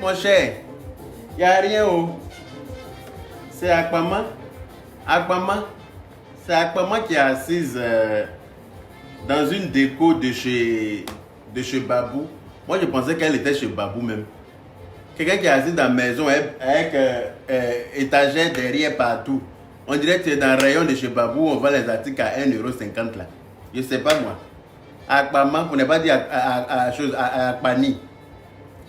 mon cher. Il n'y a rien. Oh. C'est Akpama. Akpama. C'est Akpama qui est assise dans une déco de chez Babou. Moi, je pensais qu'elle était chez Babou même. Quelqu'un qui est assis dans la maison avec étagère derrière partout. On dirait que tu es dans le rayon de chez Babou, on vend les articles à 1,50 € là. Je ne sais pas moi. Akpama, pour ne pas dire Akpani.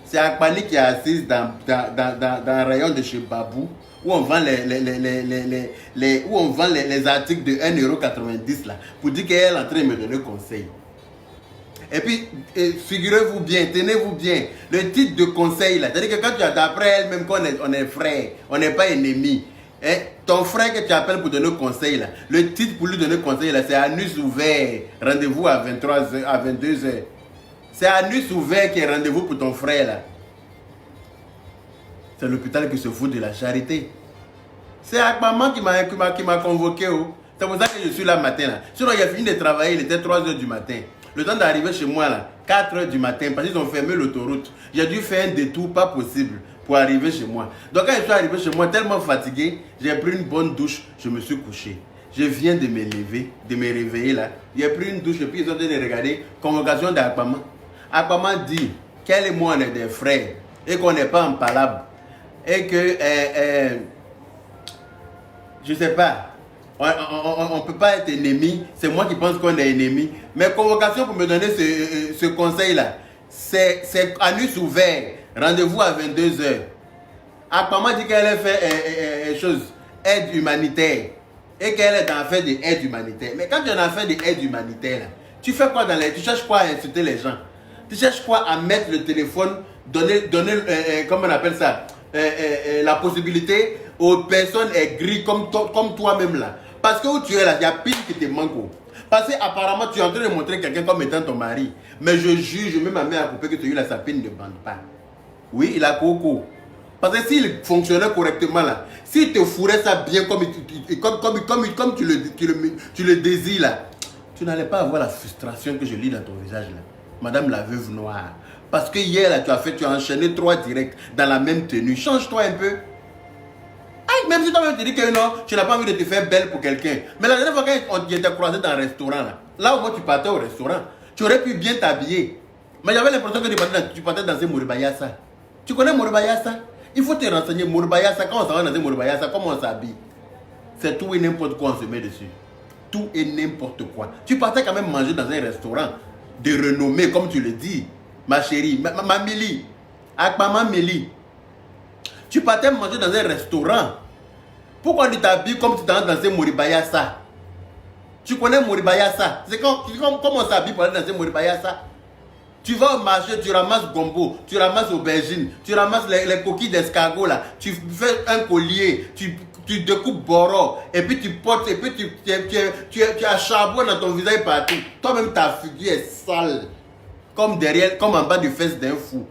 C'est Akpani qui est assise dans le rayon de chez Babou, où on vend les articles de 1,90 € là, pour dire qu'elle est en train de me donner conseil. Et puis, figurez-vous bien, tenez-vous bien, le titre de conseil là, c'est-à-dire que quand tu as d'après elle-même qu'on est frères, on n'est pas ennemis. Hein? Ton frère que tu appelles pour donner conseil là, le titre pour lui donner conseil là, c'est anus ouvert, rendez-vous à 23h, à 22h. C'est anus ouvert qui est rendez-vous pour ton frère là. C'est l'hôpital qui se fout de la charité. C'est Akpama qui m'a convoqué. Oh. C'est pour ça que je suis là matin là. Sinon il a fini de travailler, il était 3h du matin. Le temps d'arriver chez moi là, 4h du matin, parce qu'ils ont fermé l'autoroute. J'ai dû faire un détour pas possible pour arriver chez moi. Donc quand je suis arrivé chez moi tellement fatigué, j'ai pris une bonne douche, je me suis couché. Je viens de me lever, de me réveiller là. J'ai pris une douche et puis ils ont dit de regarder convocation d'Akpama. Akpama dit qu'elle et moi on est des frères et qu'on n'est pas en palabre. Et que, je sais pas, on ne peut pas être ennemis. C'est moi qui pense qu'on est ennemis. Mais convocation pour me donner ce conseil-là, c'est anus ouvert. Rendez-vous à 22h. Akpama dit qu'elle a fait aide humanitaire. Et qu'elle est dans l'affaire d'aide humanitaire. Mais quand tu es dans l'affaire d'aide humanitaire, là, tu fais quoi tu cherches quoi à insulter les gens? Tu cherches quoi à mettre le téléphone, donner comment on appelle ça? La possibilité aux personnes aigries comme toi-même là. Parce que où tu es là, il y a pile qui te manque. Parce qu'apparemment, tu es en train de montrer quelqu'un comme étant ton mari. Mais je juge, je mets ma main à couper que celui-là, sa pine ne bande pas. Oui, il a coco. Parce que s'il fonctionnait correctement là, s'il te fourrait ça bien comme tu le désires là, tu n'allais pas avoir la frustration que je lis dans ton visage là. Madame la veuve noire. Parce que hier là, tu as enchaîné 3 directs dans la même tenue. Change-toi un peu. Aïe, même si toi-même tu dis que non, tu n'as pas envie de te faire belle pour quelqu'un. Mais la dernière fois quand on t'était croisé dans un restaurant là au moins tu partais au restaurant, tu aurais pu bien t'habiller. Mais j'avais l'impression que tu partais danser Moribayassa. Tu connais Moribayassa? Il faut te renseigner. Moribayassa, quand on s'en va danser Moribayassa, comment on s'habille? C'est tout et n'importe quoi on se met dessus. Tout et n'importe quoi. Tu partais quand même manger dans un restaurant de renommée, comme tu le dis. Ma chérie, ma Mélie, Akpama Mélie, tu partais manger dans un restaurant. Pourquoi tu t'habilles comme tu t'en vas danser Moribayassa? Tu connais Moribayassa? C'est comment on s'habille pour aller danser Moribayassa? Tu vas au marché, tu ramasses gombo, tu ramasses aubergine, tu ramasses les coquilles d'escargot là, tu fais un collier, tu découpes boro, et puis tu portes, et puis tu as charbon dans ton visage partout. Toi-même ta figure est sale. Comme derrière, comme en bas du fesse d'un fou.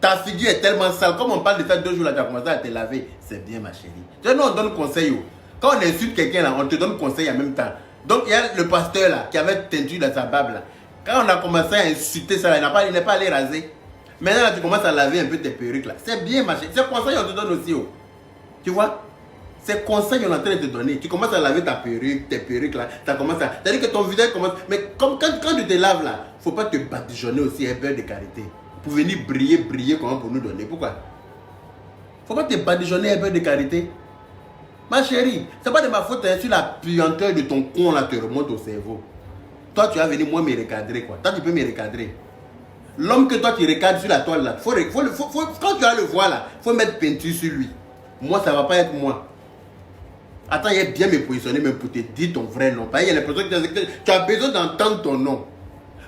Ta figure est tellement sale. Comme on parle de ça 2 jours là, tu as commencé à te laver. C'est bien ma chérie. Nous on donne conseil. Quand on insulte quelqu'un là, on te donne conseil en même temps. Donc il y a le pasteur là, qui avait teinture dans sa barbe là. Quand on a commencé à insulter ça là, il n'est pas allé raser. Maintenant là, tu commences à laver un peu tes perruques là. C'est bien ma chérie. C'est conseil on te donne aussi. Tu vois? C'est conseil on est en train de te donner. Tu commences à laver tes perruques là. Ça commence à... C'est-à-dire que ton visage commence... Mais quand tu te laves là, il ne faut pas te badigeonner aussi un beurre de karité. Pour venir briller comment pour nous donner. Pourquoi? Il ne faut pas te badigeonner un beurre de karité. Ma chérie, ce n'est pas de ma faute. Si la puanteur de ton con là te remonte au cerveau. Toi, tu vas venir moi me recadrer quoi. Toi, tu peux me recadrer. L'homme que toi tu recadres sur la toile là, quand tu vas le voir là, il faut mettre peinture sur lui. Moi, ça ne va pas être moi. Attends, il est bien me positionner même pour te dire ton vrai nom. Il y a l'impression que tu as besoin d'entendre ton nom.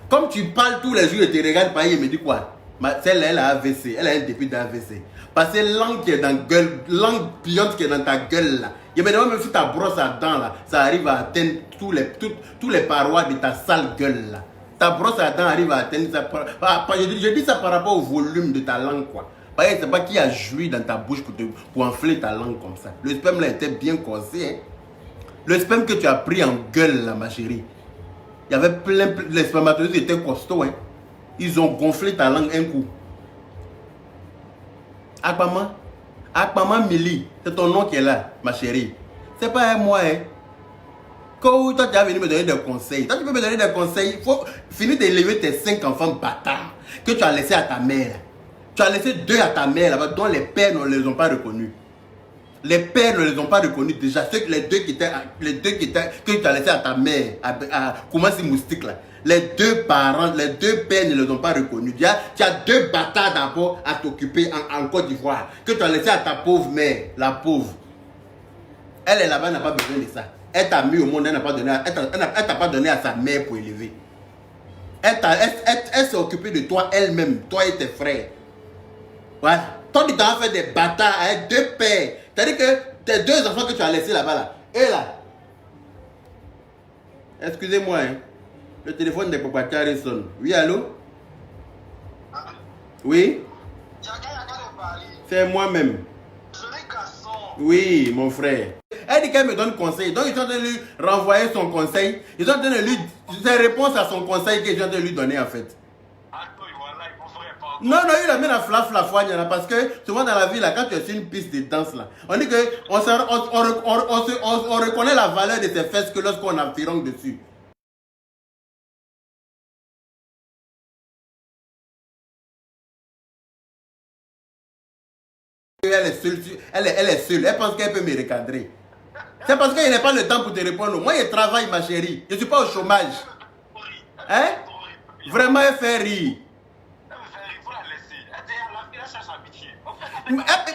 Comme tu parles tous les jours et tu regardes, il me dit quoi? Celle-là, elle a AVC. Elle a un début d'AVC. Parce que langue qui est dans la gueule, langue puante qui est dans ta gueule là. Et maintenant, même si ta brosse à dents là, ça arrive à atteindre tous les parois de ta sale gueule là. Ta brosse à dents arrive à atteindre ça. Je dis ça par rapport au volume de ta langue quoi. Parce que c'est pas qui a joui dans ta bouche pour enfler ta langue comme ça. Le sperme là était bien corsé. Hein? Le sperme que tu as pris en gueule là, ma chérie. Il y avait les spermatozoïdes étaient costauds. Hein? Ils ont gonflé ta langue un coup. Akpama. Akpama Mili. C'est ton nom qui est là, ma chérie. C'est pas moi, hein. Quand toi tu es venu me donner des conseils, toi tu peux me donner des conseils, il faut finir d'élever tes 5 enfants bâtards que tu as laissés à ta mère. Tu as laissé 2 à ta mère là-bas, dont les pères ne les ont pas reconnus. Les pères ne les ont pas reconnus déjà. Ceux que les deux qui étaient, que tu as laissé à ta mère, à Koumassi Moustique là. Les 2 parents, les 2 pères ne les ont pas reconnus. Tu as 2 bâtards d'abord à t'occuper en Côte d'Ivoire, que tu as laissé à ta pauvre mère, la pauvre. Elle est là-bas, n'a pas besoin de ça. Elle t'a mis au monde, elle n'a pas donné, elle t'a pas donné à sa mère pour élever. Elle s'est occupée de toi elle-même, toi et tes frères. Voilà. Toi, tu t'as fait des bâtards avec 2 pères. C'est-à-dire que tes 2 enfants que tu as laissés là-bas, là, eux là. Excusez-moi, hein. Le téléphone de Papa Carré sonne. Oui, allô? Oui? C'est moi-même. Oui, mon frère. Elle dit qu'elle me donne conseil. Donc, ils sont en train de lui renvoyer son conseil. Ils sont en train de lui... ses réponses à son conseil qu'ils sont en train de lui donner, en fait. Non, non, il amène à flaflafoigne, parce que souvent dans la vie, là, quand tu es sur une piste de danse, là, on dit qu'on reconnaît la valeur de ses fesses que lorsqu'on a pirogue dessus. Elle est seule, elle est seule, elle pense qu'elle peut me recadrer. C'est parce qu'il n'a pas le temps pour te répondre. Moi, je travaille, ma chérie. Je ne suis pas au chômage. Hein? Vraiment, elle fait rire.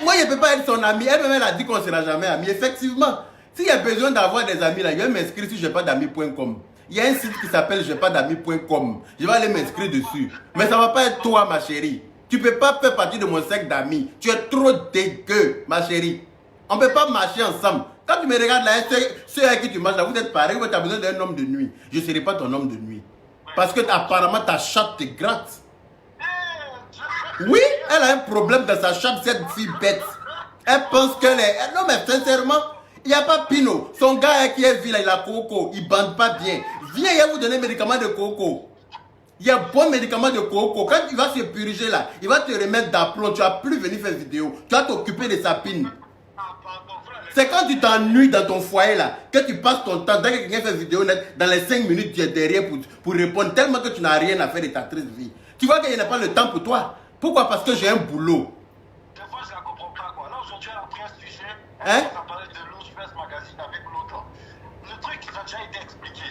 Moi, je ne peux pas être son ami. Elle-même, elle a dit qu'on ne sera jamais amis. Effectivement, s'il y a besoin d'avoir des amis, là, je vais m'inscrire sur jepasdamis.com. Il y a un site qui s'appelle jepasdamis.com. Je vais aller m'inscrire dessus. Mais ça ne va pas être toi, ma chérie. Tu ne peux pas faire partie de mon cercle d'amis. Tu es trop dégueu, ma chérie. On ne peut pas marcher ensemble. Quand tu me regardes là, ceux avec qui tu marches là, vous êtes pareil, tu as besoin d'un homme de nuit. Je ne serai pas ton homme de nuit. Parce que apparemment ta chatte te gratte. Oui, elle a un problème dans sa chatte, cette fille bête. Elle pense qu'elle est... Non mais sincèrement, il n'y a pas Pino. Son gars qui est vilain, il a coco, il ne bande pas bien. Viens, il va vous donner médicaments de coco. Il y a bon médicament de coco. Quand tu vas se purger là, il va te remettre d'aplomb. Tu ne vas plus venir faire vidéo. Tu vas t'occuper de sa pine. C'est quand tu t'ennuies dans ton foyer là, que tu passes ton temps, dès que quelqu'un fait vidéo net, dans les 5 minutes, tu es derrière pour répondre, tellement que tu n'as rien à faire de ta triste vie. Tu vois qu'il n'y a pas le temps pour toi. Pourquoi? Parce que j'ai un boulot. Des fois, je ne la comprends pas quoi. Là, aujourd'hui, elle a pris un sujet. Hein? Elle a parlé de l'autre magazine avec l'autre. Le truc, ça a déjà été expliqué.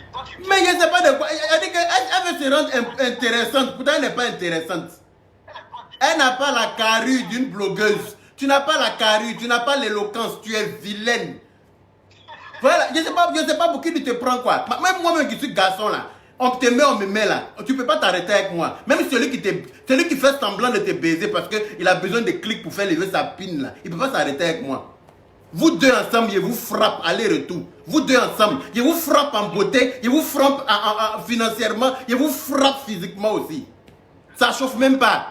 Mais je ne sais pas de quoi. Elle dit qu'elle veut se rendre intéressante. Pourtant, elle n'est pas intéressante. Elle n'a pas la carrure d'une blogueuse. Tu n'as pas la carrure, tu n'as pas l'éloquence, tu es vilaine. Voilà, je ne sais pas pour qui tu te prends quoi. Même moi-même qui suis garçon là, on te met, on me met là. Tu ne peux pas t'arrêter avec moi. Même celui qui fait semblant de te baiser parce qu'il a besoin de clics pour faire lever sa pine là, il ne peut pas s'arrêter avec moi. Vous deux ensemble, je vous frappe aller-retour. Vous deux ensemble, je vous frappe en beauté, je vous frappe financièrement, je vous frappe physiquement aussi. Ça chauffe même pas.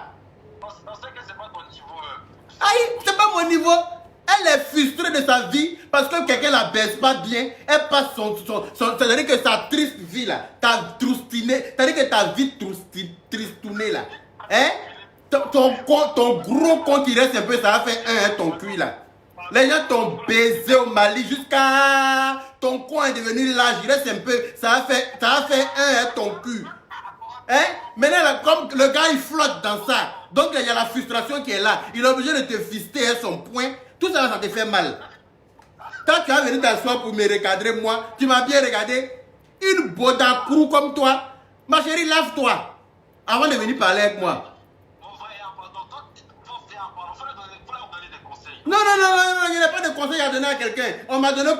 Aïe, c'est pas mon niveau. Elle est frustrée de sa vie parce que quelqu'un la baisse pas bien. Elle passe c'est-à-dire que sa triste vie là, ta troustinée, c'est-à-dire que ta vie tristounée là, hein? Ton gros con qui reste un peu, ça va faire un ton cul là. Les gens t'ont baisé au Mali jusqu'à ton coin est devenu large, il reste un peu, ça va faire un ton cul. Hein? Maintenant, là, comme le gars il flotte dans ça, donc il y a la frustration qui est là. Il est obligé de te fister à son point. Tout ça, ça te fait mal. Quand tu as venu t'asseoir pour me recadrer, moi, tu m'as bien regardé. Une bodacrou comme toi. Ma chérie, lave-toi. Avant de venir parler avec moi. Non, il n'y a pas de conseil à donner à quelqu'un. On m'a donné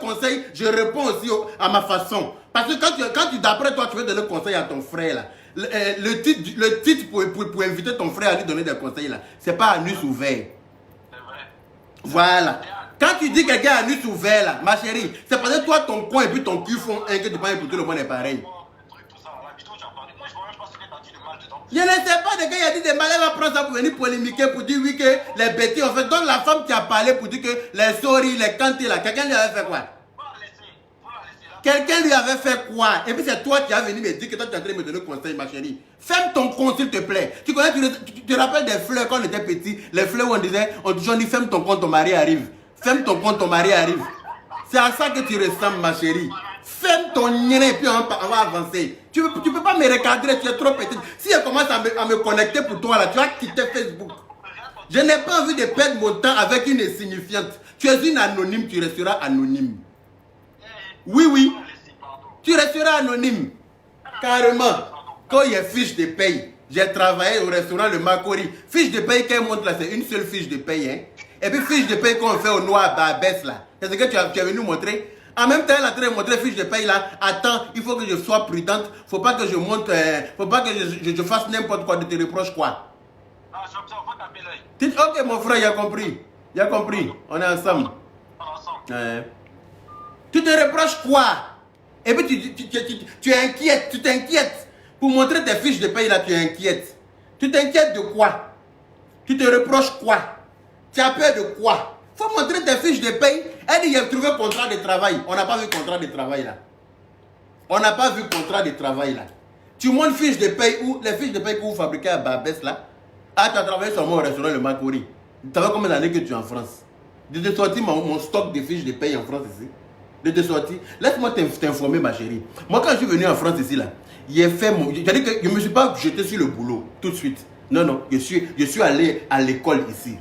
conseil, je réponds aussi à ma façon. Parce que quand tu d'après toi, tu veux donner conseil à ton frère, là, le titre pour inviter ton frère à lui donner des conseils, là, c'est pas anus ouvert. Voilà. Quand tu dis quelqu'un anus ouvert, là, ma chérie, c'est parce que toi, ton coin et puis ton cul font un que tu penses que tout le monde est pareil. Je ne sais pas de quand il a dit des mal, elle va prendre ça pour venir polémiquer, pour dire oui que les bêtises, en fait, donc la femme qui a parlé pour dire que les souris, les cantés là, quelqu'un lui avait fait quoi? Quelqu'un lui avait fait quoi? Et puis c'est toi qui as venu me dire que toi tu es en train de me donner conseil, ma chérie. Ferme ton compte, s'il te plaît. Tu connais, tu te rappelles des fleurs quand on était petit? Les fleurs où on disait, on dit ferme ton compte, ton mari arrive. Ferme ton compte, ton mari arrive. C'est à ça que tu ressembles, ma chérie. Ferme ton nez et puis on va avancer. Tu peux pas me recadrer, tu es trop petite. Si je commence à me connecter pour toi, là, tu vas quitter Facebook. Je n'ai pas envie de perdre mon temps avec une insignifiante. Tu es une anonyme, tu resteras anonyme. Oui, oui. Tu resteras anonyme. Carrément. Quand il y a fiche de paye, j'ai travaillé au restaurant Le Macori. Fiche de paye qu'elle montre là, c'est une seule fiche de paye. Hein. Et puis fiche de paye qu'on fait au noir à Barbès là. C'est ce que tu es venu montrer. En même temps, elle a train de montrer fiche de paye là. Attends, il faut que je sois prudente. Faut pas que je monte, faut pas que je fasse n'importe quoi, de te reproche quoi. Ah, j'observe, faut taper l'œil. Ok mon frère, il a compris. Il a compris. On est ensemble. Tu te reproches quoi? Et puis tu es inquiète, tu t'inquiètes. Pour montrer tes fiches de paye là, tu es inquiète. Tu t'inquiètes de quoi? Tu te reproches quoi? Tu as peur de quoi? Faut montrer tes fiches de paye. Elle dit, il a trouvé contrat de travail. On n'a pas vu contrat de travail là. On n'a pas vu contrat de travail là. Tu montres fiches de paye où les fiches de paye que vous fabriquez à Barbès là. Ah, tu as travaillé sur mon restaurant Le Macori. Tu savais combien d'années que tu es en France? De te sortir mon stock de fiches de paye en France ici. De te sortir. Laisse-moi t'informer, ma chérie. Moi, quand je suis venu en France ici là, j'ai fait mon. C'est-à-dire que je ne me suis pas jeté sur le boulot tout de suite. Non, non. Je suis allé à l'école ici.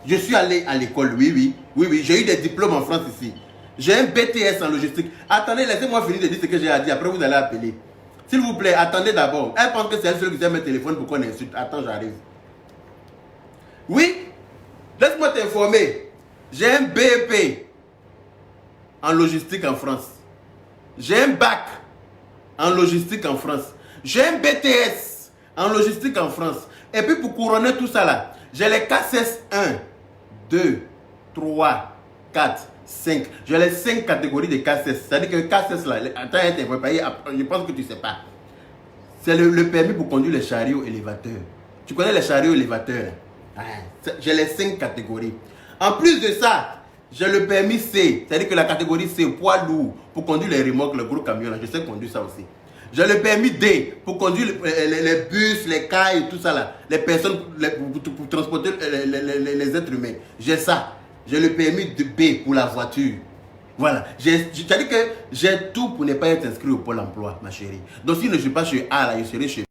Je suis allé à l'école, oui. J'ai eu des diplômes en France ici. J'ai un BTS en logistique. Attendez, laissez-moi finir de dire ce que j'ai à dire. Après, vous allez appeler. S'il vous plaît, attendez d'abord. Elle pense que c'est elle seule qui sait mettre téléphone pour qu'on insulte. Attends, j'arrive. Oui, laisse-moi t'informer. J'ai un BEP en logistique en France. J'ai un bac en logistique en France. J'ai un BTS en logistique en France. Et puis pour couronner tout ça là, j'ai les KSS 1, 2, 3, 4, 5. J'ai les 5 catégories de KSS. C'est-à-dire que le KSS là, attends, je pense que tu ne sais pas. C'est le permis pour conduire les chariots élévateurs. Tu connais les chariots élévateurs? J'ai les 5 catégories. En plus de ça, j'ai le permis C. C'est-à-dire que la catégorie C, poids lourd, pour conduire les remorques, le gros camion. Là, je sais conduire ça aussi. J'ai le permis D pour conduire les bus, les cailles et tout ça là. Les personnes, pour transporter les êtres humains. J'ai ça. J'ai le permis de B pour la voiture. Voilà. C'est-à-dire que j'ai tout pour ne pas être inscrit au Pôle emploi, ma chérie. Donc si je ne suis pas chez A là, je serai chez B.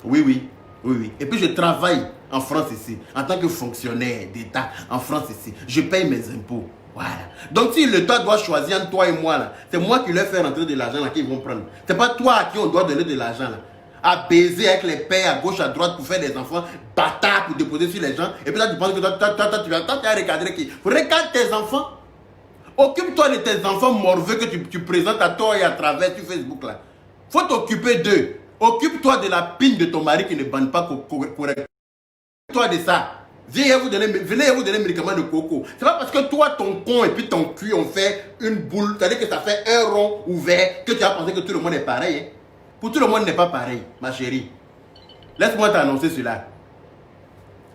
Oui. Et puis je travaille en France ici, en tant que fonctionnaire d'État en France ici. Je paye mes impôts. Voilà. Donc si l'État doit choisir entre toi et moi là, c'est moi qui leur fais rentrer de l'argent là qu'ils vont prendre. C'est pas toi à qui on doit donner de l'argent là. À baiser avec les pères à gauche à droite pour faire des enfants bâtards pour déposer sur les gens. Et puis là tu penses que toi tu vas recadrer qui? Regarde tes enfants. Occupe-toi de tes enfants morveux que tu présentes à toi et à travers sur Facebook là. Faut t'occuper d'eux. Occupe-toi de la pine de ton mari qui ne bande pas correctement. Occupe-toi de ça. Venez vous donner médicaments de coco. C'est pas parce que toi, ton con et puis ton cul ont fait une boule, c'est-à-dire que ça fait un rond ouvert, que tu as pensé que tout le monde est pareil. Hein. Pour tout le monde n'est pas pareil, ma chérie. Laisse-moi t'annoncer cela.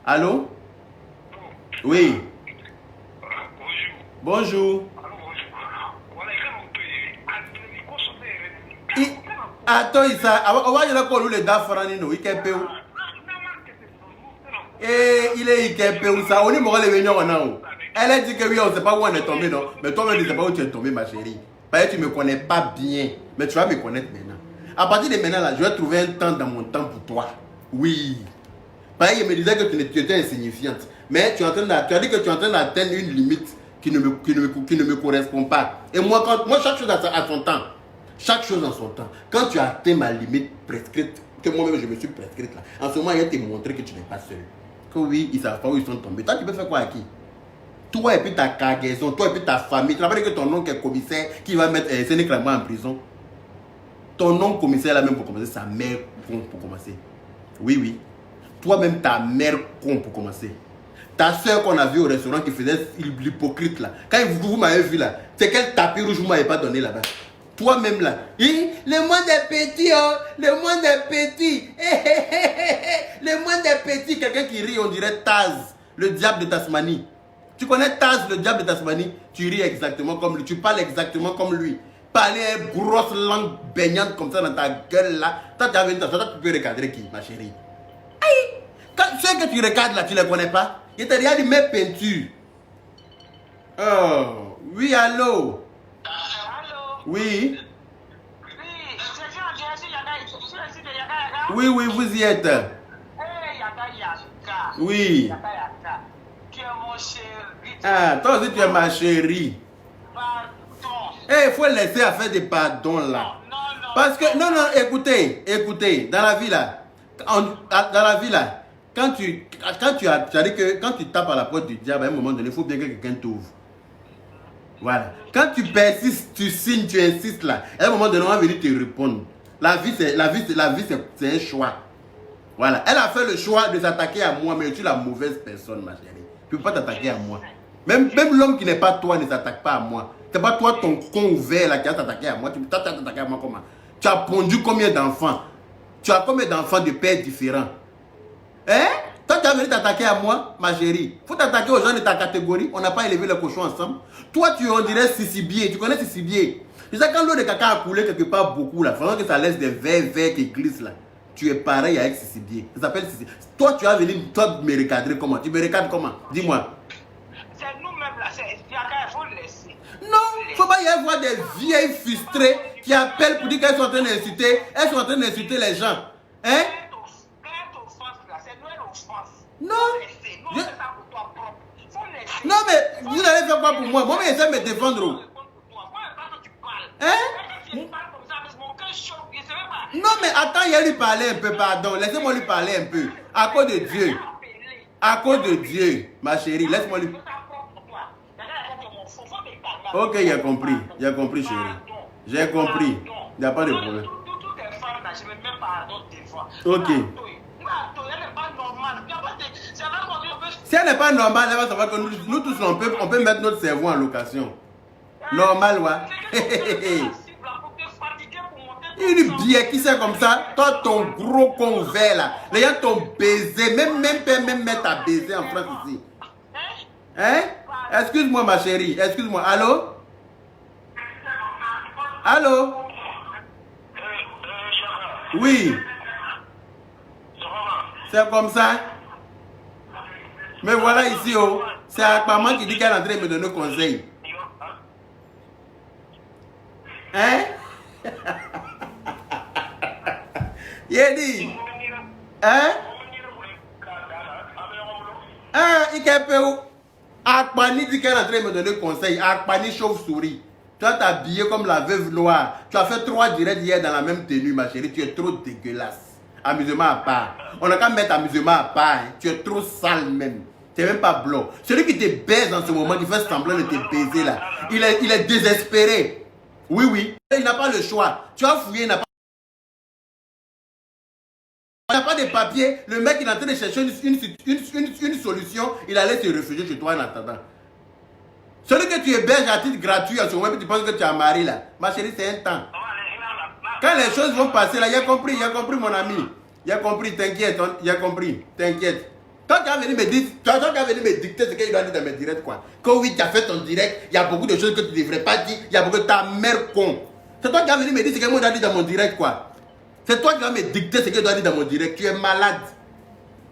Allô? Oui. Bonjour. Attends, ça. On va y aller le dafranino. Il est où? Et il est où ça? On est mort les vénions en haut. Elle a dit que oui, on ne sait pas où on est tombé, non? Mais toi, tu ne sais pas où tu es tombé, ma chérie. Parce que tu ne me connais pas bien. Mais tu vas me connaître maintenant. À partir de maintenant, là, je vais trouver un temps dans mon temps pour toi. Oui. Parce qu'il me disait que tu étais insignifiante. Mais tu as dit que tu es en train d'atteindre une limite qui ne me correspond pas. Et moi, chaque chose a son temps. Chaque chose en son temps. Quand tu as atteint ma limite prescrite, que moi-même je me suis prescrite là, en ce moment, il va te montrer que tu n'es pas seul. Que oui, ils ne savent pas où ils sont tombés. Toi, tu peux faire quoi à qui? Toi et puis ta cargaison, toi et puis ta famille. Tu rappelles que ton oncle est commissaire qui va mettre Séné Kragma en prison. Ton oncle commissaire là même pour commencer, sa mère con pour commencer. Oui. Toi-même ta mère con pour commencer. Ta soeur qu'on a vu au restaurant qui faisait l'hypocrite là. Quand vous m'avez vu là, c'est quel tapis rouge vous m'avez pas donné là-bas. Toi-même là, le monde est petit, oh, le monde est petit. Le monde est petit. Quelqu'un qui rit, on dirait Taz, le diable de Tasmanie. Tu connais Taz, le diable de Tasmanie? Tu ris exactement comme lui, tu parles exactement comme lui. parler une grosse langue baignante comme ça dans ta gueule là. Toi, tu as venu, toi, tu peux recadrer qui, ma chérie? Aïe! Ceux que tu recadres là, tu ne les connais pas? Il t'a déjà dit mes peintures. Oh, oui, allô? Allô? Oui? Oui, Oui, vous y êtes. Oui. Tu es mon chéri. Ah, toi aussi, tu es ma chérie. Pardon. Eh, il faut laisser à faire des pardons là. Non. Parce que, non, écoutez, dans la vie là, quand tu tapes à la porte du diable, à un moment donné, il faut bien que quelqu'un t'ouvre. Voilà. Quand tu persistes, tu signes, tu insistes là, à un moment donné, on va venir te répondre. La vie, c'est un choix. Voilà. Elle a fait le choix de s'attaquer à moi, mais tu es la mauvaise personne, ma chérie. Tu ne peux pas t'attaquer à moi. Même l'homme qui n'est pas toi ne s'attaque pas à moi. C'est pas toi, ton con ouvert là, qui a t'attaqué à moi. Tu t'as attaqué à moi comment? Tu as pondu combien d'enfants? Tu as combien d'enfants de pères différents? Hein? Toi, tu as venu t'attaquer à moi, ma chérie. Faut t'attaquer aux gens de ta catégorie. On n'a pas élevé le cochon ensemble. Toi, tu on dirait Sissibier. Tu connais Sissibier? C'est ça, quand l'eau de caca a coulé quelque part beaucoup là, vraiment que ça laisse des verres qui glissent là. Tu es pareil avec Sissibier. Ça s'appelle Sissibier. Toi, tu as venu, toi, me recadrer comment? Tu me recadres comment? Dis-moi. C'est nous-mêmes là, il faut le laisser. Non, il ne faut pas y avoir des vieilles frustrées qui appellent pour dire qu'elles sont en train d'insulter. Elles sont en train d'insulter les gens. Hein? Non. Non, mais vous allez faire quoi pour moi? Moi, j'essaie de me défendre. Hein? Non, mais attends, il a lui parler un peu, pardon. Laissez-moi lui parler un peu. À cause de Dieu. À cause de Dieu, ma chérie, laisse-moi lui. Ok, il a compris, chérie. J'ai compris. Il n'y a pas de problème. Ok. Si elle n'est pas normale, elle va savoir que nous tous, on peut mettre notre cerveau en location. Normal, ouais. Une bière qui c'est comme ça, toi ton gros con ouvert là, les gens t'ont baisé, même mettre à baiser en France ici. Hein? Excuse-moi ma chérie, excuse-moi, allô? Allô? Oui. C'est comme ça. Mais voilà ici, oh, c'est Akpaman qui dit qu'elle est en train de me donner conseil. Hein? Yedi. Hein? Hein? Ikepeu. Akpani dit qu'elle est en train de me donner conseil. Akpani chauve-souris. Toi, t'es habillé comme la veuve noire. Tu as fait 3 directs hier dans la même tenue, ma chérie. Tu es trop dégueulasse. Amusement à part. On n'a qu'à mettre amusement à part. Hein. Tu es trop sale même. Tu n'es même pas blanc. Celui qui te baise en ce moment, qui fait semblant de te baiser là, il est désespéré. Oui, oui. Il n'a pas le choix. Tu as fouillé, il n'a pas de papier. Le mec, il est en train de chercher une solution. Il allait se réfugier chez toi en attendant. Celui que tu héberges à titre gratuit en ce moment, tu penses que tu as marié là. Ma chérie, c'est un temps. Quand les choses vont passer là, il a compris mon ami. Il a compris, t'inquiète, il a compris, t'inquiète. Toi qui as venu me dire, toi qui as venu me dicter ce qu'il doit dire dans mes directs quoi. Que oui, tu as fait ton direct, il y a beaucoup de choses que tu ne devrais pas dire, il y a beaucoup de ta mère con. C'est toi qui as venu me dire ce qu'il doit dire dans mon direct quoi. C'est toi qui vas me dicter ce qu'il doit dire dans mon direct, tu es malade.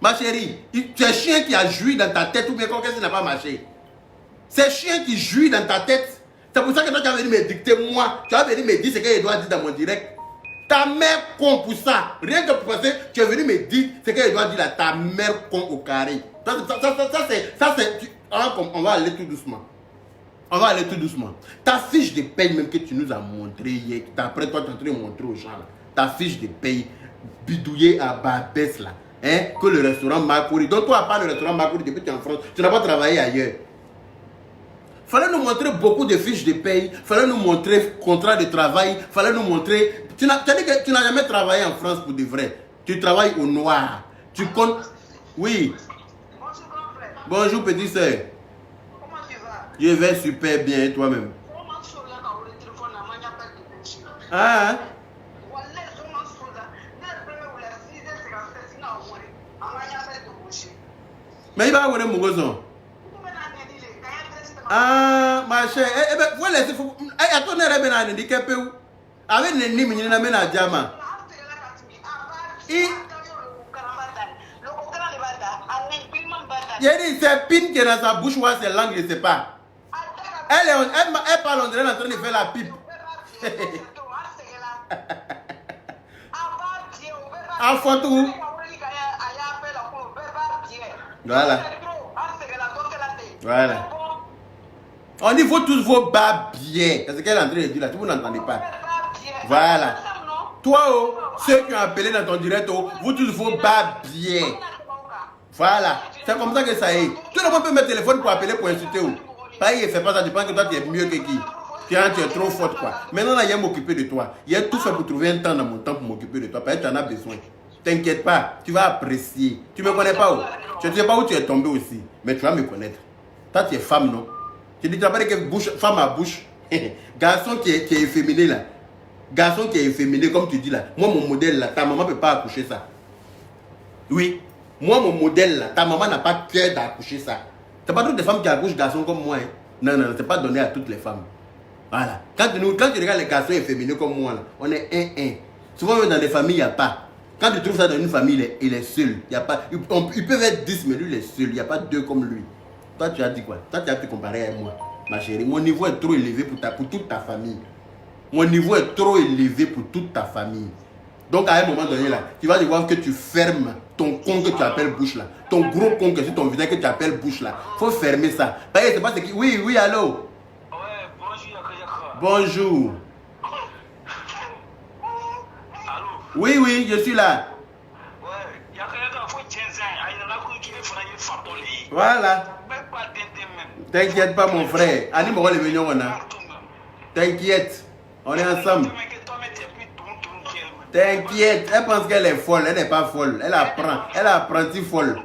Ma chérie, tu es chien qui a joui dans ta tête ou bien qu'est-ce qui n'a pas marché. C'est chien qui jouit dans ta tête. C'est pour ça que toi tu as venu me dicter moi. Tu as venu me dire ce qu'il doit dire dans mon direct. Ta mère con pour ça. Rien que pour penser, tu es venu me dire ce qu'elle doit dire là. Ta mère con au carré. Ça c'est... On va aller tout doucement. On va aller tout doucement. Ta fiche de paye même que tu nous as montré hier. Après toi tu es en train de montrer aux gens là. Ta fiche de paye bidouillée à Barbès là. Hein? Que le restaurant Makuri. Donc toi à part le restaurant Makuri depuis que tu es en France, tu n'as pas travaillé ailleurs. Fallait nous montrer beaucoup de fiches de paye, fallait nous montrer contrat de travail, fallait nous montrer... Tu as dit que tu n'as jamais travaillé en France pour de vrai. Tu travailles au noir. Tu comptes... Oui. Bonjour grand frère. Bonjour petit soeur. Comment tu vas? Je vais super bien et toi-même. Ah hein? Mais il va avoir un mougoson. Ah, ma chère, eh ben, vous laissez, à ton air, ben, handicapé où? Avec les nimes, il n'amène à Diama. Il y a dit, c'est pine qui est dans sa bouche, ou ses langues, je ne sais pas. Elle parle, on dirait, elle est en train de faire la pipe. En photo. Voilà. Voilà. On dit, faut tous vos babiers. C'est ce qu'elle est en train de dire là. Tout le monde n'entendez pas. Voilà. Toi, oh, ceux qui ont appelé dans ton direct, oh, vous tous vos babiers. Voilà. C'est comme ça que ça est. Tout le monde peut mettre le téléphone pour appeler, pour insulter. Oh. Pareil, il fait pas ça. Tu penses que toi, tu es mieux que qui? Tu es trop forte, quoi. Maintenant, là, il y a m'occuper de toi. Il y a tout fait pour trouver un temps dans mon temps pour m'occuper de toi. Parce que tu en as besoin. T'inquiète pas. Tu vas apprécier. Tu me connais pas où? Je ne sais pas où tu es tombé aussi. Mais tu vas me connaître. Toi, tu es femme, non? Tu dis, tu as pas dit que bouche, femme à bouche. Garçon qui est efféminé, là. Garçon qui est efféminé, comme tu dis, là. Moi, mon modèle, là, ta maman ne peut pas accoucher ça. Oui. Moi, mon modèle, là, ta maman n'a pas cœur d'accoucher ça. C'est pas toutes les femmes qui accouchent garçons comme moi. Hein. Non, non, c'est pas donné à toutes les femmes. Voilà. Quand tu regardes les garçons efféminés comme moi, là, on est 1-1. Souvent, même dans les familles, il n'y a pas. Quand tu trouves ça dans une famille, il est seul. Il y a pas, ils peuvent être 10, mais lui, il est seul. Il n'y a pas 2 comme lui. Toi, tu as dit quoi? Toi, tu as pu comparer avec moi, ma chérie. Mon niveau est trop élevé pour toute ta famille. Mon niveau est trop élevé pour toute ta famille. Donc, à un moment donné, là, tu vas devoir que tu fermes ton con que tu appelles bouche, là. Ton gros con que c'est ton visage que tu appelles bouche, là. Il faut fermer ça. Parce que c'est pas ce qui... Oui, oui, allô? Ouais, bonjour, bonjour. Allô? Oui, oui, je suis là. Voilà. T'inquiète pas, mon frère. Annie Moro, les millions, on a. T'inquiète. On est ensemble. T'inquiète. Elle pense qu'elle est folle. Elle n'est pas folle. Elle apprend. Elle est apprentie folle.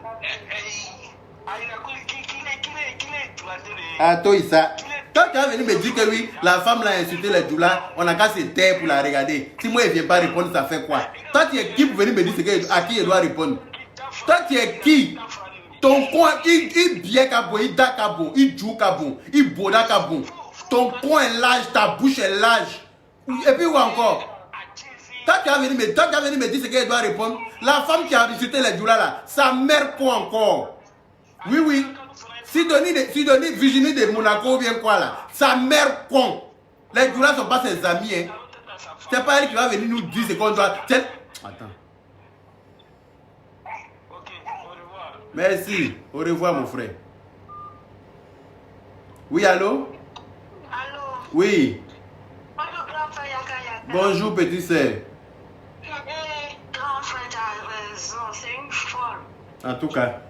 Ah, toi, ça. Quand tu es venu me dire que oui, la femme l'a insulté les douleurs, on a qu'à se taire pour la regarder. Si moi, elle ne vient pas répondre, ça fait quoi? Toi, tu es qui pour venir me dire à qui elle doit répondre? Toi, tu es qui? Ton coin, il bien cabon, il da cabon, il joue cabon, il boda cabon. Ton coin est large, ta bouche est large. Et puis où encore? Toi, tu as venu me dire ce qu'elle doit répondre. La femme qui a insulté les douleurs là, sa mère quoi encore? Oui, oui. Si Denis Virginie de Monaco vient quoi là? Sa mère con. Les douleurs ne sont pas ses amis. Hein. C'est pas elle qui va venir nous dire ce qu'on doit. Attends. Merci. Au revoir, mon frère. Oui, allô? Allô? Oui. Bonjour, grand frère Yaka Yaka. Bonjour, petit sœur. Grand frère, tu as raison, c'est une folle. En tout cas.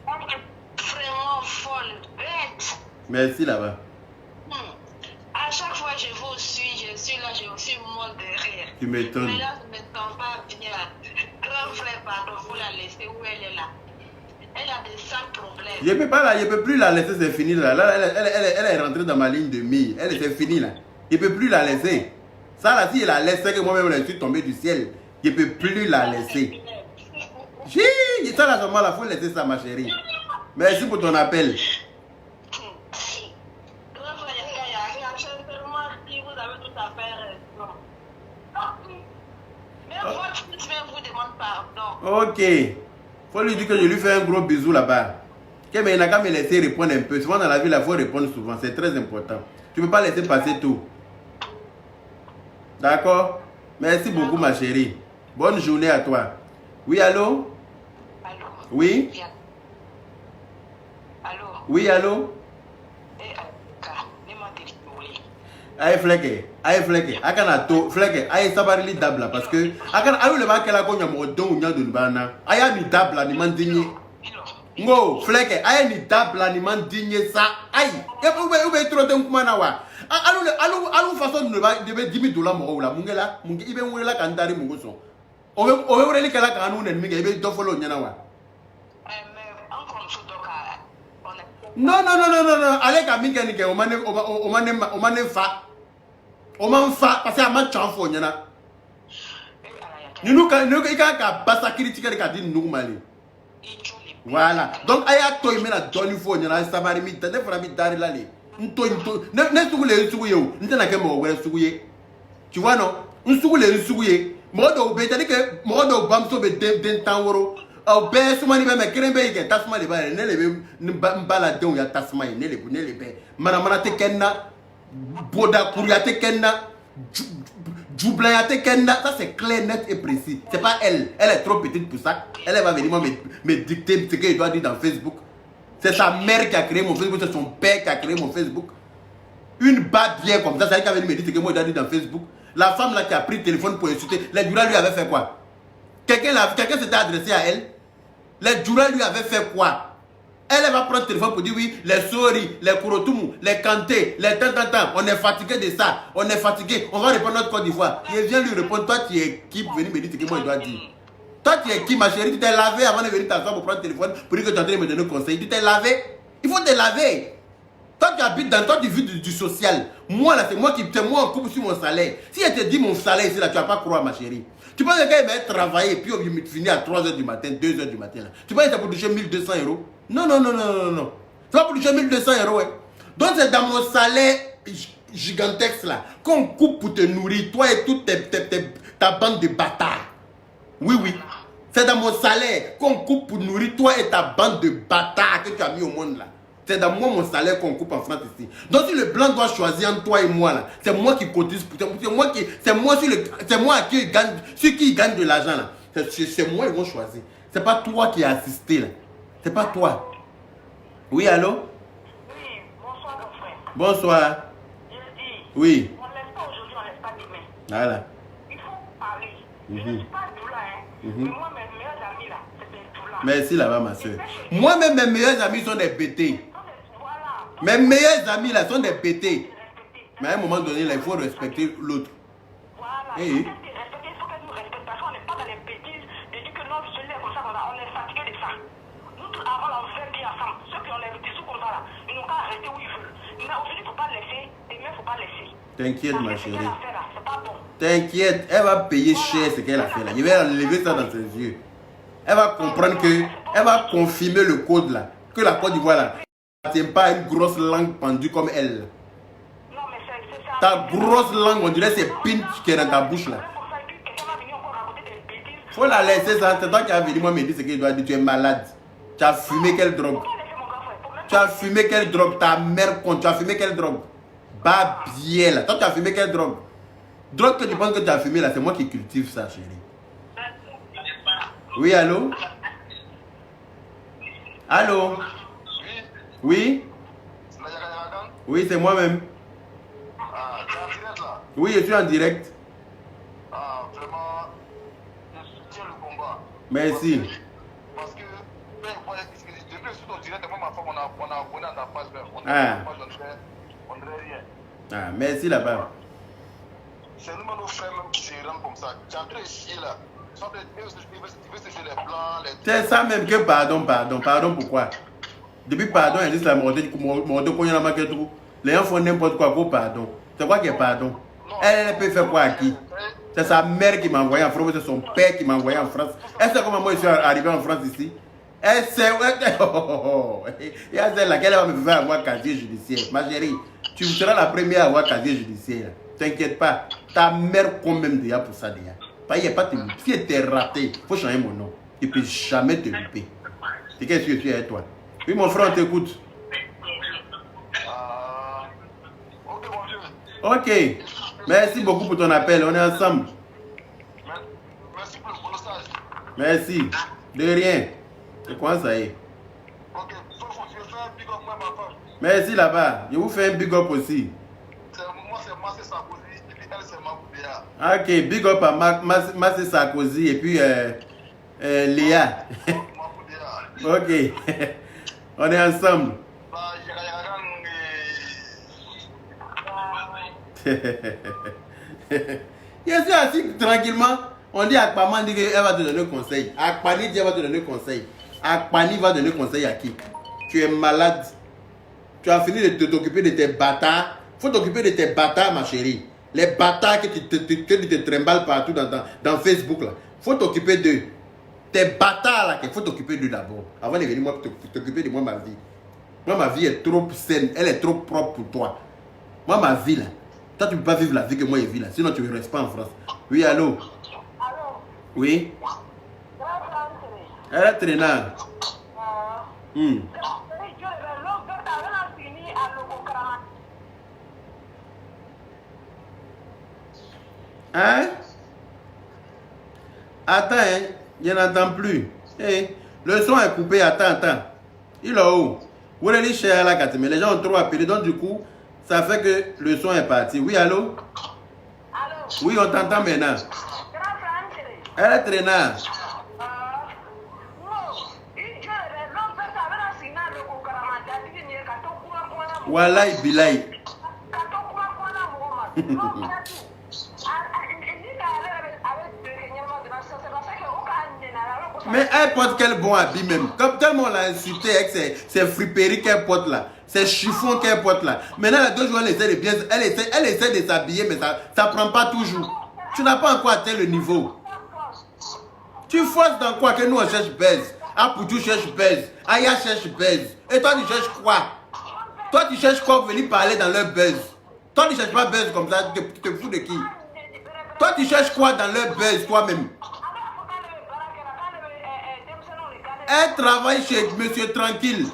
Vraiment folle, bête. Merci là-bas. À chaque fois que je vous suis là, je suis mort de rire. Tu m'étonnes. Mais là, je ne me sens pas bien. Grand frère, pardon, vous la laissez où elle est là? Elle a des sales problèmes. Je peux pas là, je peux plus la laisser, c'est fini là. Là elle est rentrée dans ma ligne de mire. C'est fini là. Je peux plus la laisser. Ça là, si je la laisse, c'est que moi-même je suis tombé du ciel. Je peux plus la laisser. Ça là seulement là, faut laisser ça ma chérie. Merci pour ton appel. Grand frère, sincèrement, si vous avez tout à faire raison. Mais votre fils même vous demande pardon. Ok. Faut lui dire que je lui fais un gros bisou là-bas. Mais il n'a qu'à me laisser répondre un peu. Souvent dans la vie, il faut répondre souvent. C'est très important. Tu ne peux pas laisser passer tout. D'accord? Merci beaucoup, ma chérie. Bonne journée à toi. Oui, allô? Allô? Oui? Allô? Oui, allô? Aïe fleke, akana to fleke, aïe sabarili dabla parce que akana aïe le bakela ko nyamo don nya don bana, aïe ni dabla ni mandigné. Ngo fleke, aïe ni dabla ni mandigné ça, aïe. Et ube trop de kumana wa. Alu façon de ba de $10,000 mo la mungela, mungi ibe wala kandari mungo so. Owe wele kala kanu ne mi ibe do follow nyana wa. Non, allez Camille Kenike, on m'a fa. On m'a fa, parce que ma chanfo, n'y en a. Nous, il y a basa critique avec Adine Noumali. Voilà. Donc, il y a toi, il y a donné faux, il y a un sabarimi, t'as des fois, il y a Tu vois, non? Modo c'est-à-dire que modo bamso be den tanworo au be suma ni be me krembe ike tasma le ba ne le mbala don ya tasma ne le be mana te kenna boda kuria te kenna djoubla te kenna, ça c'est clair, net et précis. C'est pas elle est trop petite pour ça. Elle va venir me dicter ce qu'elle doit dire dans Facebook. C'est sa mère qui a créé mon Facebook, c'est son père qui a créé mon Facebook. Une batte bien comme ça, c'est elle qui a venu me dire ce que moi je dois dire dans Facebook. La femme là qui a pris le téléphone pour insulter, les Djoula lui avait fait quoi? Quelqu'un s'était adressé à elle. Les Djoula lui avait fait quoi? Elle va prendre le téléphone pour dire oui, les Sori, les Kurotumu, les Kanté, les tant, on est fatigué de ça, on est fatigué, on va répondre à notre Côte d'Ivoire. Il vient lui répondre, toi tu es qui pour venir me dire ce que moi je dois dire? Toi tu es qui ma chérie? Tu t'es lavé avant de venir t'asseoir pour prendre le téléphone pour dire que tu es en train de me donner un conseil. Tu t'es lavé? Il faut te laver. Toi tu habites dans, toi tu vis du social. Moi là c'est moi en coupe sur mon salaire. Si elle te dit mon salaire ici là, tu vas pas croire ma chérie. Tu penses que quelqu'un va travailler et puis il va finir à 3h du matin, 2h du matin là. Tu penses que c'est pour toucher 1200 €? Non. Tu vas pour toucher 1200 €, ouais. Donc c'est dans mon salaire gigantesque là qu'on coupe pour te nourrir, toi et toute ta bande de bâtards. Oui. C'est dans mon salaire qu'on coupe pour nourrir toi et ta bande de bâtards que tu as mis au monde là. C'est dans moi mon salaire qu'on coupe en France ici. Donc si le blanc doit choisir entre toi et moi là, c'est moi qui cotise, c'est moi qui gagne, ceux qui gagnent de l'argent là. C'est moi ils vont choisir. C'est pas toi qui as assisté là. C'est pas toi. Oui, allô? Oui, bonsoir mon frère. Bonsoir. Je dis, Oui. on ne laisse pas aujourd'hui, on ne laisse pas demain. Voilà. Il faut parler. Je ne suis pas Doula, hein. Mais moi, mes meilleurs amis là, c'est des Doula. Merci là-bas ma soeur. Moi-même mes meilleurs amis sont des bêtés. Voilà. Mes meilleurs amis là sont des bêtés. Mais à un moment donné, là, il faut respecter l'autre. Voilà. Et Il faut que nous respections parce qu'on n'est pas dans les bêtises de dire que non, je l'ai comme ça, on est fatigué de ça. Nous, tout avant, on fait bien ensemble. Ceux qui ont les dessous comme ça, là, ils n'ont qu'à arrêter où ils veulent. Mais aujourd'hui, il ne faut pas laisser, demain, il ne faut pas laisser. T'inquiète ma chérie. C'est pas bon. T'inquiète, elle va payer cher ce qu'elle a fait là. Je vais enlever ça dans ses yeux. Elle va comprendre que, elle va confirmer le code là. Que la Côte d'Ivoire là, ne tient pas une grosse langue pendue comme elle. Non, mais c'est ça. Ta grosse langue, on dirait c'est pinch qui est dans ta bouche là. Faut la laisser ça. C'est toi qui as venu moi me dire ce qu'il doit dire. Tu es malade. Tu as fumé quelle drogue? Tu as fumé quelle drogue? Ta mère compte. Tu as fumé quelle drogue? Babier là. Toi tu as fumé quelle drogue? Drogue que tu penses que tu as fumé là, c'est moi qui cultive ça chérie. Oui, allô? Allô? Oui? Oui, c'est moi-même. Ah, tu es en direct là? Oui, je suis en direct. Ah, vraiment, je soutiens le combat. Merci. Parce que, depuis que je suis au direct, moi, ma femme, on a abonné à ta page. On dirait rien. Ah, merci là-bas. C'est nous-mêmes nos frères même qui se rendent comme ça. Tu es en train de chier là. Tu veux se faire les blancs, les... C'est ça même que pardon pourquoi? Depuis pardon, il dit la mort de Konya Maketou. Les gens font n'importe quoi pour pardon. C'est quoi qui est pardon? Elle peut faire quoi à qui? C'est sa mère qui m'a envoyé en France, c'est son père qui m'a envoyé en France. Elle sait comment moi je suis arrivé en France ici? Elle sait. Il y a celle laquelle va me faire avoir casier judiciaire. Ma chérie, tu seras la première à avoir casier judiciaire. T'inquiète pas. Ta mère compte même déjà pour ça déjà. Il n'y a pas de... Si elle t'est raté, il faut changer mon nom. Il ne peut jamais te louper. C'est qu'est-ce que tu es avec toi? Oui, mon frère, on t'écoute. Ok, mon vieux. Ok. Merci beaucoup pour ton appel. On est ensemble. Merci pour le message. Merci. De rien. C'est quoi ça y est? Ok, je vais faire un big up moi, ma femme. Merci là-bas. Je vous fais un big up aussi. Moi, c'est Massé Sarkozy et puis elle, c'est Maboubéa. Ok, big up à Massé Sarkozy et puis Léa. Maboubéa. Ok. On est ensemble. Je suis assis tranquillement. On dit Akpama dit qu'elle va te donner conseil. Akpani dit qu'elle va te donner conseil. Akpani va donner conseil à qui? Tu es malade. Tu as fini de t'occuper de tes bâtards. Il faut t'occuper de tes bâtards, ma chérie. Les bâtards que tu te trimballes partout dans Facebook là. Il faut t'occuper d'eux. Tes bâtards là, il faut t'occuper d'eux d'abord. Avant de venir moi t'occuper de moi ma vie. Moi, ma vie est trop saine. Elle est trop propre pour toi. Moi, ma vie, là. Toi, tu ne peux pas vivre la vie que moi, je vis, là. Sinon, tu ne restes pas en France. Oui, allô? Allô? Oui? Elle est traînante. Hein? Attends, hein? Je n'entends plus. Hey, le son est coupé. Attends. Il est où? Où est le mais les gens ont trop appelé. Donc, du coup, ça fait que le son est parti. Oui, allô? Allô? Oui, on t'entend maintenant. Elle est traînante. Wallahi Bilay. Mais elle porte quel bon habit même. Comme tellement on l'a insulté avec ses friperies qu'elle porte là. Ses chiffons qu'elle porte là. Maintenant, les 2 jours, elle essaie de bien. Elle essaie de s'habiller, mais ça prend pas toujours. Tu n'as pas encore atteint le niveau. Tu forces dans quoi? Que nous on cherche baise. Apoutou cherche baise. Aya cherche baise. Et toi, tu cherches quoi? Toi, tu cherches quoi pour venir parler dans leur buzz? Toi, tu cherches pas buzz comme ça. Tu te fous de qui? Toi, tu cherches quoi dans leur buzz toi-même? Elle travaille chez Monsieur Tranquille.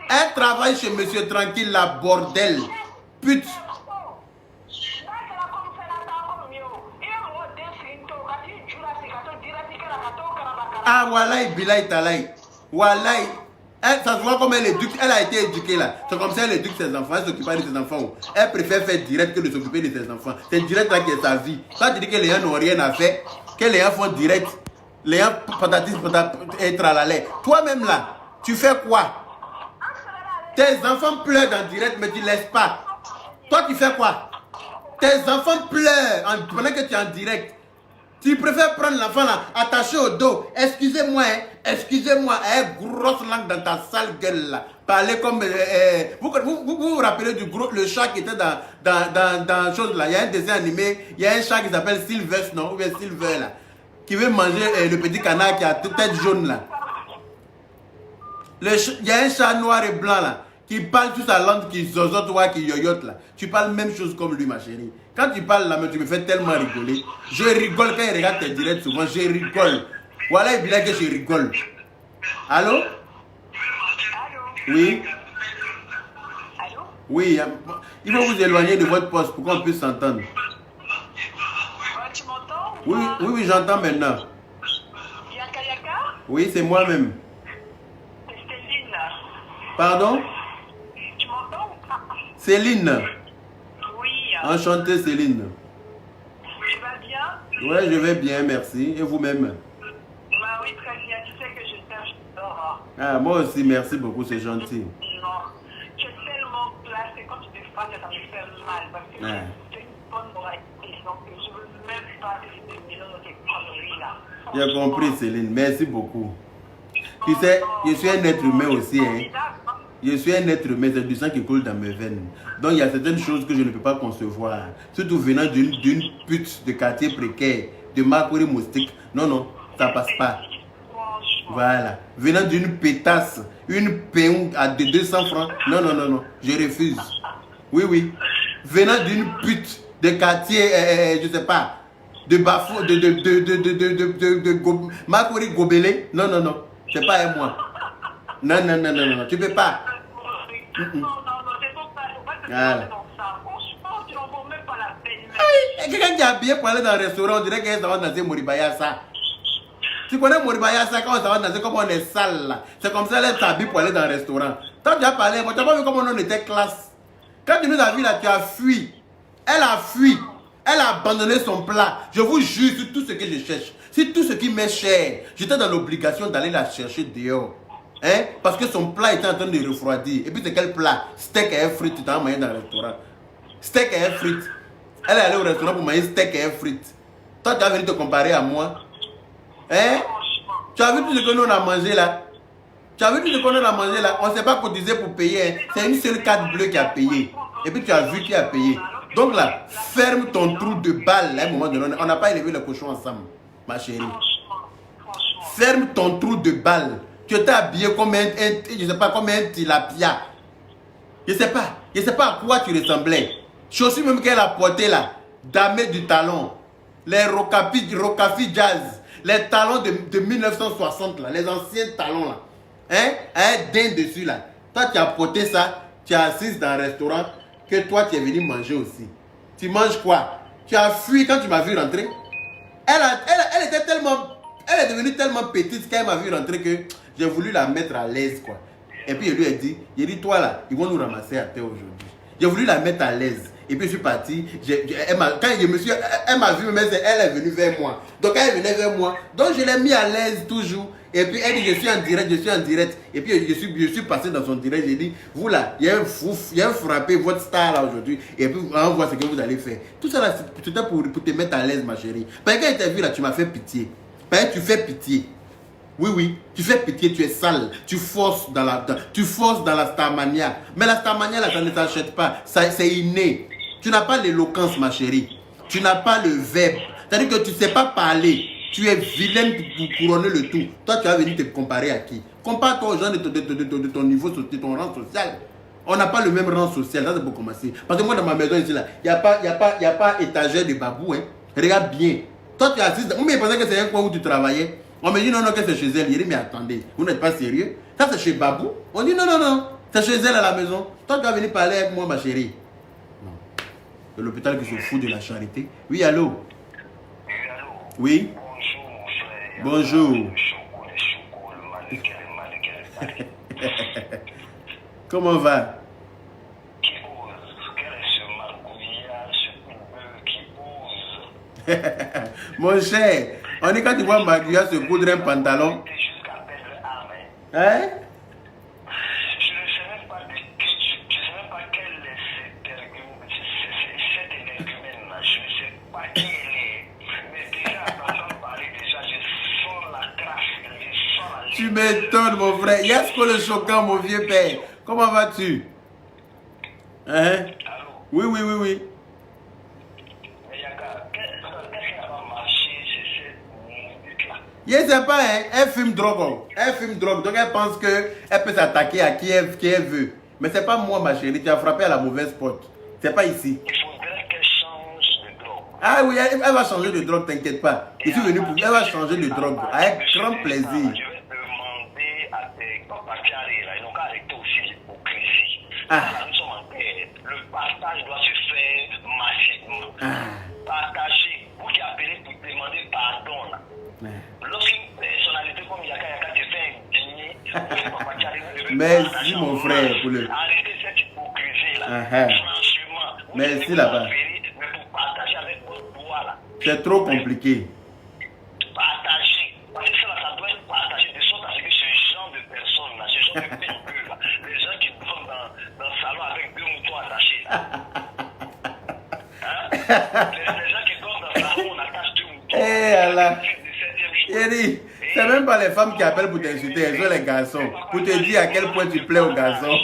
Elle travaille chez Monsieur Tranquille, la bordel. Pute. Ah, Wallahi Bilay Talay. Wallahi. Ça se voit comme elle éduque. Elle a été éduquée là. C'est comme ça elle éduque ses enfants. Elle s'occupe pas de ses enfants. Elle préfère faire direct que de s'occuper de ses enfants. C'est direct là qui est sa vie. Toi, tu dis que les gens n'ont rien à faire. Que les gens font direct. Les gens patatis et tralalais. Toi-même là, tu fais quoi? Tes enfants pleurent en direct, mais tu ne laisses pas. Toi, tu fais quoi? Tes enfants pleurent pendant que tu es en direct. Tu préfères prendre l'enfant là, attaché au dos. Excusez-moi, hein, excusez-moi, grosse langue dans ta sale gueule là. Parler comme... vous rappelez du gros, le chat qui était dans chose là. Il y a un dessin animé, il y a un chat qui s'appelle Sylvester, non? Ou bien Silver là. Qui veut manger le petit canard qui a tête jaune là. Il y a un chat noir et blanc là. Qui parle sur sa langue, qui zozote, toi, qui yoyote là. Tu parles même chose comme lui, ma chérie. Quand tu parles là, mais tu me fais tellement rigoler. Je rigole quand il regarde tes directs souvent. Je rigole. Voilà, il dit que je rigole. Allô? Allô? Oui? Allô? Oui. Il faut vous éloigner de votre poste pour qu'on puisse s'entendre. Tu m'entends? Oui, j'entends maintenant. Yaka? Oui, c'est moi-même. C'est Céline. Pardon? Tu m'entends ou pas? Céline. Oui. Enchantée, Céline. Tu vas bien? Ouais, je vais bien, merci. Et vous-même? Bah oui, très bien. Tu sais que je t'aime, je t'adore. Ah, moi aussi, merci beaucoup, c'est gentil. Non. Tu es tellement placé quand tu te fasses, ça me fait mal. Parce que tu es une bonne moralité. Donc, je ne veux même pas que tu te mélanges dans tes conneries là. J'ai compris, Céline. Merci beaucoup. Tu sais, je suis un être humain aussi. Hein. Je suis un être humain, c'est du sang qui coule dans mes veines. Donc, il y a certaines choses que je ne peux pas concevoir. Surtout venant d'une pute de quartier précaire, de Makori Moustique. Non, ça passe pas. Voilà. Venant d'une pétasse, une péon à 200 francs. Non. Je refuse. Oui. Venant d'une pute de quartier, je sais pas, de Bafou, de Makori Gobelé. Non. C'est pas un moi. Non. Tu peux pas. Non, c'est pas Voilà. Franchement, tu n'en vaux même pas la peine. Il y a quelqu'un qui est habillé pour aller dans un restaurant, on dirait qu'elle va danser Moribayasa. Tu connais Moribayasa quand on va danser comme on est sale là. C'est comme ça qu'elle s'habille pour aller dans un restaurant. Quand tu as parlé, tu n'as pas vu comment on était classe. Quand tu nous as vu là, tu as fui. Elle a fui. Elle a abandonné son plat. Je vous jure sur tout ce que je cherche. Sur tout ce qui m'est cher. J'étais dans l'obligation d'aller la chercher dehors. Hein? Parce que son plat était en train de refroidir. Et puis c'est quel plat? Steak et frites, tu t'as mangé dans le restaurant. Steak et frites. Elle est allée au restaurant pour manger steak et frites. Toi, tu as venu te comparer à moi. Hein? Tu as vu tout ce que nous on a mangé là? On ne s'est pas cotisé pour payer. Hein? C'est une seule carte bleue qui a payé. Et puis tu as vu qui a payé. Donc là, ferme ton trou de balle. À un moment donné, on n'a pas élevé le cochon ensemble, ma chérie. Ferme ton trou de balle. Tu étais habillé comme je sais pas, comme un tilapia. Je sais pas à quoi tu ressemblais. Chaussures même qu'elle a porté là, damé du talon. Les Rocafi Jazz. Les talons de 1960 là, les anciens talons là. Hein? Un din dessus là. Toi tu as porté ça, tu es assise dans un restaurant que toi tu es venu manger aussi. Tu manges quoi? Tu as fui quand tu m'as vu rentrer. Elle était tellement... Elle est devenue tellement petite qu'elle m'a vu rentrer que j'ai voulu la mettre à l'aise quoi. Et puis je lui ai dit, toi là, ils vont nous ramasser à terre aujourd'hui. J'ai voulu la mettre à l'aise. Et puis je suis parti. Elle m'a vu, mais elle est venue vers moi. Donc elle venait vers moi. Donc je l'ai mis à l'aise toujours. Et puis elle dit, je suis en direct. Et puis je suis passé dans son direct. J'ai dit, vous là, il y a un frappé, votre star là aujourd'hui. Et puis on voit ce que vous allez faire. Tout ça là, c'était pour te mettre à l'aise ma chérie. Parce que quand je t'ai vu là, tu m'as fait pitié. Parce que tu fais pitié. Oui, tu fais pitié, tu es sale, tu forces dans la Starmania. Mais la Starmania, là, ça ne s'achète pas, c'est inné. Tu n'as pas l'éloquence, ma chérie. Tu n'as pas le verbe. C'est-à-dire que tu ne sais pas parler. Tu es vilaine pour couronner le tout. Toi, tu vas venir te comparer à qui? Compare-toi aux gens de ton niveau, de ton rang social. On n'a pas le même rang social, ça c'est pour commencer. Parce que moi, dans ma maison ici, là, il n'y a pas étagère de babou. Hein. Regarde bien. Toi, tu es assise. Moi, je pensais que c'est un coin où tu travaillais. On me dit non, que c'est chez elle. Il dit, mais attendez, vous n'êtes pas sérieux? Ça, c'est chez Babou. On dit non, c'est chez elle à la maison. Toi, tu vas venir parler avec moi, ma chérie. Non. C'est l'hôpital qui se fout de la charité. Oui, allô? Oui? Bonjour. Comment va? Mon cher, on dit quand tu vois Maguia se coudre un pantalon. Hein? Je ne sais même pas quel est cet énergumène-là. Je ne sais pas qui il est. Mais déjà, à parler, déjà, je sens la crasse. Tu m'étonnes, mon frère. Yes, que le choquant, mon vieux père. Comment vas-tu? Hein? Oui. Je ne sais pas, hein? Elle fume drogue. Donc elle pense qu'elle peut s'attaquer à qui elle veut. Mais ce n'est pas moi, ma chérie. Tu as frappé à la mauvaise porte. Ce n'est pas ici. Il faudrait qu'elle change de drogue. Ah oui, elle va changer de drogue, t'inquiète pas. Je suis venu pour... Elle va changer de drogue. Avec grand plaisir. Je vais demander à tes papas qui arrivent là. Ils n'ont qu'à arrêter aussi l'hypocrisie. Nous sommes en guerre. Le partage doit se faire massivement. Partager. Vous qui appelez pour demander pardon là. Lorsqu'une personnalité comme Yaka te fait indigner, merci mon frère pour le... Arrêtez cette hypocrisie là. Franchement. Merci là-bas. Mais pour partager avec votre doigt là. C'est trop compliqué. Partager. Parce que ça doit être partagé de sorte à ce que ce genre de personnes là, ce genre de pénibles là, les gens qui dorment dans le salon avec 2 moutons attachés là. Les gens qui dorment dans le salon, on attache 2 moutons. Eh Allah. C'est même pas les femmes qui appellent pour t'insulter, elles sont les garçons. Pour te dire à quel point tu plais aux garçons.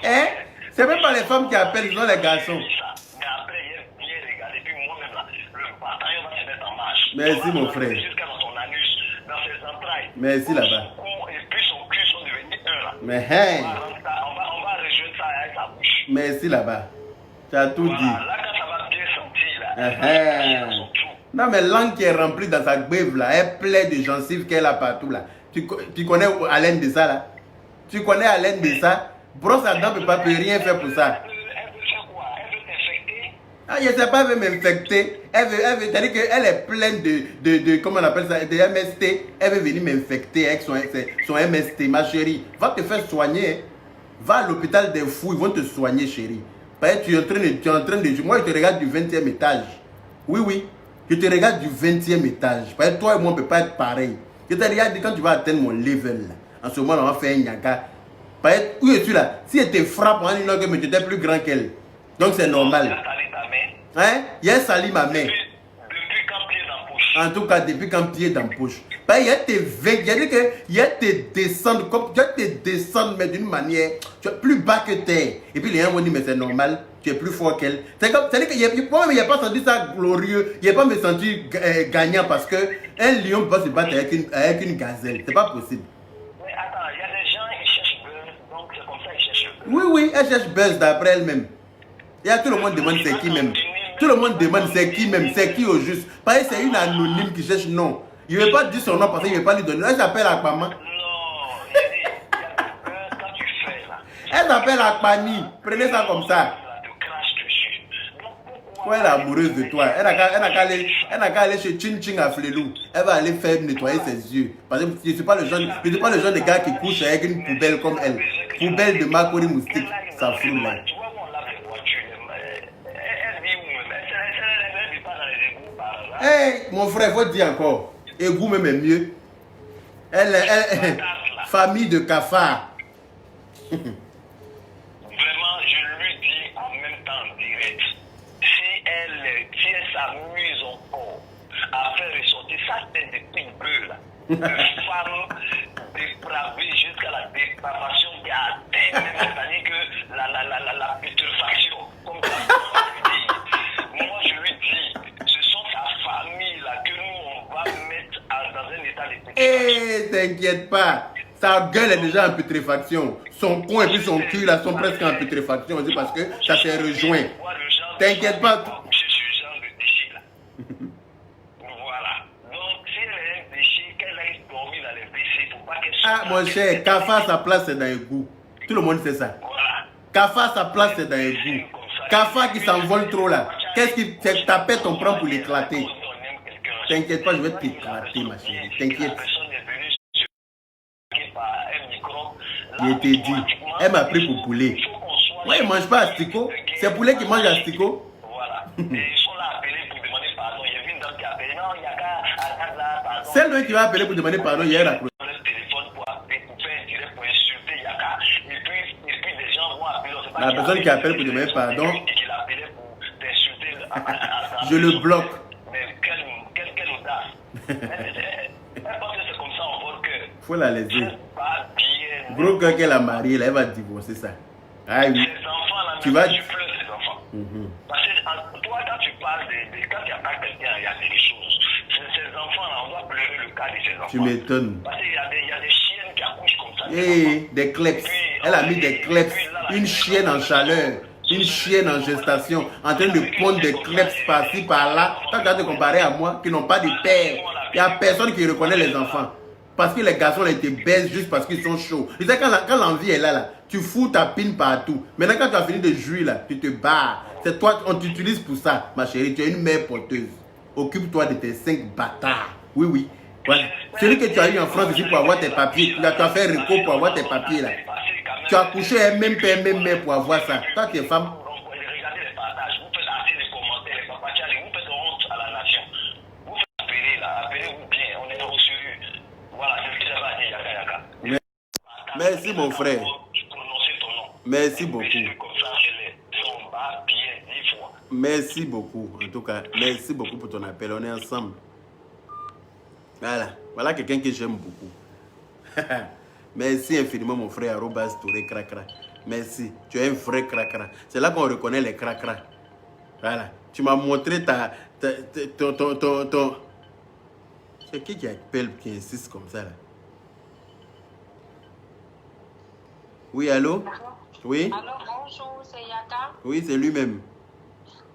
Hein? C'est même pas les femmes qui appellent, ils sont les garçons. Merci mon frère. Merci là-bas. Mais hein? Merci là-bas. Tu as tout dit. Non mais l'angle qui est remplie dans sa gbève là, elle plaît de gencives qu'elle a partout là. Tu connais Alain de ça là? Tu connais Alain de ça? Brosse à dents peut rien faire pour ça. Elle veut faire quoi? Elle veut t'infecter? Ah, je sais pas, elle veut m'infecter. Elle veut, c'est-à-dire qu'elle est pleine de, comment on appelle ça, de MST. Elle veut venir m'infecter avec son MST. Ma chérie, va te faire soigner. Va à l'hôpital des fous, ils vont te soigner, chérie. Parce que tu es en train de... Moi, je te regarde du 20e étage. Oui. Je te regarde du 20e étage. Parce que toi et moi, on ne peut pas être pareil. Je te regarde quand tu vas atteindre mon level. Là. En ce moment, on va faire un yaga. Parce que où es-tu là? Si elle te frappe, on dit non, mais tu étais plus grand qu'elle. Donc c'est normal. Hein? Il a sali ma main. Depuis quand pied dans poche. En tout cas, depuis quand pied dans poche. Il y a tes vagues, il y a tes descentes, mais d'une manière plus bas que terre. Et puis les gens vont dire, mais c'est normal, tu es plus fort qu'elle. C'est-à-dire qu'il moi-même, il n'y a pas senti ça glorieux, il n'y a pas me senti gagnant parce qu'un lion peut pas se battre avec une gazelle. C'est pas possible. Mais attends, il y a des gens qui cherchent buzz, donc c'est comme ça qu'ils cherchent buzz. Oui, elle cherche buzz d'après elle-même. Et tout le monde demande c'est qui même. Tout le monde demande c'est qui même, c'est qui au juste. Pareil, c'est une anonyme qui cherche non. Il ne veut pas dire son nom parce qu'il ne veut pas lui donner. Elle s'appelle Akpama. Non, il y a des buzz quand tu fais là. Elle s'appelle Akpani. Prenez ça comme ça. Ouais, elle est amoureuse de toi. Elle n'a qu'à aller chez Chin Chin à Flelou. Elle va aller faire nettoyer ses yeux. Parce que je ne suis pas le genre de gars qui couche avec une poubelle comme elle. Poubelle de Makori Moustique. Ça fout là. Tu vois, on lave les voitures. Elle vit où même? Elle vit pas dans les égouts par là. Hey, mon frère, faut dire encore. Égout même est mieux. Elle famille de cafards. Vraiment, je lui dis en même temps en direct. Si elle s'amuse encore à faire ressortir sa tête de petite bleue là, de femme dépravée jusqu'à la dépravation qui a atteint, c'est-à-dire que la putréfaction, comme ça, moi je lui dis, ce sont sa famille là que nous on va mettre dans un état de putréfaction. T'inquiète pas. Sa gueule est déjà en putréfaction. Son coin et puis son cul là sont presque en putréfaction aussi parce que ça s'est rejoint. T'inquiète pas. Voilà. Donc, si elle est un déchet, qu'elle aille dormir dans les WC, il ne faut pas qu'elle soit. Ah, mon cher, Kafa, sa place, c'est dans les goûts. Tout le monde sait ça. Voilà. Kafa, sa place, c'est dans les goûts. Kafa qui s'envole trop là. Qu'est-ce qui ta pète, on prend pour l'éclater? T'inquiète pas, je vais t'éclater, ma chérie. T'inquiète. Il était dit. Elle m'a pris pour poulet. Ouais, il ne mange pas asticot. C'est poulet qui mange asticot. Voilà. Et ils sont là appelés pour demander pardon. Il y a une dame qui a appelé. Non, il n'y a qu'à attendre là, pardon. Celle qui va appeler pour demander pardon, il y a un applaudissement. Le téléphone pour appeler, pour faire un direct, pour insulter, il y a qu'à. Et puis des gens vont appeler. La personne qui appelle pour demander pardon. Et qui l'a appelé pour t'insulter. Je le bloque. Mais quelle audace. Elle pense que c'est comme ça en vol que. Faut la laisser. Pas bien. Gros cœur qu'elle a marié, là, elle va divorcer ça. Ah oui. Ces enfants là, Tu vas. tu pleures ces enfants. Parce que toi, quand tu parles quand il y a pas quelqu'un, il y a des choses. Ces enfants là, on doit pleurer le cas de ces enfants. Tu m'étonnes. Parce qu'il y a des chiennes qui accouchent comme ça. Eh, des kleps. Elle a mis des kleps. Une chienne en chaleur. Une chienne en gestation. En train de pondre des kleps par-ci, par-là. Quand tu vas te comparer à moi, qui n'ont pas de père. Il n'y a personne qui reconnaît les enfants. Parce que les garçons là, ils te baissent juste parce qu'ils sont chauds. Tu sais, quand l'envie est là, tu fous ta pine partout. Maintenant, quand tu as fini de jouir là, tu te barres. C'est toi, on t'utilise pour ça, ma chérie. Tu es une mère porteuse. Occupe-toi de tes 5 bâtards. Oui, oui. Voilà. Celui que tu as eu en France ici pour avoir tes papiers, tu as fait recours pour avoir tes papiers là. Tu as couché un même père, même mère pour avoir ça. Toi, tu es femme. Regardez les partages, vous faites assez de commentaires, les papachas, vous faites honte à la nation. Vous faites appeler là, appelez-vous bien, on est au sérieux. Voilà, c'est ce que j'avais à dire, Yaka Yaka. Merci mon frère. Merci beaucoup. Merci beaucoup. En tout cas, merci beaucoup pour ton appel. On est ensemble. Voilà. Voilà quelqu'un que j'aime beaucoup. Merci infiniment mon frère Arobas Touré Cracra. Merci. Tu es un vrai cracra. C'est là qu'on reconnaît les cracra. Voilà. Tu m'as montré ton. C'est qui appelle, qui insiste comme ça là? Oui, allô? Oui? Allô, bonjour, c'est Yaka. Oui, c'est lui-même.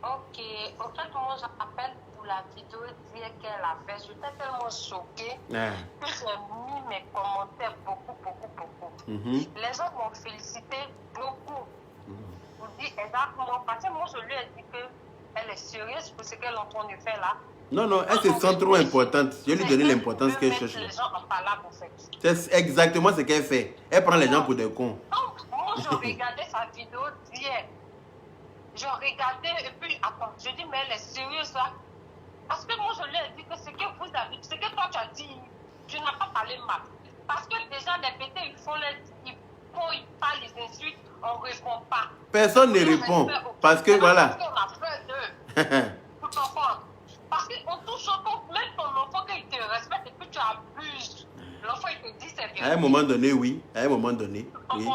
Ok, en fait, moi j'appelle pour la vidéo d'hier qu'elle a fait. J'étais tellement choquée que j'ai mis mes commentaires beaucoup. Les gens m'ont félicité beaucoup. Vous dites exactement, parce que moi je lui ai dit qu'elle est sérieuse pour ce qu'elle est en train de faire là. Non, elle se sent trop importante. Je lui ai donné l'importance qu'elle cherche. Les gens en parlent en fait. C'est exactement ce qu'elle fait. Elle prend les gens pour des cons. Donc, moi je regardais sa vidéo d'hier. Je regardais et puis, attends, je dis, mais elle est sérieuse là. Parce que moi, je lui ai dit que ce que vous avez, ce que toi tu as dit, tu n'as pas parlé mal. Parce que déjà, les bêtés, ils parlent les insultes, on ne répond pas. Personne ne répond. Parce que voilà. Parce qu'on a peur d'eux. Pour comprendre. Parce qu'on touche au compte, même ton enfant, qu'il te respecte et puis tu abuses. L'enfant, il te dit c'est bien. À un moment donné, oui. À un moment donné, oui.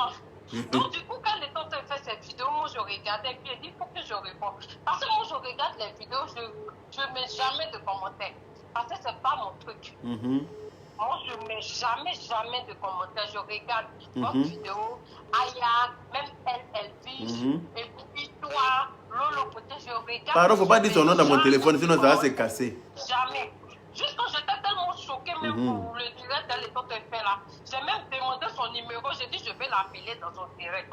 Donc, du coup, quand les tonton fait cette vidéo, moi, je regardais, puis il dit, il faut que je réponde. Parce que moi, je regarde les vidéos, je ne mets jamais de commentaires. Parce que ce n'est pas mon truc. Moi, je ne mets jamais de commentaires. Je regarde votre vidéo, Aya, même elle vit, et puis toi, Lolo, côté, je regarde. Pardon, il ne faut pas dire son nom dans mon téléphone, sinon ça va se casser. Jamais. Juste quand j'étais tellement choquée, même pour le direct de l'état de fait là, j'ai même demandé son numéro. J'ai dit, je vais l'appeler dans son direct.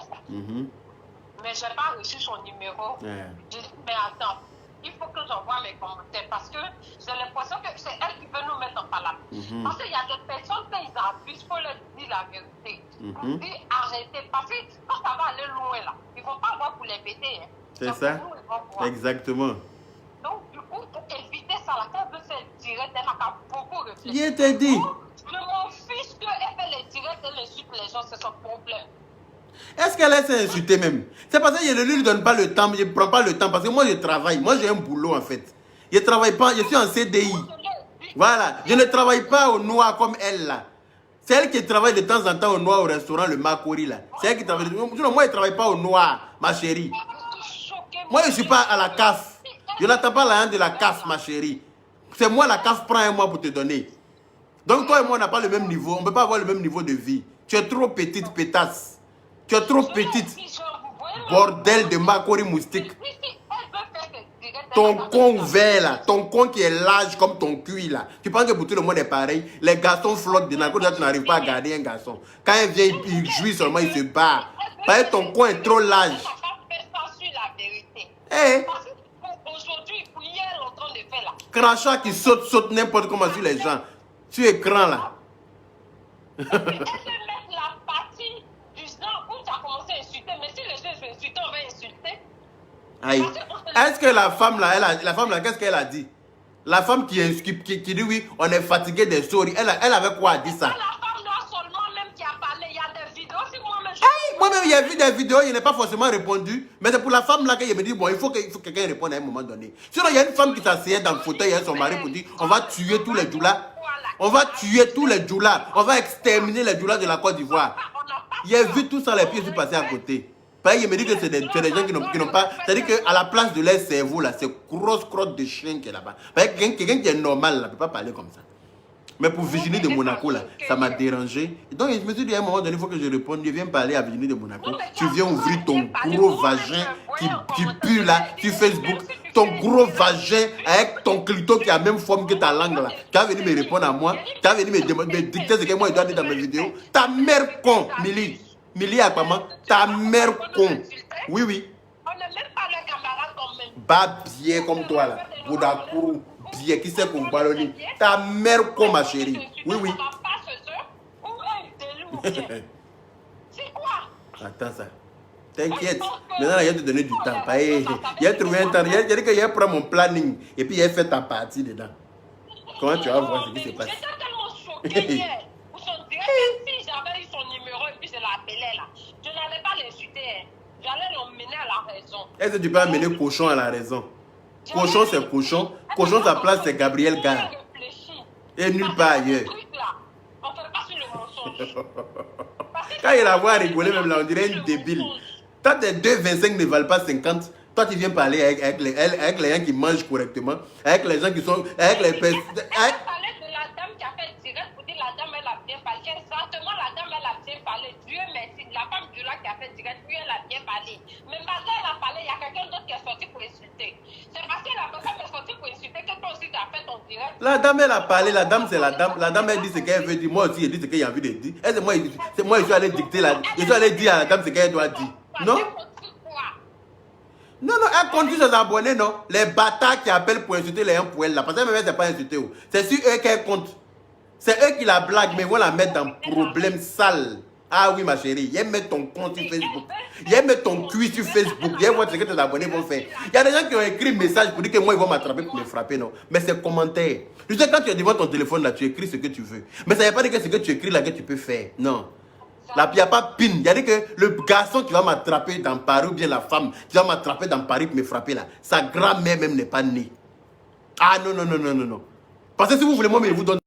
Mais je n'ai pas reçu son numéro. J'ai dit, mais attends, il faut que j'envoie mes commentaires parce que j'ai l'impression que c'est elle qui veut nous mettre en palabre. Parce qu'il y a des personnes, quand ils abusent, il faut leur dire la vérité. Pour dire arrêtez. Parce que quand ça va aller loin là, ils ne vont pas voir pour les bêter. Hein. C'est ça? Exactement. Donc, du coup, pour éviter ça, la carte de faire direct, elle n'a beaucoup réfléchi. Il t'a dit. Je m'en fiche qu'elle fait les directs, elle insulte les gens, c'est son problème. Est-ce qu'elle s'est insultée même? C'est parce que je ne lui donne pas le temps, je ne prends pas le temps, parce que moi je travaille, moi j'ai un boulot en fait. Je ne travaille pas, je suis en CDI. Voilà, je ne travaille pas au noir comme elle là. C'est elle qui travaille de temps en temps au noir au restaurant, le Makori là. C'est elle qui travaille. Sinon, moi je ne travaille pas au noir, ma chérie. Moi je ne suis pas à la CAF. Je n'attends pas la haine de la CAF, ma chérie. C'est moi la CAF prend un mois pour te donner. Donc toi et moi on n'a pas le même niveau, on ne peut pas avoir le même niveau de vie. Tu es trop petite, pétasse. Tu es trop petite. Bordel de Makori moustique. Ton con vert là, ton con qui est large comme ton cuit là. Tu penses que pour tout le monde est pareil? Les garçons flottent dedans. Quand tu n'arrives pas à garder un garçon. Quand il vient, il jouit seulement, il se bat. Parce que ton con est trop large. Eh? Crachat qui saute n'importe comment sur les gens. Sur l'écran là. Aïe. Est-ce que la femme là, qu'est-ce qu'elle a dit? La femme qui dit oui, on est fatigué des souris. Elle avait quoi à dire ça? La femme là seulement même qui a parlé, il y a des vidéos. Si moi-même, il y a vu des vidéos, il n'a pas forcément répondu. Mais c'est pour la femme là que je me dis, bon, il faut que quelqu'un réponde à un moment donné. Sinon, il y a une femme qui s'asseyait dans le fauteuil avec son mari pour dire, on va tuer tous les djoulas. On va tuer tous les djoulas. On va exterminer les djoulas de la Côte d'Ivoire. Il a vu tout ça, les pieds sont passés à côté. Il me dit que c'est des gens qui n'ont pas... C'est-à-dire qu'à la place de leur cerveau, là, c'est grosse crotte de chien qui est là-bas. Quelqu'un qui est normal, là, ne peut pas parler comme ça. Mais pour Virginie de Monaco, là, ça m'a dérangé. Donc, je me suis dit, à un moment donné, il faut que je réponde. Je viens parler à Virginie de Monaco. Tu viens ouvrir ton gros vagin qui pue, là, sur Facebook. Ton gros vagin avec ton clito qui a la même forme que ta langue, là. Tu vas venir me répondre à moi. Tu vas venir me dicter ce que moi, je dois dire dans mes vidéos. Ta mère con, Milly. Milly à maman, ta mère con. Oui, oui. On n'est même pas les camarades quand même. Bas bien comme toi là. Boudakourou, bien qui sait qu'on ballonne. Ta mère con, ma chérie. Oui, oui. C'est quoi? Attends ça. T'inquiète. Maintenant, il va te donner du temps. Il a trouvé un temps. Il a dit qu'il a pris mon planning. Et puis il a fait ta partie dedans. Comment tu vas voir ce qui se passe? J'étais tellement choquée hier. Si j'avais eu son numéro et puis je l'appelais là, je n'allais pas l'insulter. J'allais l'emmener à la raison. Est-ce que tu peux amener cochon à la raison? Cochon, c'est cochon. Cochon, sa place, c'est Gabriel Gare. Et nulle part ailleurs. On ne fait pas sur le mensonge. Quand il a voix rigoler, même là, on dirait une débile. Toi, tes 2,25 ne valent pas 50. Toi, tu viens parler avec les gens qui mangent correctement. Avec les gens qui sont... Avec les personnes... Exactement, la dame, elle a bien parlé. Dieu merci. La femme du lac qui a fait direct, oui, elle a bien parlé. Mais maintenant, elle a parlé, il y a quelqu'un d'autre qui est sorti pour insulter. C'est parce que la personne est sortie pour insulter que toi aussi, tu as fait ton direct. La dame, elle a parlé. La dame, c'est la dame. La dame, elle dit ce qu'elle veut dire. Moi aussi, elle dit ce qu'elle a envie de dire. Et c'est moi, je suis allé dicter je suis allé dire à la dame ce qu'elle doit dire. Non? Non, elle continue ses abonnés, non? Les bâtards qui appellent pour insulter les gens pour elle, là. Parce qu'elle ne s'est pas insulté. C'est sur eux qu'elle compte. C'est eux qui la blaguent, mais ils vont la mettre dans problème sale. Ah oui, ma chérie, viens mettre ton compte sur Facebook. Viens mettre ton cuit sur Facebook. Viens voir ce que tes abonnés vont faire. Il y a des gens qui ont écrit un message pour dire que moi, ils vont m'attraper pour me frapper, non. Mais c'est commentaire. Je sais, quand tu es devant ton téléphone, là, tu écris ce que tu veux. Mais ça ne veut pas dire que ce que tu écris là, que tu peux faire. Non. Là, il n'y a pas pin. Il y a dit que le garçon qui va m'attraper dans Paris, ou bien la femme qui va m'attraper dans Paris pour me frapper, là, sa grand-mère même n'est pas née. Ah non, non, non, non, non, non. Parce que si vous voulez, moi, mais je vous donne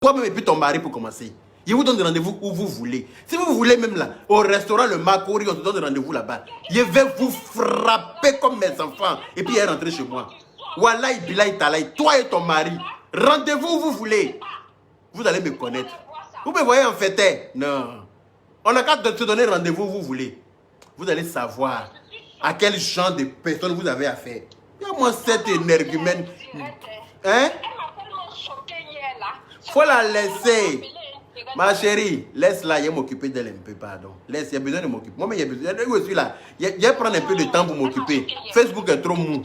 Toi-même et puis ton mari pour commencer. Je vous donne rendez-vous où vous voulez. Si vous voulez même là, au restaurant Le Makori, on se donne rendez-vous là-bas. Je vais vous frapper comme mes enfants. Et puis, rentrer chez moi. Wallahi, billahi, talahi, toi et ton mari, rendez-vous où vous voulez. Vous allez me connaître. Vous me voyez en fait? Non. On n'a qu'à se donner rendez-vous où vous voulez. Vous allez savoir à quel genre de personnes vous avez affaire. Il y a moi cette énergumène. Hein? Faut la laisser. Ma chérie, laisse-la, je vais m'occuper d'elle un peu, pardon. Laisse, il y a besoin de m'occuper. Moi, il y a besoin. Je suis là. Je vais prendre un peu de temps pour m'occuper. Facebook est trop mou.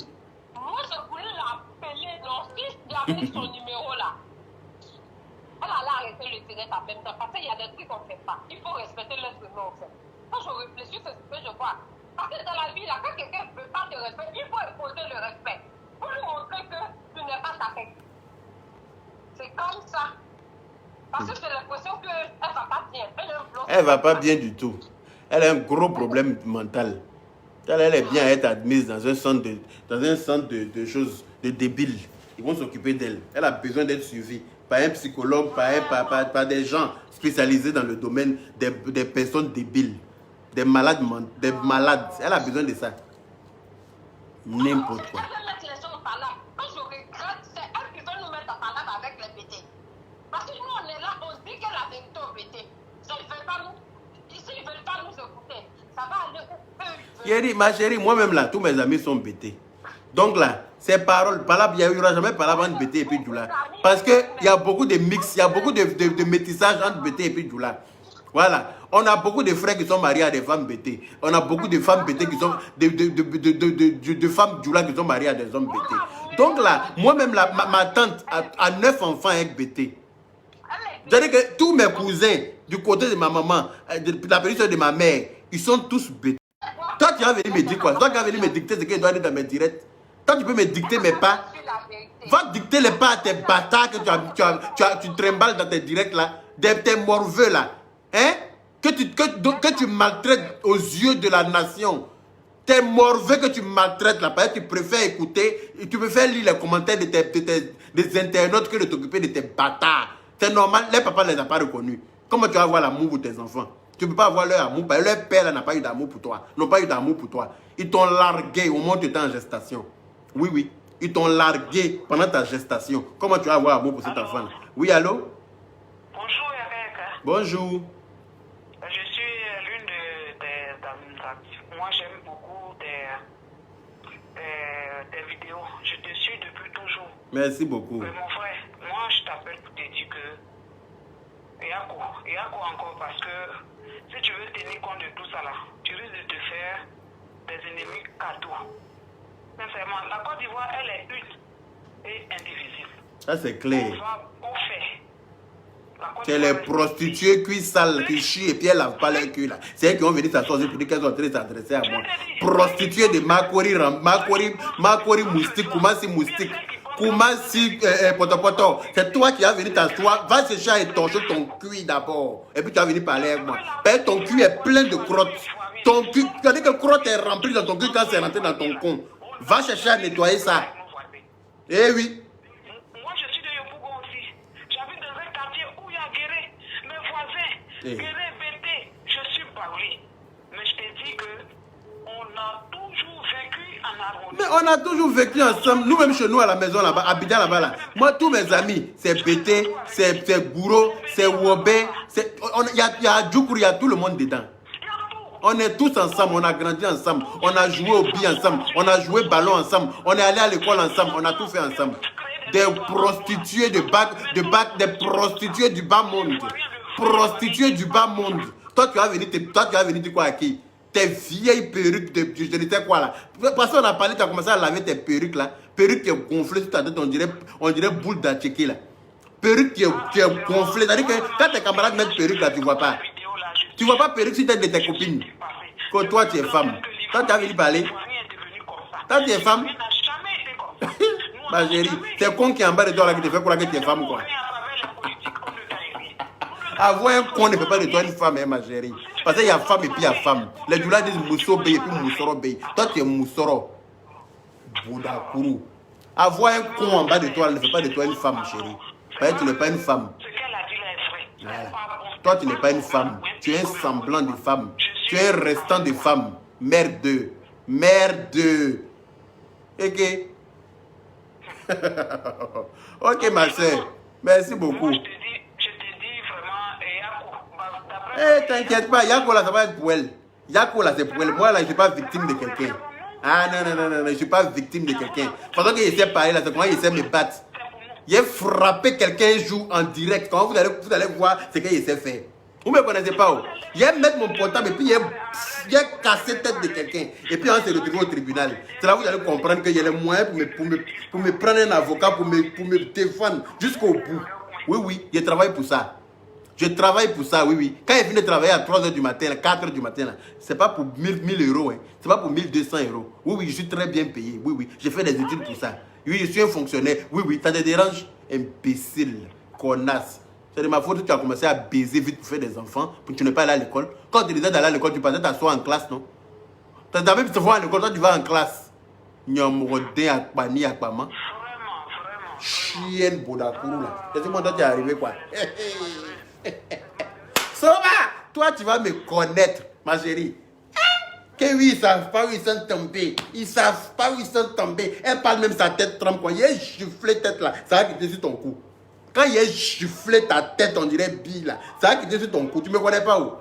Moi, je voulais l'appeler, non, si j'avais son numéro là. Elle allait arrêter le direct en même temps parce qu'il y a des trucs qu'on ne fait pas. Il faut respecter l'être humain, en fait. Quand je réfléchis, c'est ce que je vois. Parce que dans la vie, là, quand quelqu'un ne veut pas te respecter, il faut imposer le respect. Pour lui montrer que tu n'es pas ta tête. C'est comme ça. Parce que j'ai l'impression qu'elle ne va pas bien. Elle ne va pas bien du tout. Elle a un gros problème mental. Elle est bien à être admise dans un centre de choses, de débiles. Ils vont s'occuper d'elle. Elle a besoin d'être suivie par un psychologue, par des gens spécialisés dans le domaine des personnes débiles, des malades. Elle a besoin de ça. N'importe quoi. Quand je regrette, c'est elle qui veut nous mettre en parole avec les pétés. Parce que nous, on est là, on dit qu'elle a vérité au pété. Ils ne veulent pas nous écouter. Ça va aller où eux. Ma chérie, moi-même là, tous mes amis sont bêtés. Donc là, ces paroles, il n'y aura jamais parole entre Bété et puis Djoula. Parce qu'il y a beaucoup de mix, il y a beaucoup de métissage entre Bété et puis Djoula. Voilà. On a beaucoup de frères qui sont mariés à des femmes Bété. On a beaucoup de femmes Bété qui sont... de femmes Djoula qui sont mariées à des hommes Bété. Donc là, moi-même, ma tante a 9 enfants avec Bété. C'est-à-dire que tous mes cousins, du côté de ma maman, de la petite soeur de ma mère, ils sont tous Bété. Toi, tu vas venir me dire quoi? Toi, tu vas venir me dicter ce que je dois dire dans mes directs. Toi, tu peux me dicter mes pas. Va dicter les pas à tes bâtards que tu trimbales dans tes directs là. Tes morveux là. Hein? Que tu maltraites aux yeux de la nation. Tes morveux que tu maltraites là. Parce que tu préfères écouter, tu préfères lire les commentaires des internautes que de t'occuper de tes bâtards. C'est normal, les papas ne les a pas reconnus. Comment tu vas avoir l'amour pour tes enfants? Tu ne peux pas avoir leur amour. Parce que leur père n'a pas eu d'amour pour toi. N'ont pas eu d'amour pour toi. Ils t'ont largué au moment où tu étais en gestation. Oui, oui. Ils t'ont largué pendant ta gestation. Comment tu vas avoir amour pour cet enfant? Oui, allô? Bonjour, Eric. Bonjour. Je suis l'une des... Moi, j'aime beaucoup tes vidéos. Je te suis depuis toujours. Merci beaucoup. Mais mon frère, moi, je t'appelle pour te dire que... Il y a quoi encore? Parce que si tu veux tenir compte de tout ça là, tu risques de te faire des ennemis cadeaux. Sincèrement, la Côte d'Ivoire, elle est une et indivisible. Ça, c'est clair. On va au fait. C'est les prostituées qui sales, qui chient et puis elles lavent pas leur cul là. C'est elles qui ont venu s'asseoir pour dire qu'elles sont en train de s'adresser à moi. Prostituées de Makori moustique, Koumassi moustique, Koumassi poto. C'est toi qui as venu t'asseoir. Va chercher à étancher ton cul d'abord. Et puis tu vas venir parler avec moi. Parce que ton cul est plein de crottes. Ton cul, tu as dit que crotte est remplie dans ton cul quand c'est rentré dans ton con. Va chercher à nettoyer ça. Eh oui. Moi, je suis de Yopougon aussi. J'habite dans un quartier où il y a Guéré. Mes voisins, Guéré, Bété, je suis Baouli. Mais je te dis que on a toujours vécu en harmonie. Mais on a toujours vécu ensemble. Nous-mêmes chez nous à la maison là-bas, à Abidjan là-bas là. Moi, tous mes amis, c'est Bété, c'est Gouro, c'est Wobé. Il y a Djoukour, il y a tout le monde dedans. On est tous ensemble, on a grandi ensemble, on a joué au billes ensemble, on a joué ballon ensemble, on est allé à l'école ensemble, on a tout fait ensemble. Des prostituées des prostituées du bas monde. Prostituées du bas monde. Toi tu vas venir dire quoi à qui? Tes vieilles perruques de je ne sais quoi là. Parce qu'on a parlé, tu as commencé à laver tes perruques là. Perruques qui est gonflée sur ta tête, on dirait boule d'atchéké là. Perruque qui est gonflée. C'est-à-dire que quand tes camarades mettent perruque là, tu vois pas. Tu vois pas perruque si tu es de tes copines. Quand toi tu es femme. Toi tu as venu parler. Toi tu es femme. Ma chérie, c'est con qui est en bas de toi là qui te fait croire que tu es femme quoi. Avoir un con ne fait pas de toi une femme, hein, ma chérie. Parce qu'il y a femme et puis il y a femme. Les Djoula disent Mousso Bey et puis Moussoro Bey. Toi tu es Moussoro. Boudakourou. Avoir un con en bas de toi ne fait pas de toi une femme, chérie. Parce que tu n'es pas une femme. Ce qu'elle Voilà. Toi, tu n'es pas une femme. Tu es un semblant de femme. Tu es un restant de femme. Merde. Merde. Ok. Ok, ma soeur. Merci beaucoup. Je te dis vraiment, Eh, t'inquiète pas, Yako là, ça va être pour elle. Yako là, c'est pour elle. Moi là, je ne suis pas victime de quelqu'un. Ah non, je ne suis pas victime de quelqu'un. Pendant qu'il essaie de parler là, c'est comment il essaie de me battre. Il a frappé quelqu'un un jour en direct. Quand vous allez voir ce qu'il essaie de faire. Vous ne me connaissez pas. Oh. Il a mis mon portable et puis il a cassé la tête de quelqu'un. Et puis on s'est retrouvé au tribunal. C'est là que vous allez comprendre qu'il y a les moyens pour me prendre un avocat, pour me défendre jusqu'au bout. Oui, je travaille pour ça. Je travaille pour ça, oui. Quand il vient de travailler à 3h du matin, 4h du matin, ce n'est pas pour 1000 euros, hein. Ce n'est pas pour 1200 euros. Oui, je suis très bien payé. Oui, j'ai fait des études pour ça. Oui, je suis un fonctionnaire. Oui, ça te dérange? Imbécile, connasse. C'est de ma faute que tu as commencé à baiser vite pour faire des enfants, pour que tu n'es pas allé à l'école. Quand tu disais d'aller à l'école, tu pensais t'asseoir en classe, non? Tu as même te voir à l'école, toi tu vas en classe. Nyamrodé, Akpani, Akpama. vraiment. Chienne Bodakourou là. C'est moi, toi tu es arrivé quoi? Soma, toi tu vas me connaître, ma chérie. Que oui, ils savent pas où ils sont tombés. Ils savent pas où ils sont tombés. Elle parle même sa tête trempe. Quand il a giflé tête là, ça va quitter sur ton cou. Quand il a giflé ta tête, on dirait bille là, ça va quitter sur ton cou. Tu me connais pas où?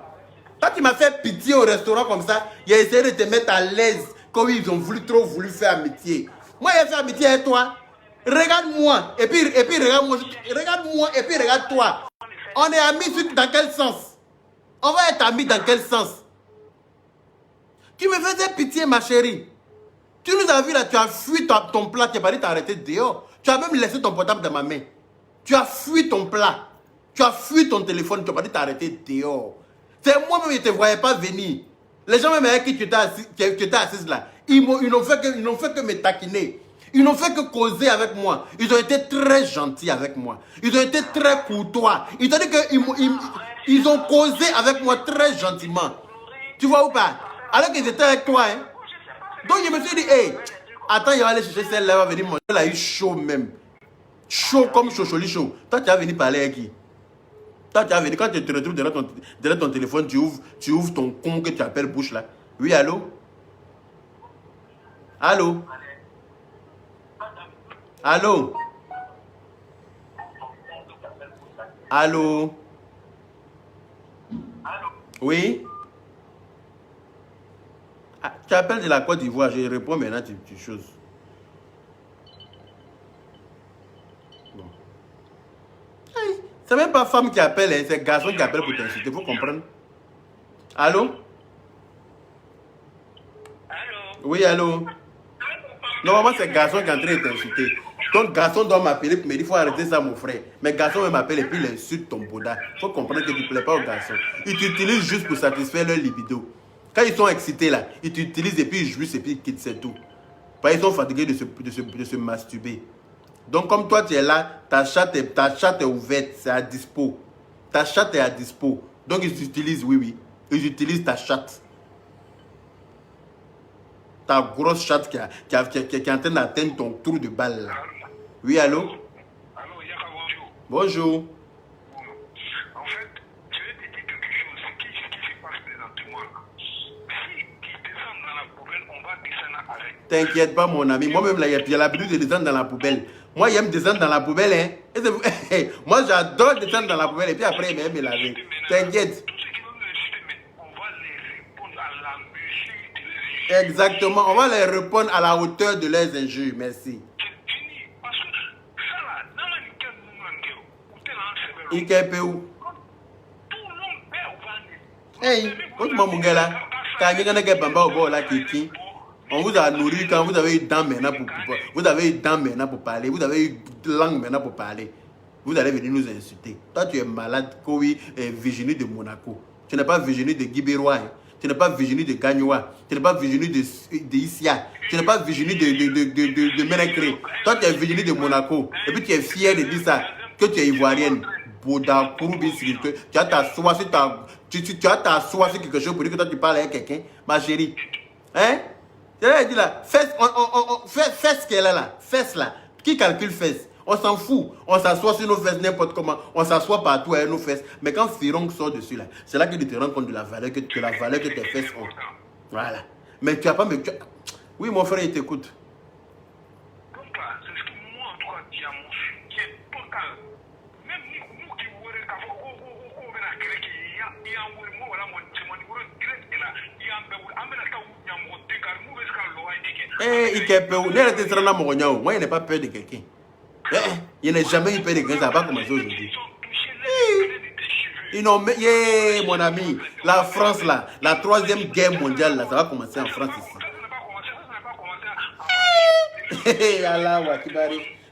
Quand tu m'as fait pitié au restaurant comme ça, il a essayé de te mettre à l'aise. Comme ils ont trop voulu faire amitié. Moi, j'ai fait amitié avec toi. Regarde-moi. Et puis regarde-moi. Regarde-moi et puis regarde-toi. On est amis dans quel sens? On va être amis dans quel sens? Tu me faisais pitié, ma chérie. Tu nous as vu là, tu as fui ton plat, tu n'as pas dit t'arrêter dehors. Tu as même laissé ton portable dans ma main. Tu as fui ton plat. Tu as fui ton téléphone, tu n'as pas dit t'arrêter dehors. C'est moi-même, je ne te voyais pas venir. Les gens même avec qui tu étais assise là, ils n'ont fait que me taquiner. Ils n'ont fait que causer avec moi. Ils ont été très gentils avec moi. Ils ont été très courtois. Ils ont dit qu'ils ont causé avec moi très gentiment. Tu vois ou pas? Alors qu'ils étaient avec toi, hein. Donc je me suis dit, hey, attends, il va aller chercher celle-là, elle va venir manger. Elle a eu chaud même. Chaud comme Chocholi chaud. Toi, tu vas venir parler avec qui? Toi, tu vas venir, quand tu te retrouves derrière ton téléphone, tu ouvres ton con que tu appelles bouche là. Oui, allô? Allô? Allô? Allô? Oui? Ah, tu appelles de la Côte d'Ivoire, je réponds maintenant, tu choses. Bon. Hey, c'est même pas femme qui appelle, hein, c'est garçon qui appelle pour t'insulter, il faut comprendre. Allô? Allô? Oui, allô? Normalement, c'est garçon qui est en train de t'insulter. Donc, garçon doit m'appeler pour me dire, il faut arrêter ça, mon frère. Mais garçon m'appelle et puis il insulte ton boda. Il faut comprendre que tu ne plais pas aux garçons. Ils t'utilisent juste pour satisfaire leur libido. Quand ils sont excités là, ils t'utilisent et puis ils jouissent et puis ils quittent, c'est tout. Parce qu'ils sont fatigués de se masturber. Donc, comme toi, tu es là, ta chatte est ouverte, c'est à dispo. Ta chatte est à dispo. Donc, ils utilisent, oui. Ils utilisent ta chatte. Ta grosse chatte qui est en train d'atteindre ton trou de balle là. Oui, allô? Allô, Yaka, bonjour. Bonjour. En fait, je vais te dire quelque chose. Ce qui se passe présentement là. Si ils descendent dans la poubelle, on va descendre avec. T'inquiète pas, mon ami. Moi-même, là, j'ai l'habitude de descendre dans la poubelle. Moi, j'aime descendre dans la poubelle, hein. Et moi, j'adore descendre dans la poubelle et puis après, il me laver. T'inquiète. Tout ce qui va nous insulter, mais on va les répondre à la mesure de leurs injures. Exactement. On va les répondre à la hauteur de leurs injures. Merci. Hey, on vous a nourri quand vous avez eu dents maintenant pour parler. Vous avez eu langue maintenant pour parler. Vous allez venir nous insulter. Toi, tu es malade, Koui, Virginie de Monaco. Tu n'es pas Virginie de Guibérois. Hein. Tu n'es pas Virginie de Gagnoua. Tu n'es pas Virginie de Issia. Tu n'es pas Virginie de Ménécré. Toi, tu es Virginie de Monaco. Et puis, tu es fier de dire ça, que tu es ivoirienne. Boda, Kouroubi, tu as ta soie sur quelque chose pour dire que toi, tu parles avec quelqu'un. Ma chérie. Hein? Je dit là, fesse qu'elle a là. Fesse là. Qui calcule fesse? On s'en fout. On s'assoit sur nos fesses n'importe comment. On s'assoit partout avec nos fesses. Mais quand Firong sort dessus, là, c'est là que tu te rends compte de la valeur que tes fesses ont. Voilà. Mais tu n'as pas... Oui, mon frère, il t'écoute. Donc là, c'est ce que moi, en tout cas, dis à mon qui est total. Même nous qui voulons qu'il y a moi, il n'est pas peur de quelqu'un. Il n'a jamais eu peur de quelqu'un, ça n'a pas commencé aujourd'hui. Mon ami, la France là, la 3e guerre mondiale là, ça va commencer en France ici.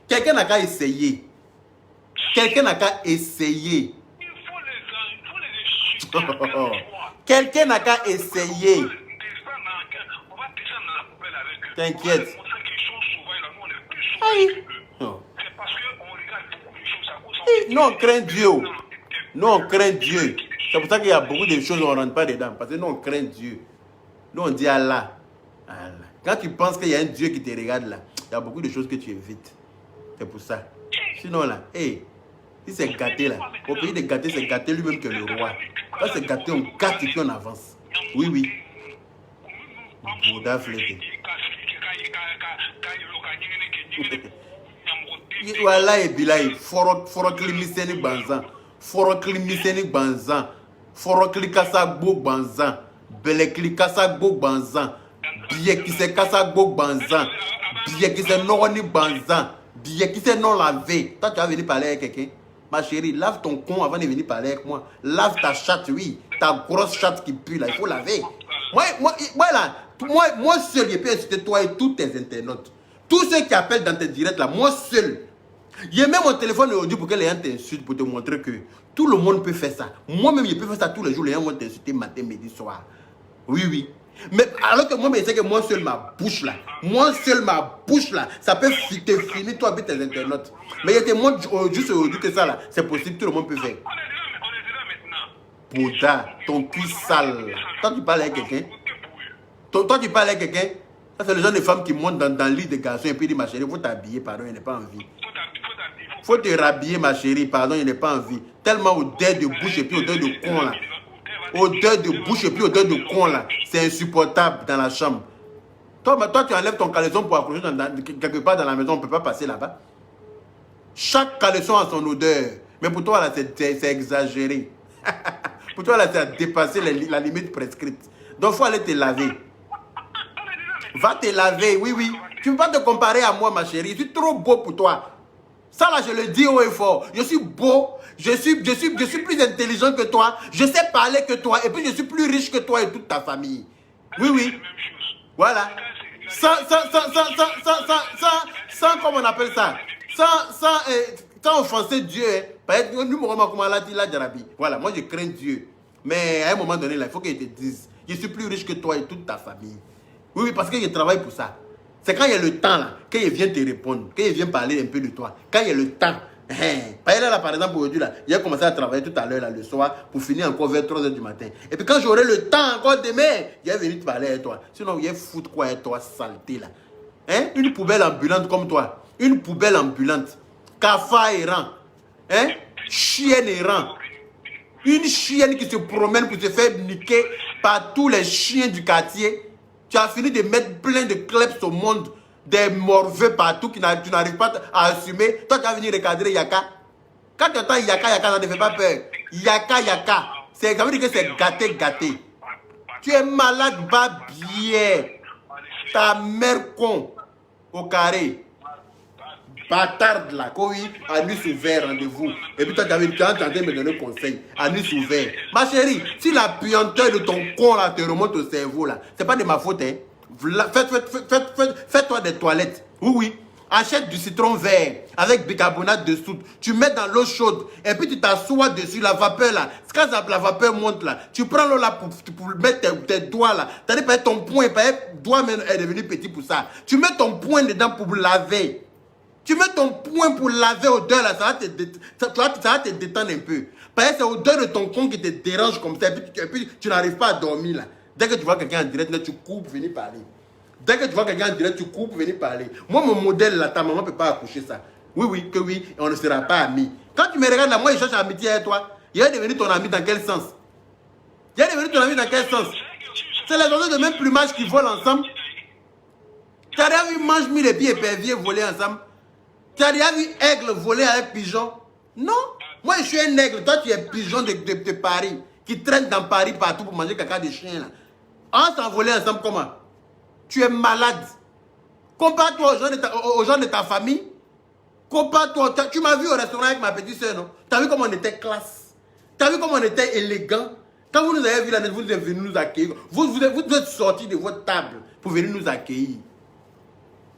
Quelqu'un n'a qu'à essayer. Quelqu'un n'a qu'à essayer. Quelqu'un n'a qu'à essayer. T'inquiète. Non, on craint Dieu. Nous, on craint Dieu. C'est pour ça qu'il y a beaucoup de choses, on ne rentre pas dedans. Parce que nous, on craint Dieu. Nous, on dit Allah. Allah. Quand tu penses qu'il y a un Dieu qui te regarde là, il y a beaucoup de choses que tu évites. C'est pour ça. Sinon là, si c'est gâté là, au pays de gâté, c'est gâté lui-même que le roi. Quand c'est gâté, on gâte et puis on avance. Oui, oui. Bouddha flété. Voilà et bilaï, forokli miseni banzan, forokli miseni banzan, forokli kasagbo banzan, belekli kasagbo banzan, biekise kasagbo banzan, biekise noroni banzan, biekise non lavé. Toi tu vas venir parler avec quelqu'un? Ma chérie, lave ton con avant de venir parler avec moi. Lave ta chatte, oui, ta grosse chatte qui pue là, il faut laver. Moi seul, je peux inciter toi et tous tes internautes. Tous ceux qui appellent dans tes directs là, moi seul. J'ai même mon téléphone aujourd'hui pour que les gens t'insultent, pour te montrer que tout le monde peut faire ça. Moi-même, je peux faire ça tous les jours. Les gens vont t'insulter matin, midi, soir. Oui, oui. Mais alors que moi, je sais que moi seul, ma bouche là, ça peut te finir toi avec tes internautes. Mais je te montre juste aujourd'hui que ça là, c'est possible, tout le monde peut faire. Bouddha, ton cul sale. Toi, tu parles avec quelqu'un? Toi, tu parles avec quelqu'un? Ça, c'est le genre de femme qui monte dans le lit de garçons et puis dit, ma chérie, il faut t'habiller, pardon, il n'est pas en vie. Faut te rhabiller, ma chérie, pardon, il n'est pas en vie. Tellement odeur de bouche et puis odeur de con là. Odeur de bouche et puis odeur de con là. C'est insupportable dans la chambre. Toi, tu enlèves ton caleçon pour accrocher quelque part dans la maison, on ne peut pas passer là-bas. Chaque caleçon a son odeur. Mais pour toi, là, c'est exagéré. Pour toi, là, ça a dépassé la limite prescrite. Donc, il faut aller te laver. Va te laver, oui, oui. Tu ne peux pas te comparer à moi, ma chérie. Je suis trop beau pour toi. Ça, là, je le dis haut et fort. Je suis beau. Je suis plus intelligent que toi. Je sais parler que toi. Et puis, je suis plus riche que toi et toute ta famille. Oui, oui. Voilà. Sans comment on appelle ça? Sans offenser Dieu. Voilà, moi, je crains Dieu. Mais à un moment donné, là, il faut qu'il te dise, je suis plus riche que toi et toute ta famille. Oui, oui, parce que je travaille pour ça. C'est quand il y a le temps, là, qu'il vient te répondre, qu'il vient parler un peu de toi. Quand il y a le temps. Par exemple, aujourd'hui, là, il a commencé à travailler tout à l'heure, là, le soir, pour finir encore vers 3h du matin. Et puis quand j'aurai le temps encore demain, il va venir te parler avec toi. Sinon, il va foutre quoi avec toi, saleté, là. Une poubelle ambulante comme toi. Une poubelle ambulante. Cafard errant. Chienne errant. Une chienne qui se promène pour se faire niquer par tous les chiens du quartier. Tu as fini de mettre plein de kleps au monde, des morveux partout que tu n'arrives pas à assumer. Toi, tu vas venir recadrer Yaka. Quand tu entends Yaka, ça ne fait pas peur. Yaka. Ça veut dire que c'est gâté. Tu es malade, va bien. Ta mère con, au carré. Bâtarde là, oui, anus ouvert, rendez-vous. Et puis toi, tu as entendu me donner conseil. Anus ouvert. Ma chérie, si la puanteur de ton con là te remonte au cerveau là, c'est pas de ma faute, hein. Fais-toi des toilettes. Oui. Achète du citron vert avec bicarbonate de soude. Tu mets dans l'eau chaude et puis tu t'assois dessus, la vapeur là. Quand la vapeur monte là, tu prends l'eau là pour mettre tes doigts là. C'est-à-dire que ton poing, doigt est devenu petit pour ça. Tu mets ton poing dedans pour laver. Tu mets ton poing pour laver odeur là, ça va te détendre un peu. Parce que c'est l'odeur de ton con qui te dérange comme ça. Et puis tu n'arrives pas à dormir là. Dès que tu vois quelqu'un en direct, là, tu cours pour venir parler. Dès que tu vois quelqu'un en direct, tu cours pour venir parler. Moi, mon modèle là, ta maman ne peut pas accoucher ça. Oui, oui, que oui, on ne sera pas amis. Quand tu me regardes là, moi, je cherche amitié avec toi. Il est devenu ton ami dans quel sens? Il est devenu ton ami dans quel sens? C'est les oiseaux de même plumage qui volent ensemble. Tu as déjà vu mange mille et puis épervier voler ensemble? Tu as déjà vu aigle voler avec pigeon? Non. Moi, je suis un aigle. Toi, tu es pigeon de Paris qui traîne dans Paris partout pour manger caca de chien. Là. On s'envoler ensemble comment? Tu es malade. Compare-toi aux gens de ta famille. Compare-toi. Tu m'as vu au restaurant avec ma petite soeur, non? Tu as vu comment on était classe? Tu as vu comment on était élégant? Quand vous nous avez vu là, vous êtes venus nous accueillir. Vous êtes sortis de votre table pour venir nous accueillir.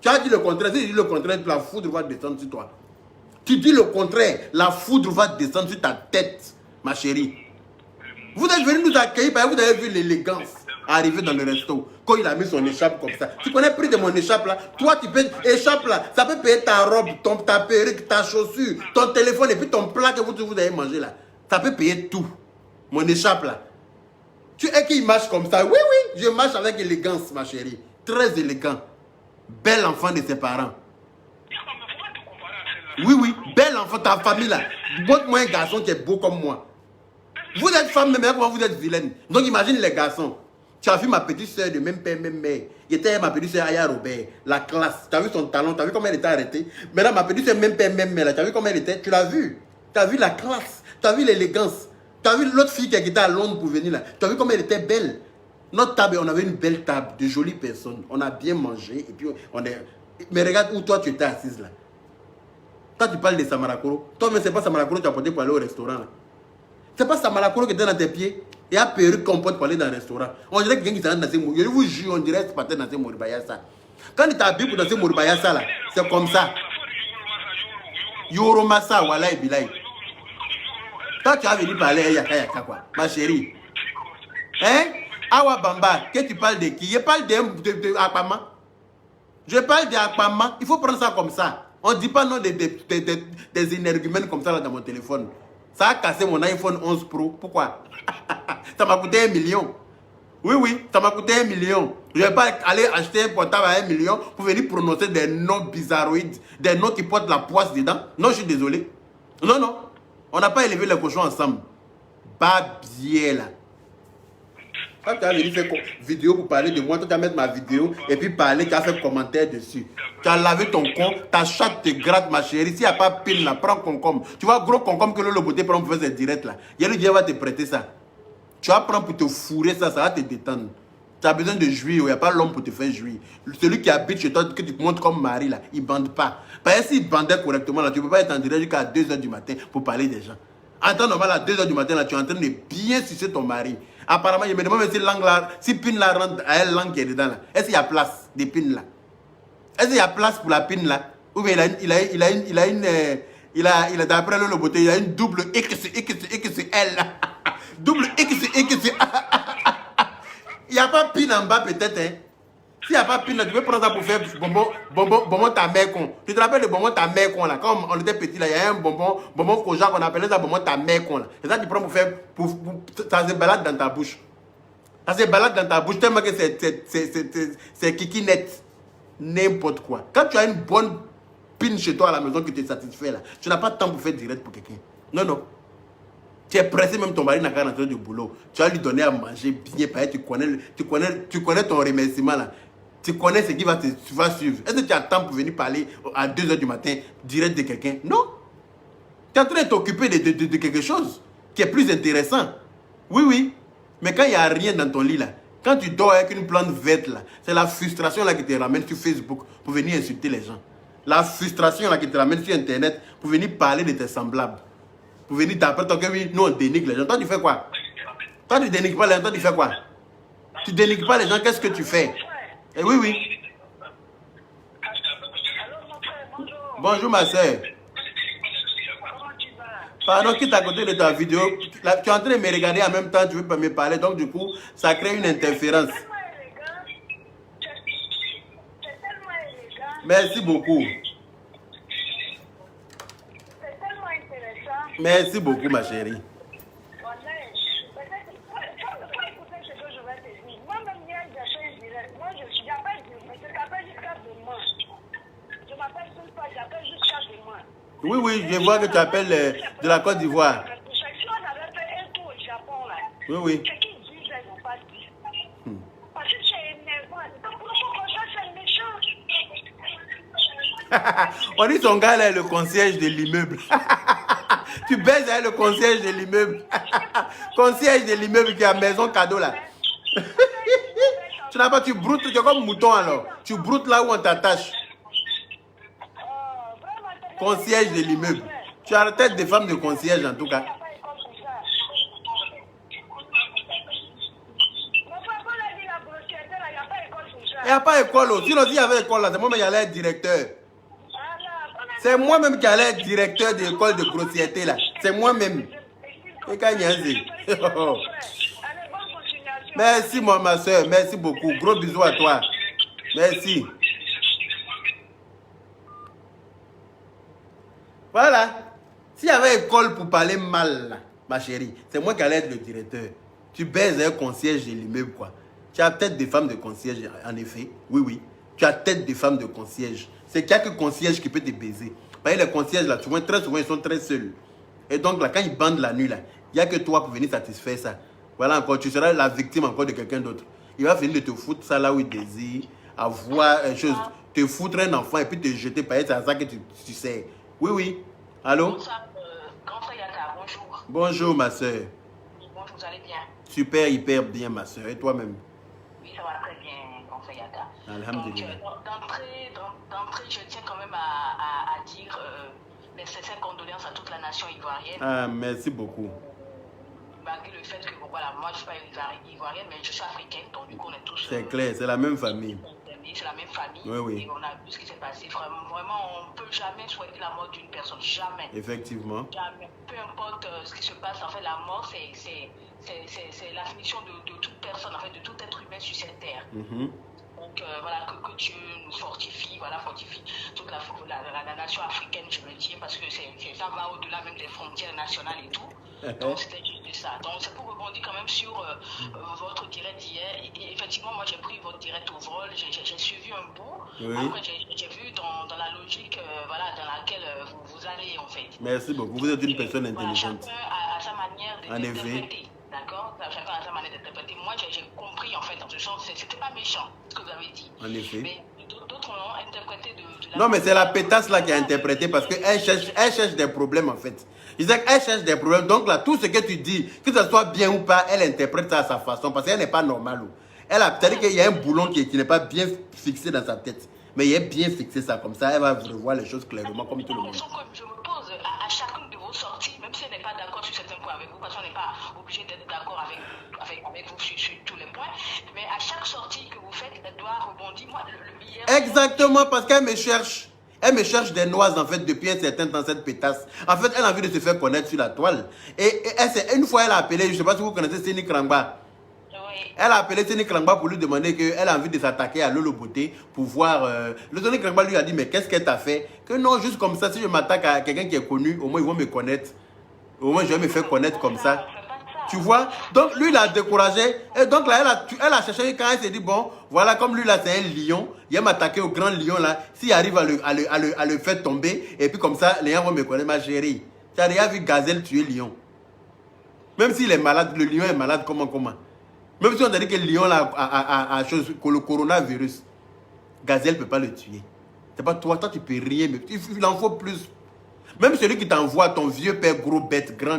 Tu as dit le contraire. Si tu dis le contraire, la foudre va descendre sur toi. Tu dis le contraire, la foudre va descendre sur ta tête, ma chérie. Vous êtes venus nous accueillir parce que vous avez vu l'élégance arriver dans le resto. Quand il a mis son écharpe comme ça. Tu connais le prix de mon écharpe là? Toi, tu payes écharpe là. Ça peut payer ta robe, ta perruque, ta chaussure, ton téléphone et puis ton plat que vous avez mangé là. Ça peut payer tout. Mon écharpe là. Tu es qui marche comme ça? Oui, oui, je marche avec élégance, ma chérie. Très élégant. Bel enfant de ses parents. Oui, oui, bel enfant, ta famille là. Montre-moi un garçon qui est beau comme moi. Vous êtes femme, mais comment vous êtes vilaine? Donc imagine les garçons. Tu as vu ma petite soeur de même père, même mère. Il était ma petite soeur Aya Robert, la classe. Tu as vu son talon, tu as vu comment elle était arrêtée. Maintenant, ma petite soeur même père, même mère, tu as vu comment elle était? Tu l'as vu. Tu as vu la classe, tu as vu l'élégance. Tu as vu l'autre fille qui était à Londres pour venir là. Tu as vu comment elle était belle. Notre table, on avait une belle table, de jolies personnes. On a bien mangé et puis on est... Mais regarde où toi tu étais assise là. Toi tu parles de Samarakoro. Toi mais c'est pas Samarakoro que tu as porté pour aller au restaurant là. C'est pas Samarakoro qui était dans tes pieds. Et à perruque qu'on porte pour aller dans le restaurant. On dirait que quelqu'un qui s'est dansé Moribayasa. Je vous jure, on dirait que c'est pas danser Moribayasa. Quand il t'a habillé pour danser Moribayasa là, c'est comme ça. Yoro Massa, voilà et bilay. Toi tu as venu parler à Yaka Yaka quoi, ma chérie. Hein? Awa Bamba, que tu parles de qui? Je parle de Akpama. Je parle d'Akpama. Il faut prendre ça comme ça. On ne dit pas non des énergumènes comme ça là dans mon téléphone. Ça a cassé mon iPhone 11 Pro. Pourquoi? Ça m'a coûté 1 million. Oui, oui, ça m'a coûté 1 million. Je ne vais pas aller acheter un portable à 1 million pour venir prononcer des noms bizarroïdes, des noms qui portent la poisse dedans. Non, je suis désolé. Non, non. On n'a pas élevé les cochons ensemble. Babier là. Quand tu as venu faire vidéo pour parler de moi, tu vas mettre ma vidéo et puis parler, tu as fait commentaire dessus. Tu as lavé ton con, ta chatte te gratte ma chérie. S'il n'y a pas pile là, prends concombre. Tu vois, gros concombre que le beauté prend pour faire ses directs là. Dieu va te prêter ça. Tu vas prendre pour te fourrer ça, ça va te détendre. Tu as besoin de jouir, il n'y a pas l'homme pour te faire jouir. Celui qui habite chez toi, que tu te montres comme mari là, il ne bande pas. Parce que s'il bandait correctement là, tu ne peux pas être en direct jusqu'à 2 h du matin pour parler des gens. En temps normal, à 2 h du matin, là, tu es en train de bien sucer ton mari. Apparemment, je me demande si langue là, si pin là rentre à une langue qui est dedans là. Est-ce qu'il y a place des pins là? Est-ce qu'il y a place pour la pin là? Ou bien il a d'après le beauté, il a une double XL là. Double XL. Il n'y a pas pin en bas peut-être, hein? S'il n'y a pas pin là, tu peux prendre ça pour faire bonbon ta mère con. Tu te rappelles le bonbon ta mère con là? Quand on était petit là, il y a un bonbon Koja qu'on appelait ça bonbon ta mère con là. C'est ça que tu prends pour faire, ça se balade dans ta bouche. Ça se balade dans ta bouche tellement que c'est kiki net. N'importe quoi. Quand tu as une bonne pin chez toi à la maison qui te satisfait là, tu n'as pas de temps pour faire direct pour quelqu'un. Non, non. Tu es pressé, même ton mari n'a qu'à rentrer du boulot. Tu vas lui donner à manger bien, tu connais ton remerciement là. Tu connais ce qui va te suivre. Est-ce que tu as le temps pour venir parler à 2 h du matin direct de quelqu'un? Non. Tu es en train de t'occuper de quelque chose qui est plus intéressant. Oui, oui. Mais quand il n'y a rien dans ton lit là, quand tu dors avec une plante verte là, c'est la frustration là qui te ramène sur Facebook pour venir insulter les gens. La frustration là qui te ramène sur Internet pour venir parler de tes semblables. Pour venir t'appeler, toi que oui, nous on dénigre les gens. Toi tu fais quoi? Toi tu dénigres pas les gens, toi tu fais quoi? Tu dénigres pas les gens, qu'est-ce que tu fais? Eh oui, oui. Bonjour ma soeur. Pardon, quitte à côté de ta vidéo. Tu es en train de me regarder en même temps, tu veux pas me parler, donc du coup, ça crée une interférence. Merci beaucoup. Merci beaucoup, ma chérie. Je m'appelle Sulpa, j'appelle jusqu'à demain. Oui, oui, je vois que tu appelles de la Côte d'Ivoire. Si on avait fait un tour au Japon, là, oui, oui. ce qu'ils disent, ils n'ont pas dit. Parce que c'est énervant. Donc, pourquoi ça, c'est méchant? On dit son gars là est le concierge de l'immeuble. Tu baises avec le concierge de l'immeuble. Concierge de l'immeuble qui a maison cadeau là. Tu n'as pas, tu broutes, tu es comme mouton alors. Tu broutes là où on t'attache. Concierge de l'immeuble. Tu as la tête des femmes de concierge en tout cas. Il n'y a pas école. Sinon, s'il y avait école là, c'est moi-même qui allais être directeur. C'est moi-même qui allais être directeur de l'école de grossièreté là. C'est moi-même. Merci moi, ma soeur. Merci beaucoup. Gros bisous à toi. Merci. Voilà. S'il y avait école pour parler mal, là, ma chérie, c'est moi qui allais être le directeur. Tu baises un concierge de l'immeuble, quoi. Tu as peut-être des femmes de concierge, en effet. Oui, oui. Tu as peut-être des femmes de concierge. C'est qu'il n'y a que concierge qui peut te baiser. Parce que les concierges, là, souvent, très souvent, ils sont très seuls. Et donc, là, quand ils bandent la nuit, là, il n'y a que toi pour venir satisfaire ça. Voilà encore, tu seras la victime encore de quelqu'un d'autre. Il va finir de te foutre ça là où il désire, avoir une chose, te foutre un enfant et puis te jeter par c'est à ça que tu sais. Oui, oui. Allô? Grand frère Yaka, bonjour. Bonjour, ma soeur. Bonjour, vous allez bien? Super, hyper bien, ma soeur. Et toi-même? Oui, ça va très bien, grand frère Yaka. Alhamdulillah. Donc, d'entrée, je tiens quand même à dire mes sincères condoléances à toute la nation ivoirienne. Ah, merci beaucoup. Malgré le fait que, bon, voilà, moi je ne suis pas ivoirienne, mais je suis africaine, donc du coup on est tous... C'est clair, c'est la même famille. C'est la même famille. Oui, oui. Et on a vu ce qui s'est passé. Vraiment, on ne peut jamais souhaiter la mort d'une personne. Jamais. Effectivement. Jamais. Peu importe ce qui se passe, en fait, la mort, c'est la finition de toute personne, en fait, de tout être humain sur cette terre. Donc voilà, que Dieu nous fortifie, voilà, fortifie toute la nation africaine, je veux dire, parce que ça va au-delà même des frontières nationales et tout. Donc c'était juste ça. Donc c'est pour rebondir quand même sur votre direct d'hier. Et effectivement, moi j'ai pris votre direct au vol, j'ai suivi un bout. Oui. Après j'ai vu dans la logique voilà, dans laquelle vous allez en fait. Merci beaucoup, vous êtes une personne intelligente. Chacun a sa manière d'interpréter. D'accord, chacun a sa manière d'interpréter. Moi j'ai compris en fait, dans ce sens, c'était pas méchant ce que vous avez dit. En effet. Mais d'autres l'ont interprété de la... Non, mais c'est la pétasse là qui a interprété parce qu'elle cherche des problèmes en fait. Je disais qu'elle cherche des problèmes. Donc là, tout ce que tu dis, que ce soit bien ou pas, elle interprète ça à sa façon parce qu'elle n'est pas normale. Elle a peut-être qu'il y a un boulon qui n'est pas bien fixé dans sa tête. Mais il est bien fixé ça comme ça. Elle va revoir les choses clairement comme tout le monde. La question que je me pose à chacune de vos sorties, même si elle n'est pas d'accord sur certains points avec vous, parce qu'on n'est pas obligé d'être d'accord avec vous sur tous les points, mais à chaque sortie que vous faites, elle doit rebondir. Moi, hier... Exactement, parce qu'elle me cherche. Elle me cherche des noises en fait depuis un certain temps, cette pétasse. En fait, elle a envie de se faire connaître sur la toile. Et une fois, elle a appelé, je ne sais pas si vous connaissez Séni Krangba. Oui. Elle a appelé Séni Krangba pour lui demander qu'elle a envie de s'attaquer à Lolo Beauté pour voir... Le Séni Krangba lui a dit, mais qu'est-ce qu'elle t'a fait? Que non, juste comme ça, si je m'attaque à quelqu'un qui est connu, au moins ils vont me connaître. Au moins je vais me faire connaître comme ça. Tu vois? Donc lui, il a découragé. Et donc là, elle a cherché quand elle s'est dit, bon, voilà, comme lui là, c'est un lion. Il va m'attaquer au grand lion là. S'il arrive à le faire tomber, et puis comme ça, les gens vont me connaître, ma chérie. Tu as déjà vu Gazelle tuer lion? Même s'il est malade, le lion est malade, comment? Même si on a dit que le lion là a le coronavirus, Gazelle ne peut pas le tuer. C'est pas toi tu peux rien, mais il en faut plus. Même celui qui t'envoie ton vieux père gros bête, grand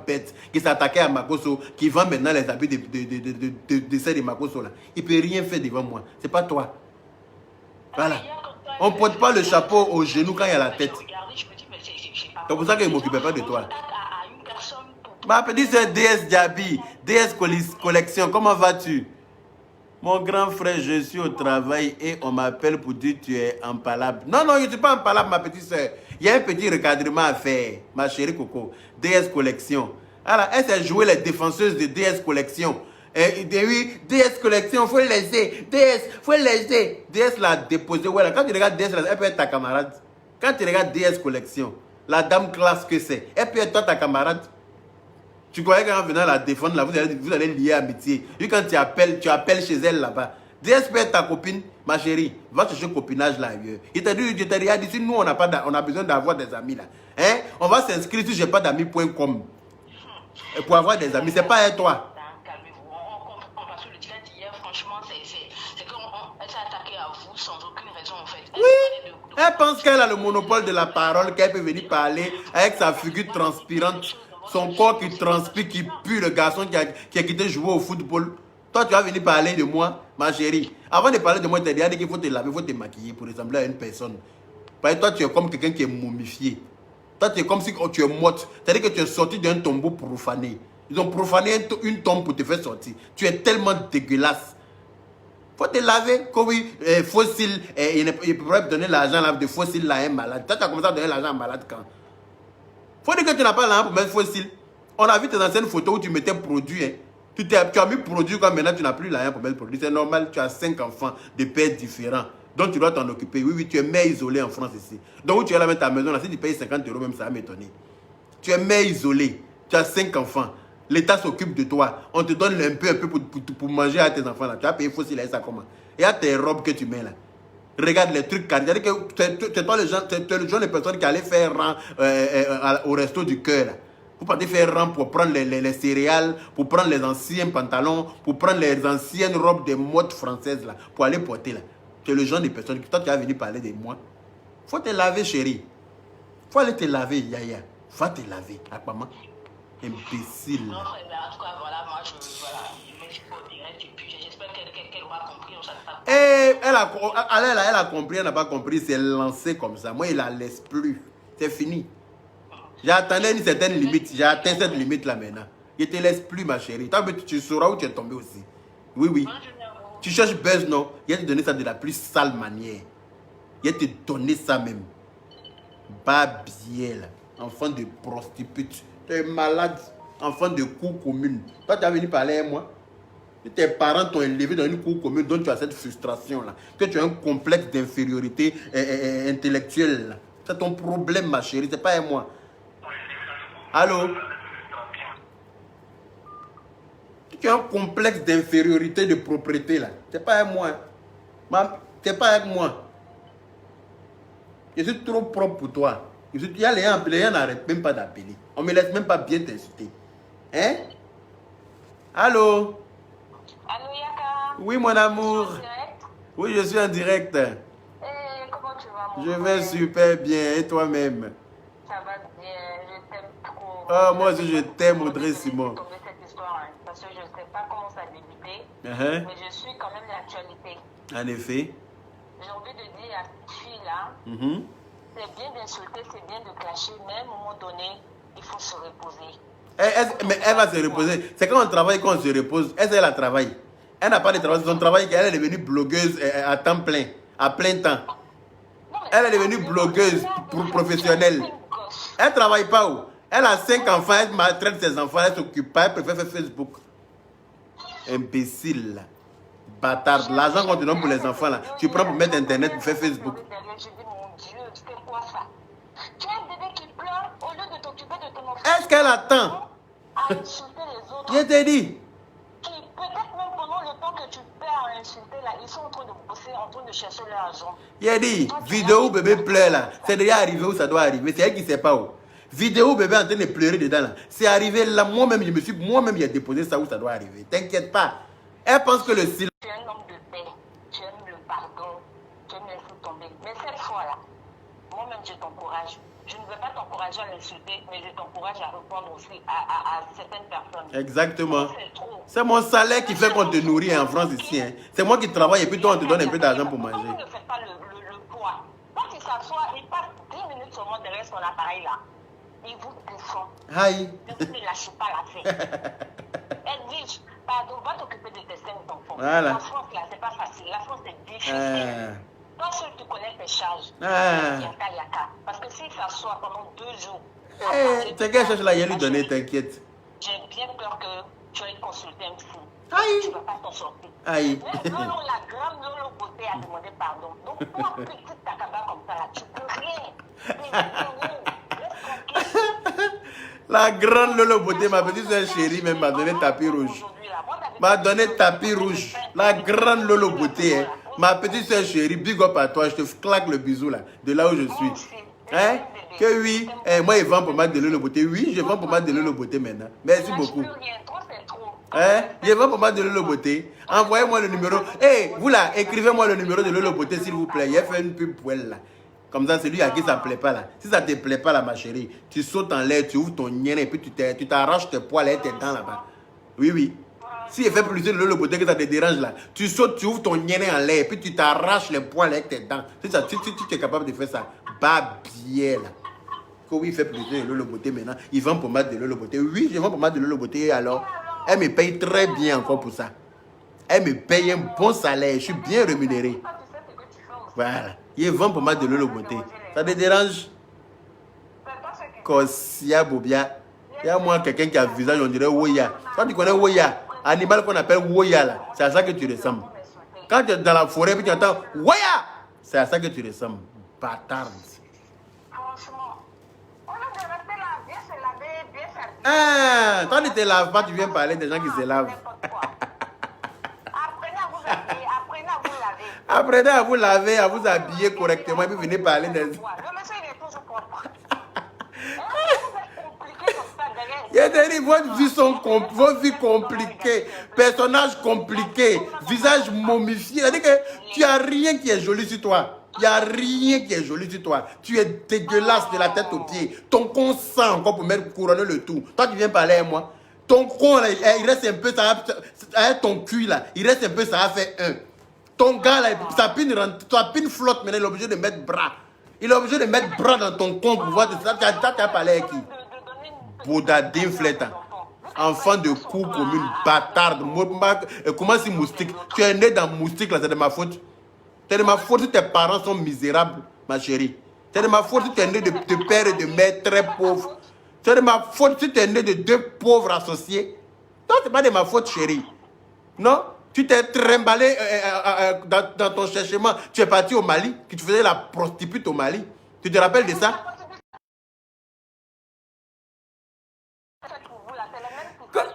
bête, qui s'attaquait à Makosso, qui vend maintenant les habits de celle de Makosso là, il ne peut rien faire devant moi. C'est pas toi. Voilà. On ne porte pas le chapeau au genou quand il y a la tête. C'est pour ça qu'il ne m'occupait pas de toi. Ma petite soeur DS Diaby, DS Collection, comment vas-tu? Mon grand frère, je suis au travail et on m'appelle pour dire que tu es empalable. Non, je ne suis pas empalable, ma petite soeur. Il y a un petit recadrement à faire, ma chérie Coco. DS Collection. Alors, elle s'est jouée les défenseuses de DS Collection. Et oui, DS Collection, il faut laisser. DS, il faut laisser. DS l'a déposé. Voilà. Quand tu regardes DS, elle peut être ta camarade. Quand tu regardes DS Collection, la dame classe que c'est, elle peut être toi ta camarade. Tu croyais qu'en venant la défendre, là, vous allez lier amitié. Et quand tu appelles chez elle là-bas, DSP est ta copine, ma chérie. Va chercher copinage là ailleurs. Il t'a dit, je t'ai rien dit, si nous on a besoin d'avoir des amis là. Hein? On va s'inscrire sur j'ai pas d'amis.com. Pour avoir des amis, c'est pas à toi. Calmez-vous. Parce que le dilemme d'hier, franchement, c'est qu'elle s'est attaquée à vous sans aucune raison en fait. Oui. Elle pense qu'elle a le monopole de la parole, qu'elle peut venir parler avec sa figure transpirante, son corps qui transpire, qui pue, le garçon qui a quitté jouer au football. Toi, tu vas venir parler de moi, ma chérie. Avant de parler de moi, tu as déjà dit qu'il faut te laver, il faut te maquiller pour ressembler à une personne. Parce que toi, tu es comme quelqu'un qui est momifié. Toi, tu es comme si tu es morte. C'est-à-dire que tu es sorti d'un tombeau profané. Ils ont profané une tombe pour te faire sortir. Tu es tellement dégueulasse. Faut te laver. Comme fossile, il pourrait donner l'argent de fossile à un malade. Toi, tu as commencé à donner l'argent à un malade quand? Faut dire que tu n'as pas l'argent pour mettre fossile. On a vu tes anciennes photos où tu mettais produit. Hein. Tu as mis produit quand maintenant tu n'as plus l'argent pour mettre produit. C'est normal, tu as 5 enfants de pères différents. Donc tu dois t'en occuper. Oui, oui, tu es mère isolée en France ici. Donc où tu es là mettre ta maison, là, si tu payes 50 € même, ça va m'étonner. Tu es mère isolée. Tu as 5 enfants. L'État s'occupe de toi. On te donne un peu pour manger à tes enfants là. Tu as payé fossile à ça comment? Et à tes robes que tu mets là. Regarde les trucs carrés. C'est-à-dire que tu es toi le genre de personne qui allait faire rang au resto du cœur là. Vous partez faire rang pour prendre les céréales, pour prendre les anciens pantalons, pour prendre les anciennes robes de mode françaises là, pour aller porter là. Tu es le genre de personne qui, toi, tu vas venir parler de moi. Faut te laver, chérie. Faut aller te laver, Yaya. Va te laver. Apparemment. Imbécile. Non, mais en tout cas, voilà, moi, je suis pas direct et puis j'espère qu'elle aura compris. Elle a compris, elle n'a pas compris. C'est lancé comme ça. Moi, il la laisse plus. C'est fini. J'ai atteint une certaine limite. J'ai atteint cette limite là maintenant. Je ne te laisse plus, ma chérie. Tu sauras où tu es tombé aussi. Oui, oui. Tu cherches buzz, non? Il va te donner ça de la plus sale manière. Il va te donner ça même. Babiel, enfant de prostitute. Tu es malade, enfant de cour commune. Toi, tu as venu parler à moi. Tes parents t'ont élevé dans une cour commune dont tu as cette frustration-là. Que tu as un complexe d'infériorité intellectuelle. C'est ton problème, ma chérie. C'est pas à moi. Allô? Tu as un complexe d'infériorité de propriété là. C'est pas avec moi. C'est pas avec moi. Je suis trop propre pour toi. Il y a les gens n'arrêtent même pas d'appeler. On me laisse même pas bien t'insulter. Hein? Allô? Allô, Yaka? Oui, mon amour. Oui, je suis en direct. Comment tu vas, mon Je vais super bien. Et toi-même? Ça va bien. Je t'aime trop. Oh, moi aussi, je t'aime, Audrey Simon. Cette histoire, hein, parce que je ne sais pas comment ça a débuté, mais je suis quand même l'actualité. En effet. J'ai envie de dire à cette fille-là, c'est bien d'insulter, c'est bien de clasher, mais à un moment donné, il faut se reposer. Mais elle va se reposer. C'est quand on travaille qu'on se repose. Elle a travaillé. Elle n'a pas de travail. Son travail, elle est devenue blogueuse à temps plein, à plein temps. Elle est devenue blogueuse professionnelle. Elle ne travaille pas où? Elle a 5 enfants, elle maltraite ses enfants, elle s'occupe pas, elle préfère faire Facebook. Imbécile là. Bâtard. L'argent qu'on te donne pour les enfants là, tu prends pour mettre internet pour faire Facebook. Je dis, mon Dieu, c'est quoi ça? Tu as un bébé qui pleure au lieu de t'occuper de ton enfant. Est-ce qu'elle attend? À insulter les autres. Je t'ai dit. Peut-être même pendant le temps que tu perds à insulter là, ils sont en train de bosser, en train de chercher leur argent. J'ai dit, vidéo où bébé pleure là, c'est déjà arrivé où ça doit arriver, c'est elle qui ne sait pas où. Vidéo où bébé en train de pleurer dedans là, c'est arrivé là, moi-même j'ai déposé ça où ça doit arriver. T'inquiète pas. Elle pense que le silence. Tu es un homme de paix, tu aimes le pardon, tu aimes laisser tomber. Mais cette fois-là, moi-même je t'encourage. Je ne veux pas t'encourager à l'insulter, mais je t'encourage à répondre aussi à certaines personnes. Exactement. C'est mon salaire qui fait qu'on te nourrit en France ici. Hein. C'est moi qui travaille et puis toi on te donne un peu d'argent pour manger. Pourquoi ne faites pas le poids? Quand il s'assoit, il passe 10 minutes seulement derrière son appareil là. Il vous défend. Aïe. Ne lâchez pas la tête. Elle dit, pardon, va t'occuper de tes 5 enfants. Voilà. La France là, c'est pas facile. La France c'est difficile. Toi seul tu connais tes charges. Yaka. Parce que s'il s'assoit pendant 2 jours. C'est quelle charge là, il lui donner, t'inquiète. J'ai bien peur que tu ailles consulter un psy. Aïe. Tu ne vas pas t'en sortir. Aïe. Même Lolo, la grande Lolo Beauté a demandé pardon. Donc toi, petite takaba comme ça là, tu peux rien. La grande Lolo Beauté, ma petite soeur chérie, même m'a donné tapis rouge. M'a donné tapis rouge. La grande Lolo Beauté. Hein. Ma petite soeur chérie, big up à toi. Je te claque le bisou là, de là où je suis. Hein? Que oui, moi, je vends pour ma de Lolo Beauté. Oui, je vends pour ma de Lolo Beauté maintenant. Merci beaucoup. Hein? Je vends pour ma de Lolo Beauté. Envoyez-moi le numéro. Hey, vous là, écrivez-moi le numéro de Lolo Beauté, s'il vous plaît. Il a fait une pub pour elle là. Comme ça, c'est lui à qui ça ne plaît pas là. Si ça ne te plaît pas là, ma chérie, tu sautes en l'air, tu ouvres ton nien et puis tu t'arraches tes poils et tes dents là-bas. Oui, oui. Si il fait plus de Lolo Beauté que ça te dérange là, tu sautes, tu ouvres ton nien en l'air et puis tu t'arraches les poils avec tes dents. Si tu es capable de faire ça, bien là. Oui, il fait plus de Lolo Beauté maintenant. Il vend pommade de Lolo Beauté. Oui, je vends pommade de Lolo Beauté alors. Elle me paye très bien encore pour ça. Elle me paye un bon salaire. Je suis bien rémunéré. Voilà. Il vend pommade de Lolo Beauté. Ça te dérange? Kosia Bobia. Il y a moi quelqu'un qui a un visage, on dirait Woya. Quand tu connais Woya, animal qu'on appelle Woya là, c'est à ça que tu ressembles. Quand tu es dans la forêt et tu entends Woya, c'est à ça que tu ressembles. Bâtard. Franchement, on a de rester là, bien se laver, bien faire. Ah, toi tu te laves pas, tu viens parler des gens qui se lavent. Apprenez à vous habiller, apprenez à vous laver. Apprenez à vous laver, à vous habiller correctement et puis venez parler des... Le monsieur, il est toujours propre. Il y a des votre vie compliquée, personnage compliqué, visage momifié. C'est-à-dire que tu n'as rien qui est joli sur toi. Il n'y a rien qui est joli sur toi. Tu es dégueulasse de la tête aux pieds. Ton con sent encore pour mettre couronner le tout. Toi, tu viens parler à moi. Ton con, là, il reste un peu, ça a, ton cul, là, il reste un peu, ça a fait un. Ton gars, là, sa pine flotte, maintenant, il est obligé de mettre bras. Il est obligé de mettre bras dans ton con pour voir de ça. Tu as parlé avec qui? Boudadine Fleta. Enfant de cou comme une bâtarde. Comment c'est moustique? Tu es né dans moustique, là, c'est de ma faute. C'est de ma faute si tes parents sont misérables, ma chérie. C'est de ma faute si tu es né de père et de mère très pauvres. C'est de ma faute si tu es né de deux pauvres associés. Non, ce n'est pas de ma faute, chérie. Non? Tu t'es trimballé dans ton cherchement. Tu es parti au Mali, que tu faisais la prostitute au Mali. Tu te rappelles de ça?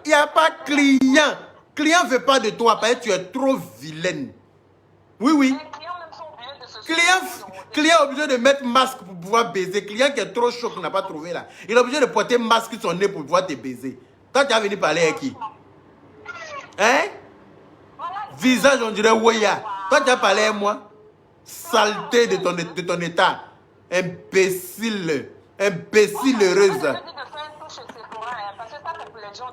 Il n'y a pas client. Client ne veut pas de toi parce que tu es trop vilaine. Oui, oui. Client est obligé de mettre masque pour pouvoir baiser. Client qui est trop chaud, qui n'a pas trouvé là. Il est obligé de porter masque sur son nez pour pouvoir te baiser. Toi, tu as venu parler avec qui? Hein? Visage, on dirait Woya. Toi, tu as parlé avec moi? Saleté de ton état. Imbécile. Imbécile heureuse.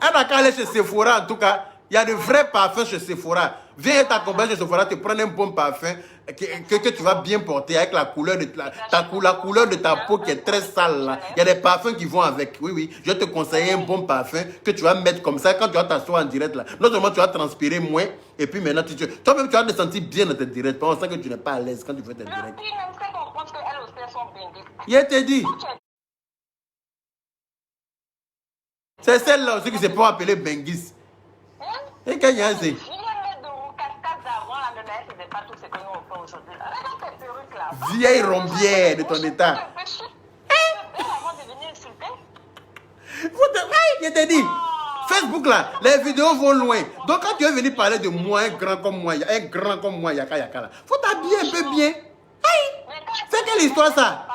Elle n'a qu'à aller chez Sephora en tout cas. Il y a de vrais parfums chez Sephora. Viens t'accompagner chez Sephora, te prendre un bon parfum que tu vas bien porter avec la couleur de la couleur de ta peau qui est très sale là. Il y a des parfums qui vont avec. Oui, oui. Je vais te conseiller un bon parfum que tu vas mettre comme ça quand tu vas t'asseoir en direct là. Non seulement tu vas transpirer moins et puis maintenant toi-même tu vas te sentir bien dans tes directs. Pas on sent que tu n'es pas à l'aise quand tu fais tes directs. Il te dit. C'est celle-là aussi qui se peut appeler Bengis. Et quand il y a assez. Vieille rombière de ton état. Je t'ai dit, Facebook là, les vidéos vont loin. Donc quand tu es venu parler de moi, un grand comme moi, Yaka Yaka là, faut t'habiller un peu bien. C'est quelle histoire ça?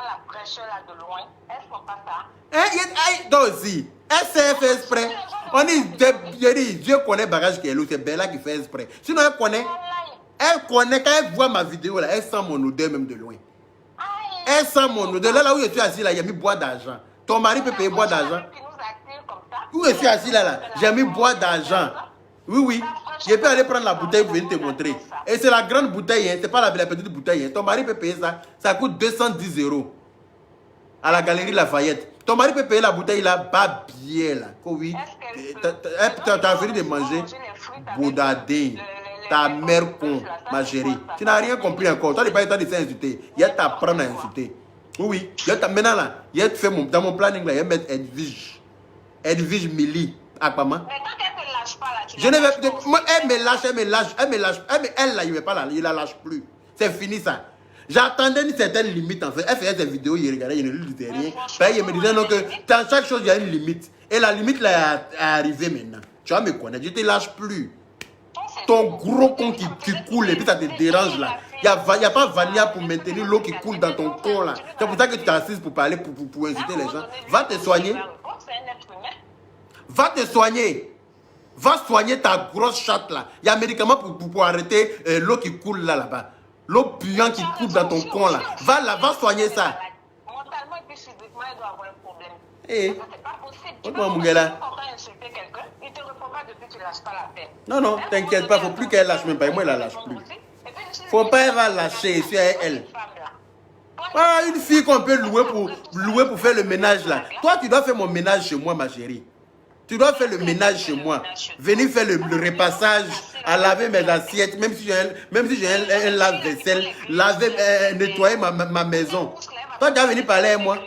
Toi aussi. Elle s'est fait exprès. On dit, Dieu connaît bagage qui est lourd, c'est Bella qui fait exprès. Sinon, elle connaît, quand elle voit ma vidéo, là, elle sent mon odeur même de loin. Elle sent mon odeur. Là où je suis assis, là, il y a mis bois d'argent. Ton mari peut payer bois d'argent. Où je suis assis, là, j'ai mis bois d'argent. Oui, oui. Je peux aller prendre la bouteille pour venir te montrer. Et c'est la grande bouteille, hein, c'est pas la petite bouteille. Hein. Ton mari peut payer ça. Ça coûte 210 € à la galerie Lafayette. Ton mari peut payer la bouteille là, pas bien là. Oui. Tu as fini de manger boudadé. Ta mère con, ma chérie. Tu n'as rien compris encore. Toi, tu n'as pas eu le temps de s'insulter. Il y a t'apprendre à insulter. Oui. Maintenant là, il y a fait dans mon planning là, il y a mettre Edwige. Edwige Mili. Aquaman. Mais quand elle ne lâche pas là, je ne vais moi, elle me lâche. Elle là, il ne pas là, il la lâche plus. C'est fini ça. J'attendais une certaine limite en fait. Elle faisait des vidéos, il regardait, il ne lui disait rien. Il me disait non que dans chaque chose, il y a une limite. Et la limite là est arrivée maintenant. Tu vas me connaître, je ne te lâche plus. Ton gros con qui coule et puis ça te dérange là. Il n'y a pas Vania pour maintenir l'eau qui coule dans ton con là. C'est pour ça que tu t'assises pour parler, pour inciter les gens. Va te soigner. Va te soigner. Va soigner ta grosse chatte là. Il y a un médicament pour arrêter l'eau qui coule là-bas. L'eau puante qui coule dans ton con là. Va soigner ça. Mentalement et puis physiquement, il doit avoir un problème. Eh. C'est pas possible. Tu Mon gars. insulter quelqu'un, il te répond pas depuis que tu lâches pas la peine. Non, t'inquiète pas, faut plus qu'elle lâche même pas. Moi, elle la lâche plus. Faut pas elle va lâcher, c'est elle. Ah, une fille qu'on peut louer pour faire le ménage là. Toi, tu dois faire mon ménage chez moi, ma chérie. Tu dois faire le ménage chez moi. Venir faire le repassage, à laver mes assiettes, même si j'ai un lave-vaisselle, nettoyer ma maison. Toi, tu vas venir parler à moi.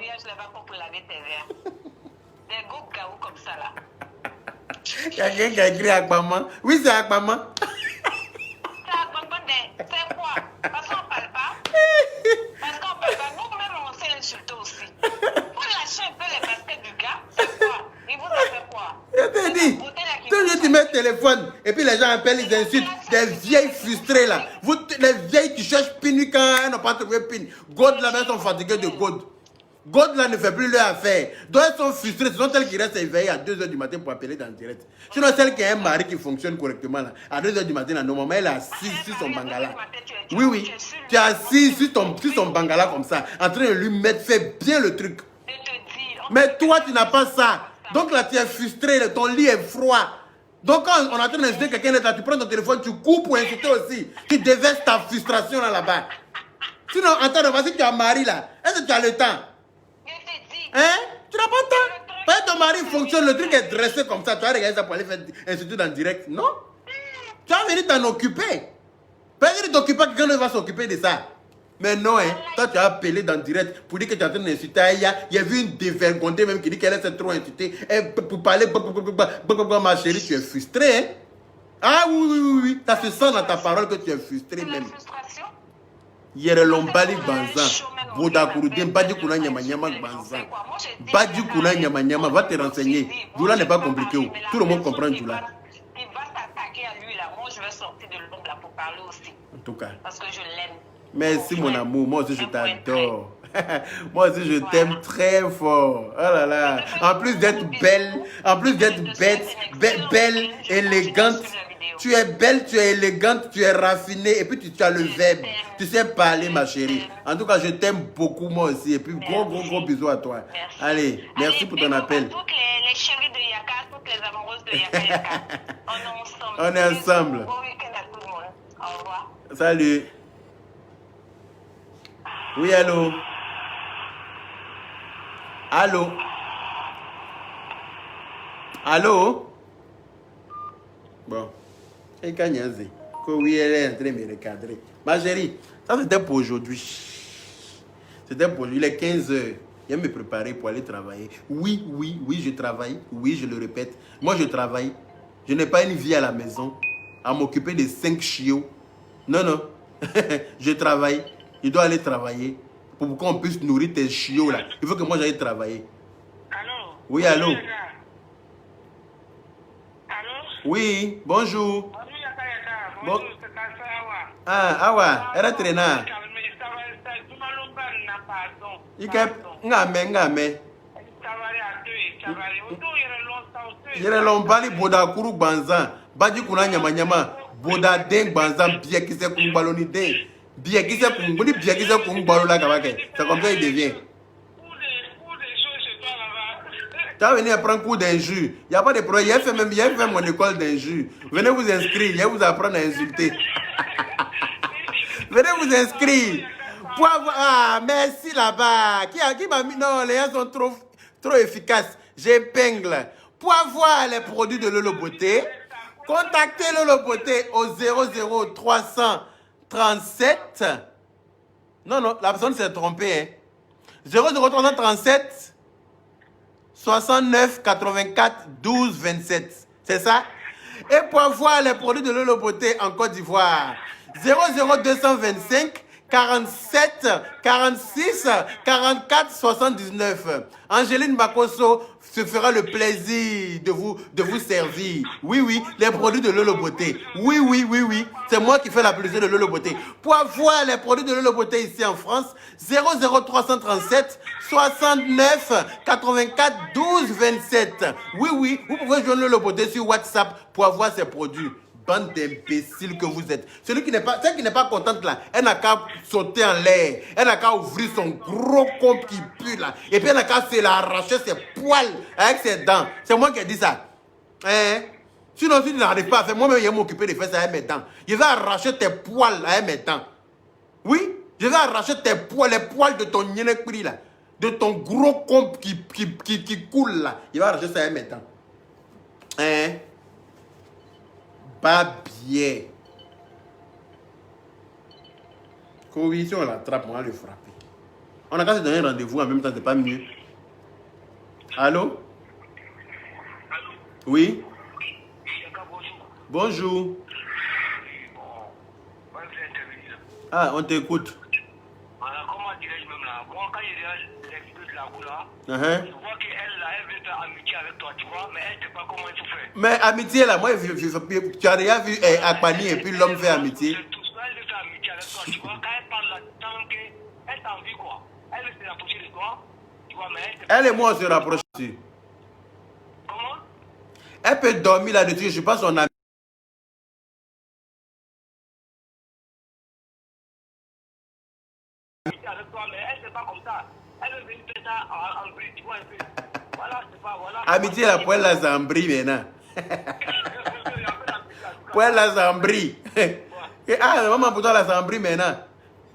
Quelqu'un qui a écrit Akbama. Oui, c'est Akbama. C'est quoi? Parce qu'on parle pas. Parce qu'on parle pas. Nous-mêmes, on s'est insulté aussi. Pour lâcher un peu les baskets du gars, c'est quoi? Il vous a fait quoi? Je te dis, toujours tu mets le téléphone et puis les gens appellent, ils insultent. Des vieilles frustrées là. Les vieilles qui cherchent PIN quand elles n'ont pas trouvé PIN. God là, elles sont fatiguées de God. God là ne fait plus leur affaire. Donc elles sont frustrées. Ce sont celles qui restent éveillées à 2h du matin pour appeler dans le direct. Sinon celle qui a un mari qui fonctionne correctement là, à 2h du matin, là, normalement elle est assise sur son bangala. Oui. Tu es assise sur son bangala comme ça, en train de lui mettre, fais bien le truc. Mais toi tu n'as pas ça. Donc là tu es frustré, ton lit est froid. Donc quand on est en train d'insulter quelqu'un là, tu prends ton téléphone, tu coupes pour insulter aussi. Tu déverses ta frustration là-bas. Sinon, attends, vas-y, tu as un mari là. Est-ce que tu as le temps? Hein? Tu n'as pas le temps? Parce que ton mari fonctionne, le truc est dressé comme ça. Tu vas regarder ça pour aller faire insulter dans le direct. Non? Tu vas venir t'en occuper. Peut-être que t'occupes pas, quelqu'un ne va s'occuper de ça. Mais non, hein? Toi, tu as appelé dans le direct pour dire que tu es en train d'insulter. Il y a vu une dévergondée même qui dit qu'elle s'est trop insultée. Et pour parler, ma chérie, tu es frustrée, hein? Ah oui. Ça se sent dans ta parole que tu es frustrée même. Yere lombali banza. Boda kurudem, badi kuna nyama banza. Badi kuna nyama, va te renseigner. Doula n'est pas compliqué. Tout le monde comprend Doula. Il va s'attaquer à lui là. Moi, je vais sortir de l'ombre là pour parler aussi. En tout cas. Parce que je l'aime. Merci mon amour, moi aussi je t'adore. Moi aussi je t'aime très fort. Oh là là. En plus d'être belle, belle, élégante. Tu es belle, tu es élégante, tu es raffinée et puis tu as le verbe. Tu sais parler ma chérie. En tout cas je t'aime beaucoup moi aussi. Et puis gros bisous à toi. Allez, merci pour ton appel. Toutes les chéries de Yaka, toutes les amoureuses de Yaka. On est ensemble. On est ensemble. Bon week-end à tout le monde. Au revoir. Salut. Oui, allô? Allô? Bon. Et quand oui, elle est en train de me recadrer. Ma chérie, ça c'était pour aujourd'hui. C'était pour aujourd'hui, il est 15h. Je vais me préparer pour aller travailler. Oui, je travaille. Oui, je le répète. Moi, je travaille. Je n'ai pas une vie à la maison à m'occuper de 5 chiots. Non. Je travaille. Je dois aller travailler pour qu'on puisse nourrir tes chiots là. Il faut que moi j'aille travailler. Allô? Oui, allô? Allô? Oui, bonjour. Bonjour, c'est Kassa Awa. Ah, Awa, elle est traînée. Ngame. Yere lombali boda kuru banza. Badi kuna nyama. Boda deng banza bien qui sait qu'on balloni deng. Bien qui sait qu'on ballon kabake. C'est comme ça il devient. Tu vas venir apprendre cours d'injure. Il n'y a pas de problème. Il y a fait mon école d'injure. Venez vous inscrire. Il va vous apprendre à insulter. Venez vous inscrire. Pour avoir... Ah, merci là-bas. Qui m'a mis... Non, les gens sont trop efficaces. J'épingle. Pour avoir les produits de Lolo Beauté, contactez Lolo Beauté au 00337. Non, la personne s'est trompée. Hein. 00337 69 84 12 27. C'est ça? Et pour avoir les produits de Lolo Beauté en Côte d'Ivoire, 00225 47 46 44 79. Angéline Bakosso se fera le plaisir de vous servir. Oui, oui, les produits de Lolo Beauté. Oui, oui, oui, oui. C'est moi qui fais la publicité de Lolo Beauté. Pour avoir les produits de Lolo Beauté ici en France, 00337 69 84 12 27. Oui, oui, vous pouvez joindre Lolo Beauté sur WhatsApp pour avoir ces produits. Bande d'imbéciles que vous êtes. Celle qui n'est pas contente là, elle n'a qu'à sauter en l'air. Elle n'a qu'à ouvrir son gros compte qui pue là. Et puis elle n'a qu'à se l'arracher ses poils avec ses dents. C'est moi qui ai dit ça. Hein? Sinon, si tu n'arrives pas à faire, moi-même, je vais m'occuper de faire ça avec mes dents. Je vais arracher tes poils avec mes dents. Oui? Je vais arracher tes poils, les poils de ton nyénekpri là. De ton gros compte qui coule là. Je vais arracher ça avec mes dents. Hein? Pas bien. Oui, si on l'attrape, on va le frapper. On a qu'à se donner un rendez-vous en même temps, c'est pas mieux. Allô? Oui? Bonjour. Ah, on t'écoute. Comment dirais-je même là? Moi, quand il y a les vidéos de la boule là, je vois qu'elle veut faire amitié avec toi, tu vois, mais elle ne sait pas comment il faut faire. Mais amitié là, moi, tu as déjà vu Akpani et puis l'homme fait amitié. Elle veut faire amitié avec toi, tu vois, quand elle parle là, elle t'envie quoi. Elle veut se rapprocher de toi, tu vois, mais elle et moi, on se rapproche dessus. Comment? Elle peut dormir là-dessus, je ne suis pas son ami. Avec toi, mais elle n'est pas comme ça. Elle veut venir faire ça en bris, tu vois un peu. Voilà, c'est pas, voilà. Amitié là, pour elle là, c'est en bris maintenant. Pour elle là, c'est en bris. Ah, maman, pour toi là, c'est en bris maintenant.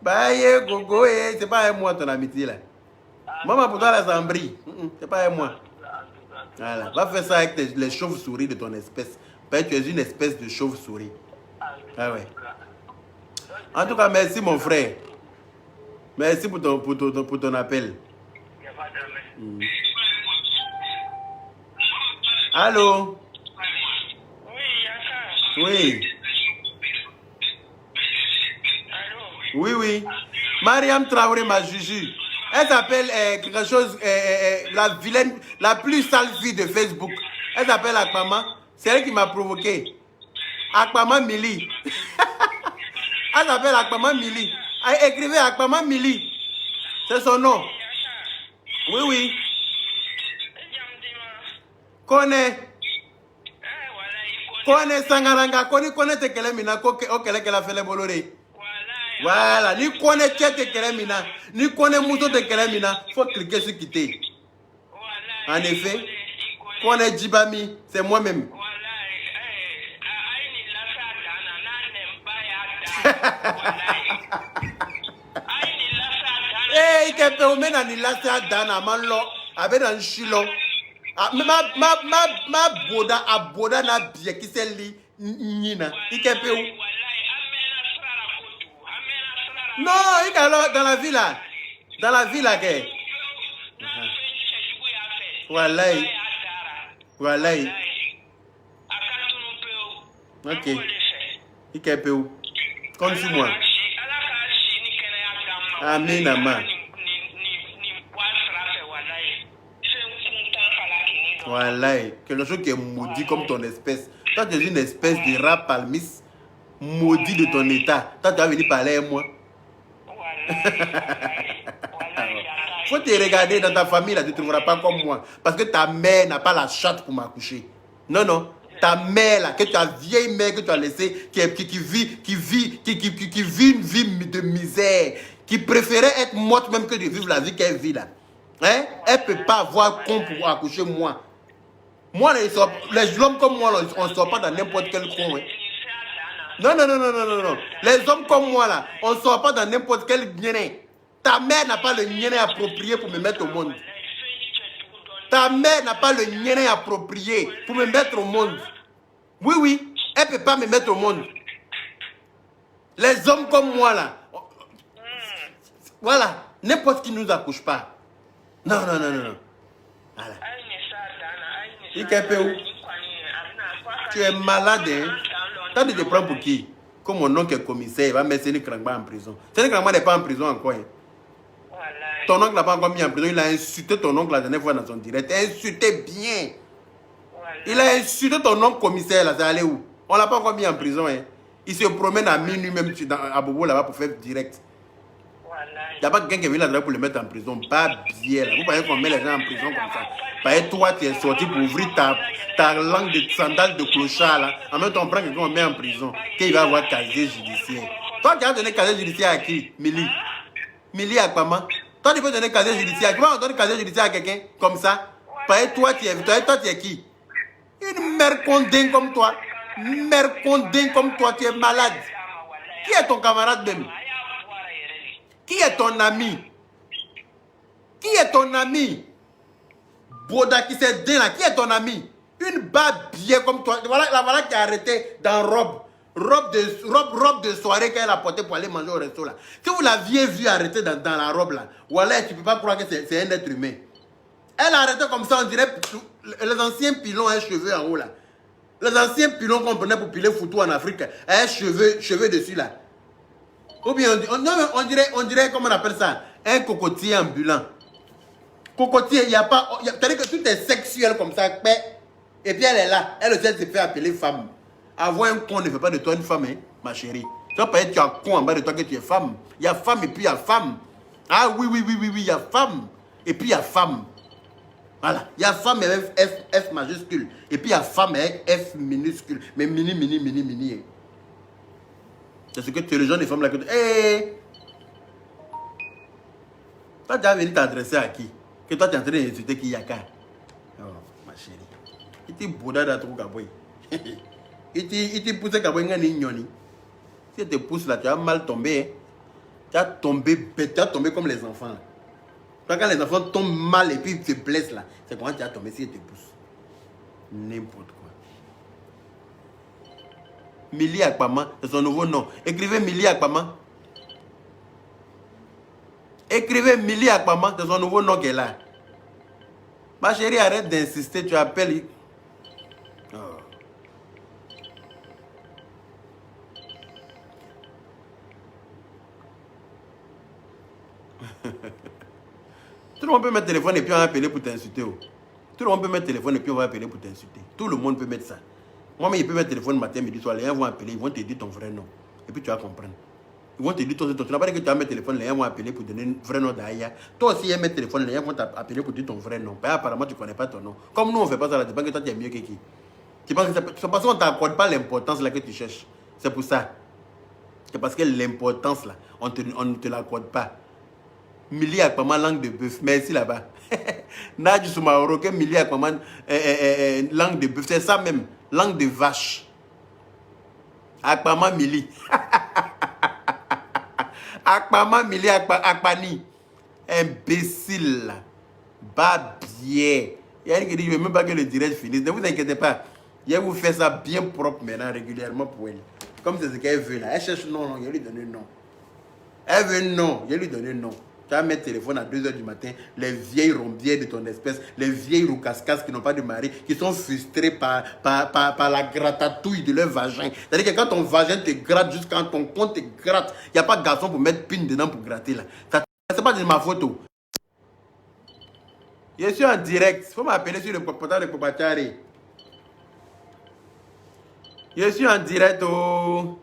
Bah, gogo, c'est pas avec moi ton amitié là. Maman, pour toi là, c'est en bris. C'est pas avec moi. Voilà, va faire ça avec les chauves-souris de ton espèce. Ben, tu es une espèce de chauve-souris. Ah ouais. En tout cas, merci mon frère. Merci pour ton appel. Allô? Oui. Oui, oui. Mariam Traoré, ma juju. Elle s'appelle quelque chose, la vilaine, la plus sale fille de Facebook. Elle s'appelle Akpama. C'est elle qui m'a provoqué. Akpama Mili. Elle s'appelle Akpama Mili. Écrivez Akpama Mili. C'est son nom. Oui, oui. Connais. Connais Sangaranga. Connais Tekelemina. Okele qu'elle fait les bolorés. Voilà. Ni connais Tekelemina. Ni connais Mouto Tekelemina. Il faut cliquer sur quitter. En effet. Connais Djibami. C'est moi-même. Eh, il peut au menace ni la sa dana manlo avec un chilo. Ma boda na bien qui c'est li nina. Il peut où? Non, il est dans la ville là. Dans la ville là que. Voilà. Voilà. Ok. Il peut où? Compte sur moi. Amen, amen. Voilà, quelque chose qui est maudit comme ton espèce. Toi, tu es une espèce de rat palmis maudit de ton état. Toi, tu vas venir parler avec moi. Faut te regarder dans ta famille, là, tu ne trouveras pas comme moi. Parce que ta mère n'a pas la chatte pour m'accoucher. Non, non. Ta mère, là, que ta vieille mère que tu as laissée, qui vit une vie de misère, qui préférait être morte même que de vivre la vie qu'elle vit là. Hein? Elle ne peut pas avoir con pour accoucher moi. Moi, les hommes comme moi, là, on ne sort pas dans n'importe quel coin. Hein? Non, non, non, non, non, non, non. Les hommes comme moi, là, on ne sort pas dans n'importe quel gnéné. Ta mère n'a pas le gnéné approprié pour me mettre au monde. Ta mère n'a pas le gnéné approprié pour me mettre au monde. Oui, oui, elle ne peut pas me mettre au monde. Les hommes comme moi, là, voilà, n'importe qui ne nous accouche pas. Non, non, non, non, non. Voilà. Tu es malade, hein? Toi, tu te prends pour qui? comme mon oncle est commissaire, il va mettre Séné Krangba en prison. Séné Krangba n'est pas en prison encore. Hein. Ton oncle n'a pas encore mis en prison. Il a insulté ton oncle la dernière fois dans son direct. Il a insulté bien. Il a insulté ton oncle commissaire là. C'est allé où? On l'a pas encore mis en prison. Hein. Il se promène à minuit même à Bobo là-bas pour faire direct. Il n'y a pas quelqu'un qui est venu là pour le mettre en prison. Pas bien. Vous voyez qu'on met les gens en prison comme ça. Parce que toi, tu es sorti pour ouvrir ta langue de sandale de clochard là. En même temps, on prend quelqu'un, on met en prison. Qu'il va avoir casier judiciaire. Toi, tu as donné casier judiciaire à qui? Mili. Mili à Akpama. Toi, tu peux donner casier judiciaire. Tu vas donner casier judiciaire à quelqu'un comme ça. Parce que toi, tu es qui? Une mère condamnée comme toi. Une mère condamnée comme toi, tu es malade. Qui est ton camarade même? Qui est ton ami? Qui est ton ami? Boda qui s'est dit là, qui est ton ami? Une barbe bien comme toi. Voilà qui est arrêtée dans robe de soirée qu'elle a portée pour aller manger au resto là. Si vous l'aviez vu arrêter dans la robe là, voilà, tu ne peux pas croire que c'est un être humain. Elle a arrêté comme ça, on dirait les anciens pilons à cheveux en haut là. Les anciens pilons qu'on prenait pour piler foutu en Afrique, à cheveux dessus là. Ou bien on dirait, comment on appelle ça? Un cocotier ambulant. Cocotier, il n'y a pas. C'est-à-dire que tout est sexuel comme ça. Et puis elle est là. Elle aussi, elle se fait appeler femme. Avoir un con ne fait pas de toi une femme, hein, ma chérie. Tu vas pas être un con en bas de toi que tu es femme. Il y a femme et puis il y a femme. Ah oui, il y a femme. Et puis il y a femme. Voilà. Il y a femme avec F majuscule. Et puis il y a femme avec F minuscule. Mais mini. Hein. C'est ce que tu es les gens des femmes là que tu... Hé! Toi, tu as venu t'adresser à qui? Que toi, tu es en train d'insulter qui yaka? Oh, ma chérie. Il t'est bouddha dans ton caboy. Il t'est poussé caboy, il si tu te pousses là, tu as mal tombé. Hein? Tu as tombé comme les enfants. Là. Quand les enfants tombent mal et puis ils se blessent là, c'est comment tu as tombé si tu te pousses. N'importe quoi. Mili Akpama, c'est son nouveau nom. Écrivez Mili Akpama. Écrivez Mili Akpama, c'est son nouveau nom qu'elle a. Ma chérie, arrête d'insister, tu appelles. Oh. Tout le monde peut mettre téléphone et puis on va appeler pour t'insulter. Oh. Tout le monde peut mettre téléphone et puis on va appeler pour t'insulter. Tout le monde peut mettre ça. Moi-même, il peut mettre téléphone matin, midi, soir. Les gens vont appeler, ils vont te dire ton vrai nom. Et puis tu vas comprendre. Ils vont te dire ton nom. Tu n'as pas dit que tu vas mettre téléphone, les gens vont appeler pour donner un vrai nom d'Aïa. Toi aussi, ils mettent téléphone, les gens vont t'appeler pour dire ton vrai nom. Apparemment, tu ne connais pas ton nom. Comme nous, on ne fait pas ça là. Tu penses que toi, tu es mieux que qui? Tu penses que c'est parce qu'on ne t'accorde pas l'importance là que tu cherches. C'est pour ça. C'est parce que l'importance là, on ne te l'accorde pas. Mili Akpama, langue de bœuf. Merci là-bas. Nadji Soumaoro, que Mili Akpama, langue de bœuf. C'est ça même. Langue de vache. Akpama Mili. Akpama Mili Akpani. Imbécile. Babier. Il y a une qui dit, je ne veux même pas que le direct finisse. Ne vous inquiétez pas. Je vais vous faire ça bien propre maintenant, régulièrement pour elle. Comme c'est ce qu'elle veut là. Elle cherche non, je lui donne non. Elle veut non, je lui donne non. Tu vas mettre téléphone à 2 h du matin, les vieilles rombières de ton espèce, les vieilles roucascas qui n'ont pas de mari, qui sont frustrées par la gratatouille de leur vagin. C'est-à-dire que quand ton vagin te gratte, jusqu'à ton compte te gratte, il n'y a pas de garçon pour mettre pine dedans pour gratter là. C'est pas de ma photo. Je suis en direct. Il faut m'appeler sur le portail de Popachari. Je suis en direct. Oh.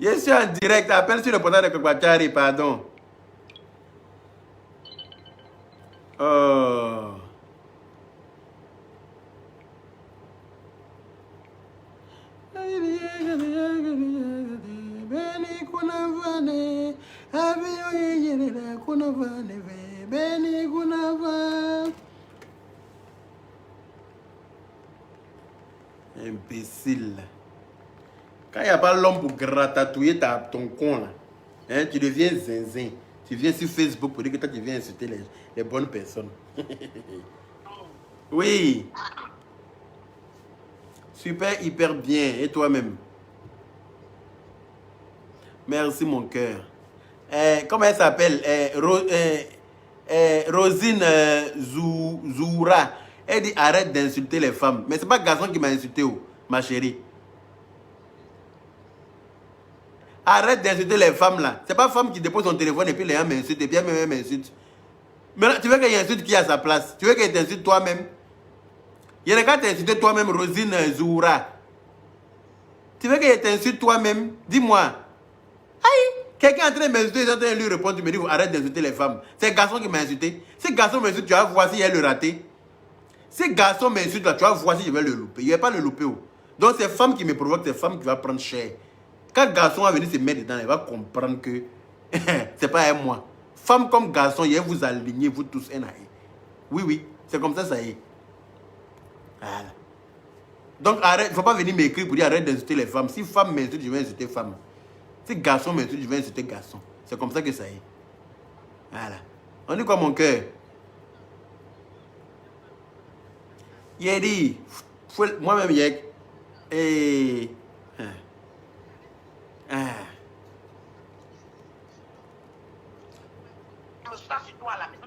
Je suis en direct. Appelle sur le portail de Popachari, pardon. Oh. Imbécile. Quand il n'y a pas l'homme pour gratatouiller ton con là, hein, tu deviens zinzin. Tu viens sur Facebook pour dire que toi tu viens insulter les bonnes personnes. Oui. Super, hyper bien. Et toi-même? Merci mon cœur. Comment elle s'appelle? Rosine Zoura. Elle dit arrête d'insulter les femmes. Mais c'est pas garçon qui m'a insulté, ma chérie. Arrête d'insulter les femmes là. C'est pas femme qui dépose son téléphone et puis les gens m'insultent et puis elle m'insulte. Maintenant, tu veux qu'elle insulte qui à sa place? Tu veux qu'elle t'insulte toi-même? Il y a qu'à t'insulter toi-même, Rosine Zoura. Tu veux qu'elle t'insulte toi-même? Dis-moi. Aïe! Quelqu'un est en train de m'insulter, il est en train de lui répondre, tu me dis arrête d'insulter les femmes. C'est le garçon qui m'a insulté. Si le garçon m'insulte, tu vas voir si il le raté. Si le garçon m'insulte, tu vas voir si je vais le louper. Il ne va pas le louper. Donc c'est femme qui me provoque, c'est femme qui va prendre cher. Quand le garçon va venir se mettre dedans, il va comprendre que c'est pas un moi. Femme comme garçon, il va vous aligner, vous tous. Oui, oui, c'est comme ça y est. Voilà. Donc arrête, il ne faut pas venir m'écrire pour dire arrête d'insulter les femmes. Si femme m'insulte, je vais insulter femme. Si garçon m'insulte, je vais insulter garçon. C'est comme ça que ça y est. Voilà. On dit quoi mon cœur? Il a dit, moi-même, Yek. Et.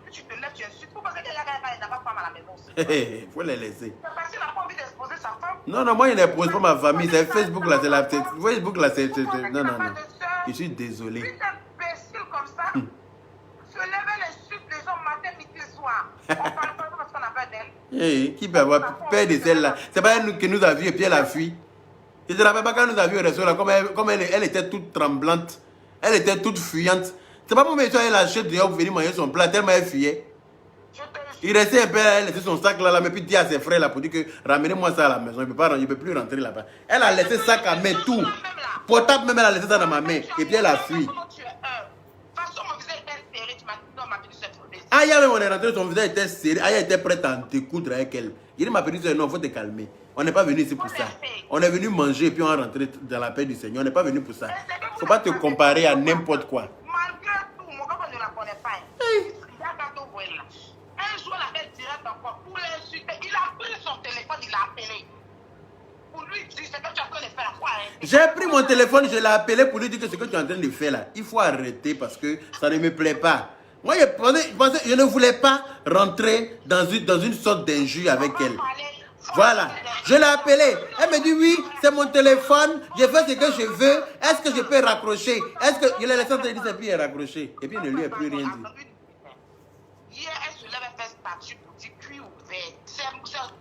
Tu te lèves, tu insultes. Pourquoi parce qu'il n'a pas de femme à la maison aussi? Il faut les laisser. C'est parce qu'il n'a pas envie d'exposer sa femme. Non, moi, il n'expose pas ma famille. C'est Facebook là, c'est la tête. Facebook là, c'est. Non. Je suis désolé. Puis imbécile comme ça, se lève, elle insulte les gens matin, midi, soir. On parle pas parce qu'on a peur d'elle. Qui peut avoir peur de celle-là? C'est pas elle qui nous a vus et puis elle a fui. Je ne te rappelle pas quand nous a vus au restaurant, comme elle était toute tremblante. Elle était toute fuyante. C'est pas pour monsieur elle a acheté dehors pour venir manger son plat, tellement elle fuyait. Il restait un peu, elle laissait son sac là, mais puis dit à ses frères là pour dire que ramenez-moi ça à la maison, il ne peut plus rentrer là-bas. Elle a laissé sac à main, tout. Portable même, elle a laissé ça dans ma main. Et puis elle a fui. Ah, hier même on est rentré, son visage était serré, elle était prête à te coudre avec elle. Il m'a dit non, il faut te calmer. On n'est pas venu ici pour ça. On est venu manger et puis on est rentré dans la paix du Seigneur. On n'est pas venu pour ça. Il ne faut pas te comparer à n'importe quoi. Malgré tout, mon papa ne la connaît pas. Il a gâteau pour elle là. Un jour, elle avait direct encore pour l'insulter. Il a pris son téléphone, il l'a appelé. Pour lui dire ce que tu es en train de faire. J'ai pris mon téléphone, je l'ai appelé pour lui dire que ce que tu es en train de faire là, il faut arrêter parce que ça ne me plaît pas. Moi, je ne voulais pas rentrer dans une sorte d'injure avec elle. Voilà. Je l'ai appelé. Elle me dit oui, c'est mon téléphone. Je fais ce que je veux. Est-ce que je peux raccrocher? Est-ce que je l'ai laissé dire et puis il a raccroché. Et puis il ne lui a plus rien dit. Hier, elle se lève et fait statut pour dire cuit ouvert. C'est le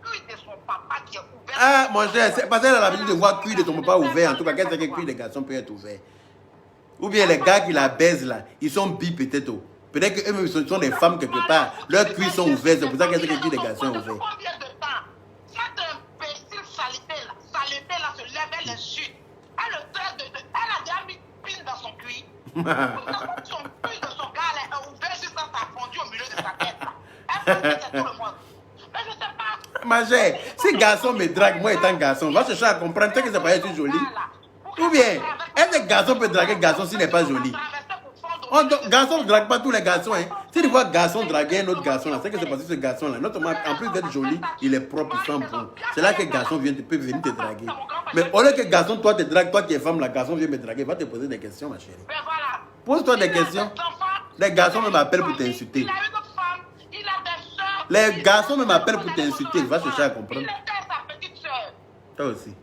cuit de son papa qui est ouvert. Ah, mon cher, c'est parce qu'elle a l'habitude de voir cuit de ton papa ouvert. En tout cas, qu'est-ce que cuit des garçons peut être ouvert? Ou bien les gars qui la baisent là, ils sont bi peut-être. Peut-être qu'eux ce sont des femmes quelque part. Leurs cuits sont ouverts. C'est pour ça qu'est-ce que cuit des garçons ouverts. Combien de temps cette imbécile saleté là se lève, elle insulte. Elle a déjà mis pine dans son cuit. Son cuit de son gars est ouvert juste quand ça a fondu au milieu de sa tête là. Elle pense que c'est tout le monde. Mais je sais pas. Ma chère, si garçon me drague, moi étant garçon, va chercher à comprendre que c'est pas être joli. Ou bien, est-ce que garçon peut draguer garçon s'il n'est pas joli? Garçon ne drague pas tous les garçons. Hein. Si tu vois garçon draguer un autre garçon, c'est que c'est parce que ce garçon-là, en plus d'être joli, il est propre, il sent bon. C'est là que garçon peut venir te draguer. Mais au lieu que garçon, toi te drague, toi qui es femme, la garçon vient me draguer, va te poser des questions, ma chérie. Pose-toi des questions. Les garçons me m'appellent pour t'insulter. Les garçons me m'appellent pour t'insulter. Va chercher à comprendre. Toi aussi.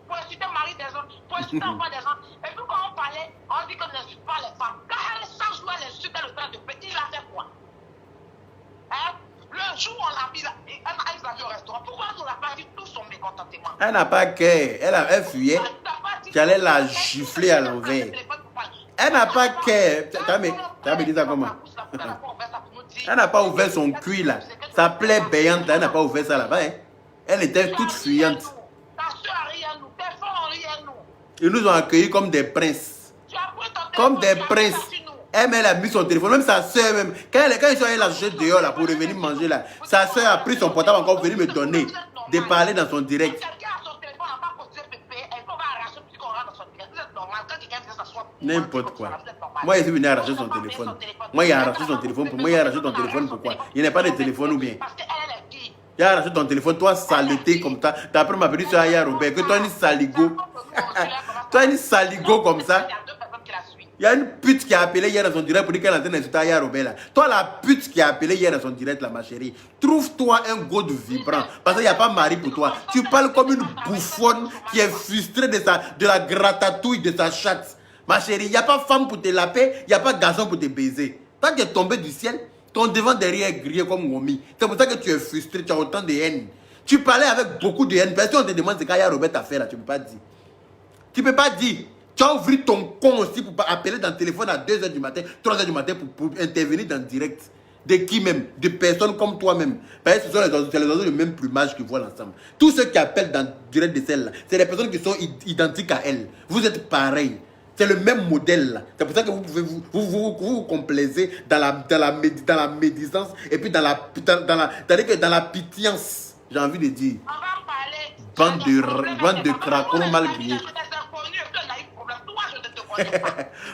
Pour insulter le mari des autres, pour insulter l'enfant des gens. Et puis quand on parlait, on dit qu'on n'insulte pas les femmes. Quand elle, chaque jour, elle insulte le temps de petit, il a fait quoi? Hein? Le jour où on l'a mis, elle a vu au restaurant. Pourquoi on n'a pas dit tout son mécontentement? Elle n'a pas cœur. Elle fuyait. Tu allais la gifler à l'envers. Elle n'a pas cœur. Tu as dit ça comment? Elle n'a pas ouvert son cuir là. Sa plaie béante, elle n'a pas ouvert ça là-bas. Hein? Elle était toute fuyante. Ils nous ont accueillis comme des princes. Comme des princes. Elle a mis son téléphone. Même sa soeur, même. Quand ils sont allés la chercher dehors là, pour revenir manger là, sa soeur a pris son portable encore pour venir me donner. De parler dans son direct. N'importe quoi. Moi, il est venu arracher son téléphone. Moi, il a arraché son téléphone. Pour moi, il a arraché ton téléphone. Pourquoi? Il n'y a pas de téléphone ou bien? Il a arraché ton téléphone. Toi, saleté comme ça. Tu as appris ma petite soeur Aya Robert. Que toi, une saligo. Toi, une saligo comme ça. Il y a une pute qui a appelé hier dans son direct pour dire qu'elle est en train d'insulter Aya Robert là. Toi, la pute qui a appelé hier dans son direct là, ma chérie, trouve-toi un go de vibrant. Parce qu'il n'y a pas mari pour toi. Tu parles comme une bouffonne qui est frustrée de la gratatouille de sa chatte. Ma chérie, il n'y a pas femme pour te laper, il n'y a pas garçon pour te baiser. Toi, tu es tombé du ciel, ton devant derrière est grillé comme Ngomi. C'est pour ça que tu es frustré, tu as autant de haine. Tu parlais avec beaucoup de haine. Personne ne te demande ce qu'Aya Robert t'a fait là, tu ne peux pas dire. Tu ne peux pas dire. Tu as ouvert ton con aussi pour appeler dans le téléphone à 2h du matin, 3h du matin pour intervenir dans le direct. De qui même? De personnes comme toi-même. Parce que ce sont les oiseaux du même plumage qui volent ensemble. Tous ceux qui appellent dans le direct de celle-là, c'est des personnes qui sont identiques à elles. Vous êtes pareils. C'est le même modèle là. C'est pour ça que vous pouvez vous complaisez dans la médisance et puis dans la pitiance. J'ai envie de dire. On va parler. Bande de cracons mal grillés.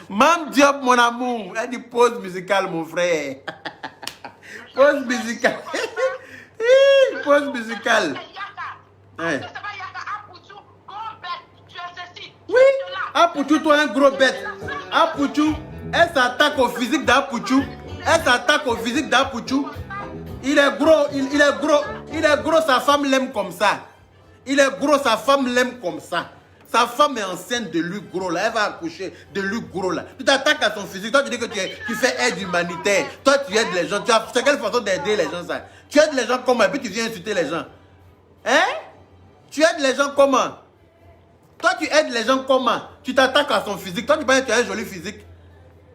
Mam Diop, mon amour. Elle dit pause musicale, mon frère. Pause musicale. Pause musicale. Ouais. Oui, Apouchou, toi un gros bête. Apouchou, elle s'attaque au physique d'Apouchou. Elle s'attaque au physique d'Apouchou. Il est gros, sa femme l'aime comme ça. Il est gros, sa femme l'aime comme ça. Sa femme est enceinte de lui gros là, elle va accoucher de lui gros là. Tu t'attaques à son physique, toi tu dis que tu fais aide humanitaire. Toi tu aides les gens, c'est quelle façon d'aider les gens ça? Tu aides les gens comment et puis tu viens insulter les gens? Hein? Tu aides les gens comment? Toi tu aides les gens comment? Tu t'attaques à son physique, toi tu penses que tu as un joli physique.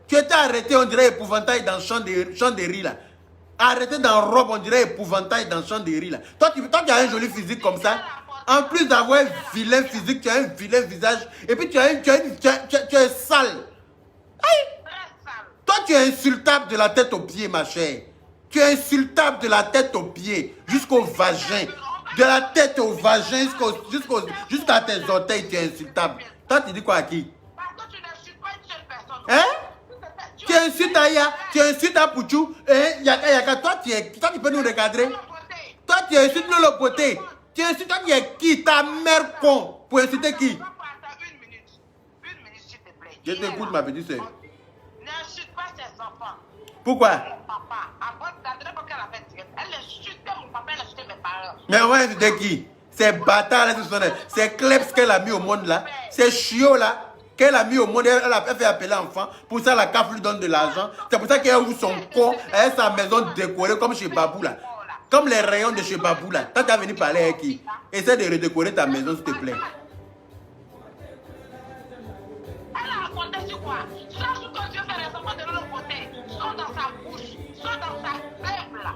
Tu étais arrêté, on dirait épouvantail dans le champ de riz là. Arrêté dans robe, on dirait épouvantail dans le champ de riz là. Toi tu as un joli physique comme ça. En plus d'avoir un vilain physique, tu as un vilain visage. Et puis tu es sale. Aïe. Toi, tu es insultable de la tête aux pieds, ma chère. Tu es insultable de la tête aux pieds jusqu'au vagin. De la tête au vagin jusqu'à tes orteils, tu es insultable. Toi, tu dis quoi à qui? Hein? Tu insultes Aya, tu insultes à Pouchou. Yaka, toi, tu peux nous recadrer. Toi, tu insultes nous le côté. Tu insultes qui? Ta mère con. Pour insulter qui? Une minute, s'il te plaît. Je t'écoute, ma petite soeur. N'insulte pas ses enfants. Pourquoi? Mon papa, avant la dernière fois qu'elle a fait direct, elle insultait mon papa, elle insultait mes parents. Mais on va insulter qui? Ces bâtards là, ces kleps qu'elle a mis au monde là, ces chiots là, qu'elle a mis au monde, elle a fait appeler enfant. Pour ça, la CAF lui donne de l'argent. C'est pour ça qu'elle ouvre son con, elle a sa maison décorée comme chez Babou là. Comme les rayons de chez Babou là. Quand tu as venu parler avec qui? Essaie de redécorer ta maison s'il te plaît. Elle a raconté sur quoi? Sans ce que Dieu fait les enfants de l'autre côté. Sont dans sa bouche, sont dans sa faible là.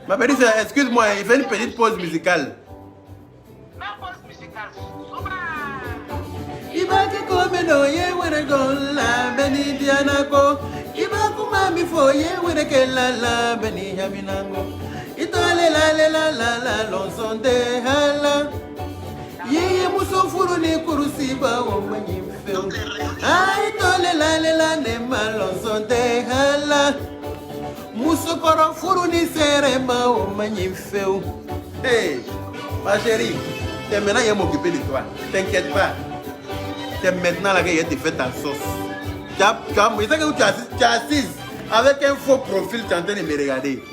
Ma petite soeur, excuse-moi, il fait une petite pause musicale. Même pause musicale. Ibaki komeno ye were gola beni dianako. Ibaku mami fo ye were kelala beni yaminango. Itole la lonsonde hala. Ye muso furu ni kurusiba o manyimfeu. Ai tole la ne malonsonde hala. Muso koro furu ni serema o manyimfeu. Hey, ma chérie, t'es maintenant il m'occuper de toi. T'inquiète pas. C'est maintenant là qu'elle te fait ta sauce. Tu es assise avec un faux profil, tu es en train de me regarder.